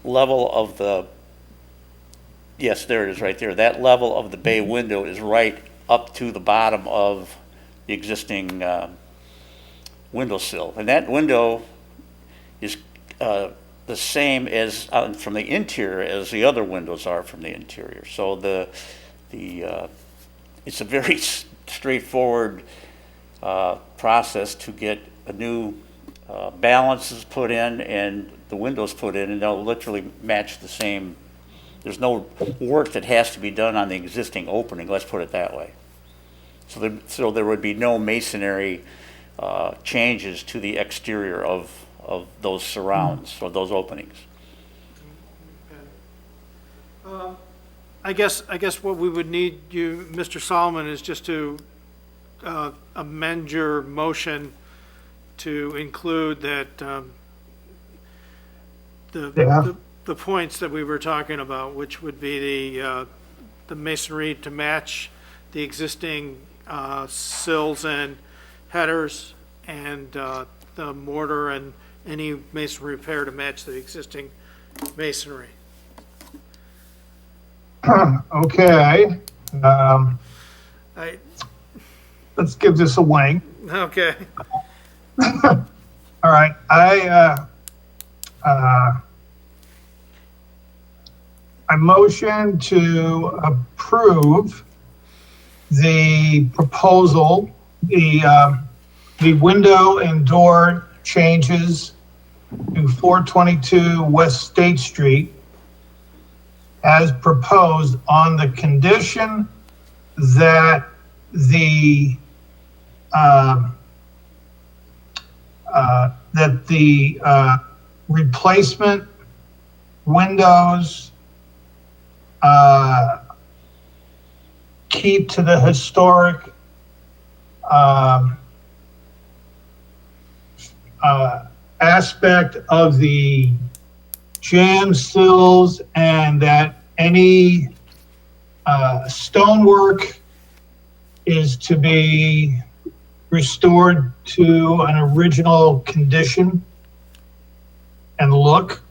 level of the, yes, there it is right there. That level of the bay window is right up to the bottom of the existing windowsill. And that window is the same as from the interior as the other windows are from the interior. So it's a very straightforward process to get a new balances put in and the windows put in, and they'll literally match the same. There's no work that has to be done on the existing opening, let's put it that way. So there would be no masonry changes to the exterior of those surrounds or those openings. I guess what we would need you, Mr. Solomon, is just to amend your motion to include that the points that we were talking about, which would be the masonry to match the existing sills and headers, and the mortar and any masonry repair to match the existing masonry. Okay. Let's give this a wing. Okay. All right. I motion to approve the proposal, the window and door changes to 422 West State Street as proposed, on the condition that the replacement windows keep to the historic aspect of the jam sills, and that any stonework is to be restored to an original condition and look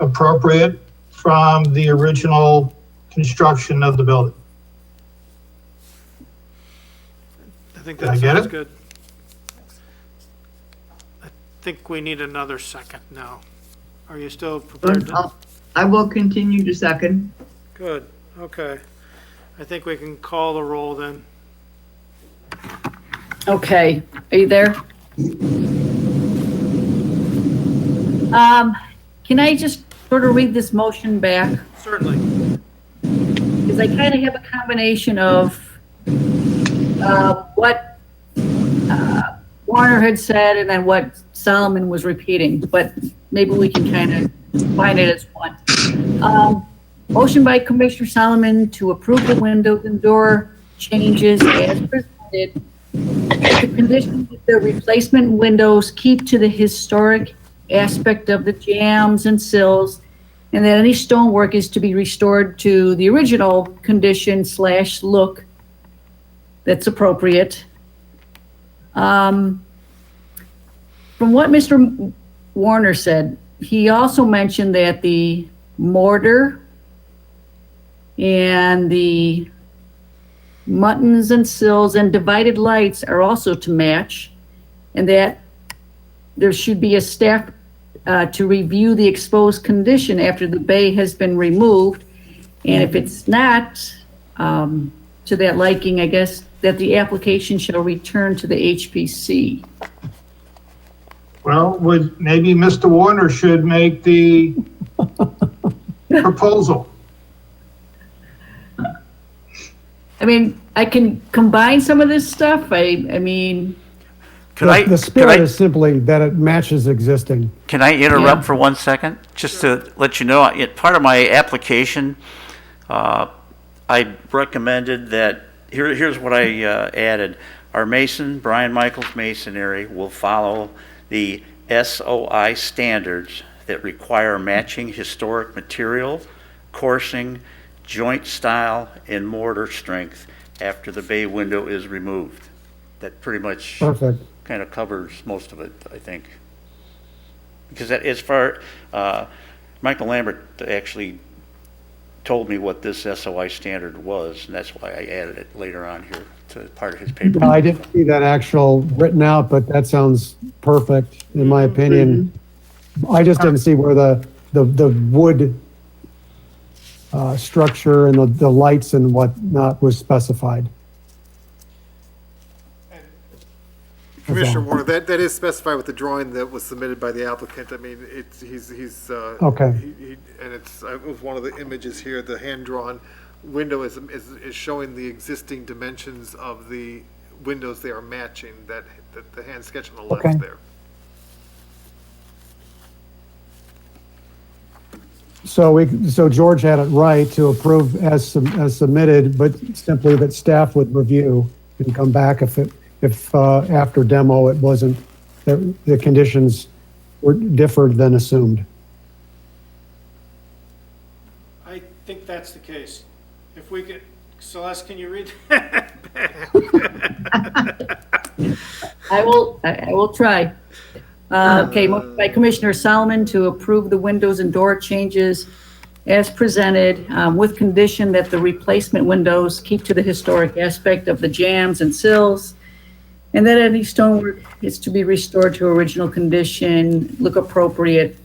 appropriate from the original construction of the building. I think Did I that get sounds it? good. I think we need another second now. Are you still prepared to? I will continue to second. Good, okay. I think we can call the roll then. Okay, are you there? Can I just sort of read this motion back? Certainly. Because I kind of have a combination of what Warner had said and then what Solomon was repeating, but maybe we can kind of combine it as one. Motion by Commissioner Solomon to approve the windows and door changes as presented. The condition that the replacement windows keep to the historic aspect of the jambs and sills, and that any stonework is to be restored to the original condition / look that's appropriate. From what Mr. Warner said, he also mentioned that the mortar and the muttons and sills and divided lights are also to match, and that there should be a staff to review the exposed condition after the bay has been removed. And if it's not to that liking, I guess that the application shall return to the HPC. Well, maybe Mr. Warner should make the proposal. I mean, I can combine some of this stuff. I mean, The spirit is simply that it matches existing. Can I interrupt for 1 second? Just to let you know, part of my application, I recommended that, here's what I added. Our mason, Brian Michaels Masonry, will follow the SOI standards that require matching historic material, coursing, joint style, and mortar strength after the bay window is removed. That pretty much Perfect. kind of covers most of it, I think. Because that, as far, Michael Lambert actually told me what this SOI standard was, and that's why I added it later on here to part of his paper. No, I didn't see that actual written out, but that sounds perfect in my opinion. I just didn't see where the wood structure and the lights and whatnot was specified. Commissioner Warner, that is specified with the drawing that was submitted by the applicant. I mean, he's Okay. And it was one of the images here, the hand-drawn window is showing the existing dimensions of the windows they are matching, that the hand sketch on the left Okay. there. So George had it right to approve as submitted, but simply that staff would review and come back if after demo it wasn't, the conditions were differed than assumed. I think that's the case. If we could, Celeste, can you read? I will try. Okay, motion by Commissioner Solomon to approve the windows and door changes as presented, with condition that the replacement windows keep to the historic aspect of the jambs and sills, and that any stonework is to be restored to original condition, look appropriate.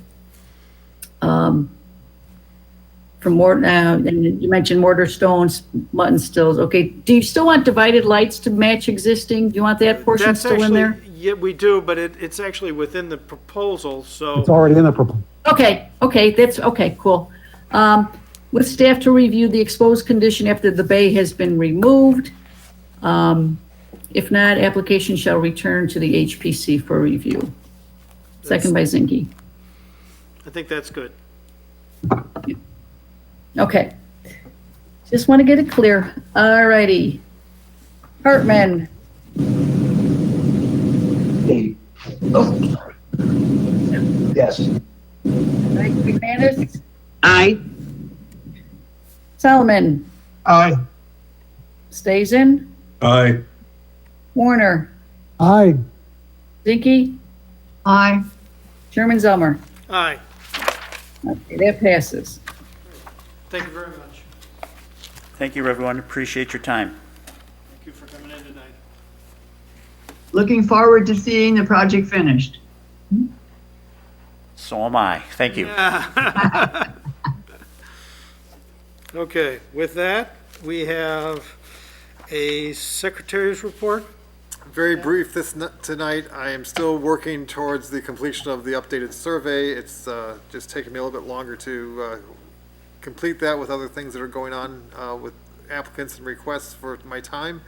For more, and you mentioned mortar stones, mutton stills. Okay, do you still want divided lights to match existing? Do you want that portion That's still in there? Yeah, we do, but it's actually within the proposal, so. It's already in the proposal. Okay, that's, okay, cool. With staff to review the exposed condition after the bay has been removed. If not, application shall return to the HPC for review. Second by Zinke. I think that's good. Okay. Just want to get it clear. All righty. Hartman, Yes. McManus, Aye. Solomon, Aye. Stazen, Aye. Warner, Aye. Zinke, Aye. Chairman Zelmer. Aye, Okay, that passes. thank you very much. Thank you, everyone. Appreciate your time. Thank you for coming in tonight. Looking forward to seeing the project finished. So am I. Thank you. Okay, with that, we have a secretary's report. Very brief tonight. I am still working towards the completion of the updated survey. It's just taken me a little bit longer to complete that with other things that are going on with applicants and requests for my time.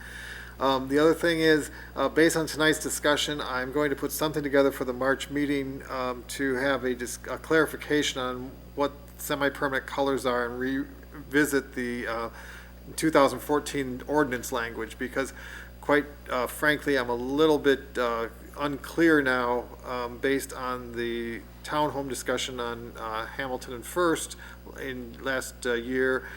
The other thing is, based on tonight's discussion, I'm going to put something together for the March meeting to have a clarification on what semi-permanent colors are and revisit the 2014 ordinance language, because quite frankly, I'm a little bit unclear now based on the townhome discussion on Hamilton and First in last year,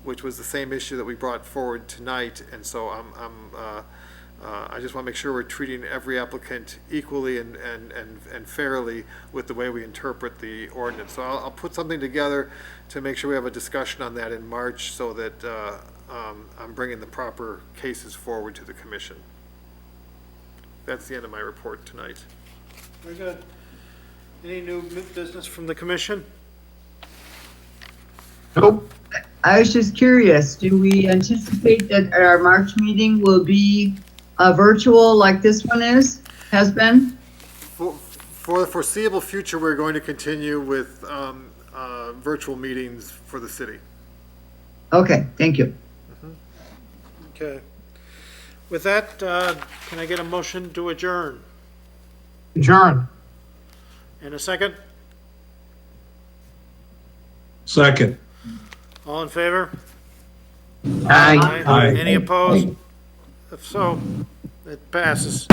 which was the same issue that we brought forward tonight. And so I just want to make sure we're treating every applicant equally and fairly with the way we interpret the ordinance. So I'll put something together to make sure we have a discussion on that in March, so that I'm bringing the proper cases forward to the commission. That's the end of my report tonight. Very good. Any new business from the commission? Nope. I was just curious, do we anticipate that our March meeting will be virtual like this one has been? For the foreseeable future, we're going to continue with virtual meetings for the city. Okay, thank you. Okay. With that, can I get a motion to adjourn? Adjourn. And a second? Second. All in favor? Aye. Aye. Any opposed? If so, it passes.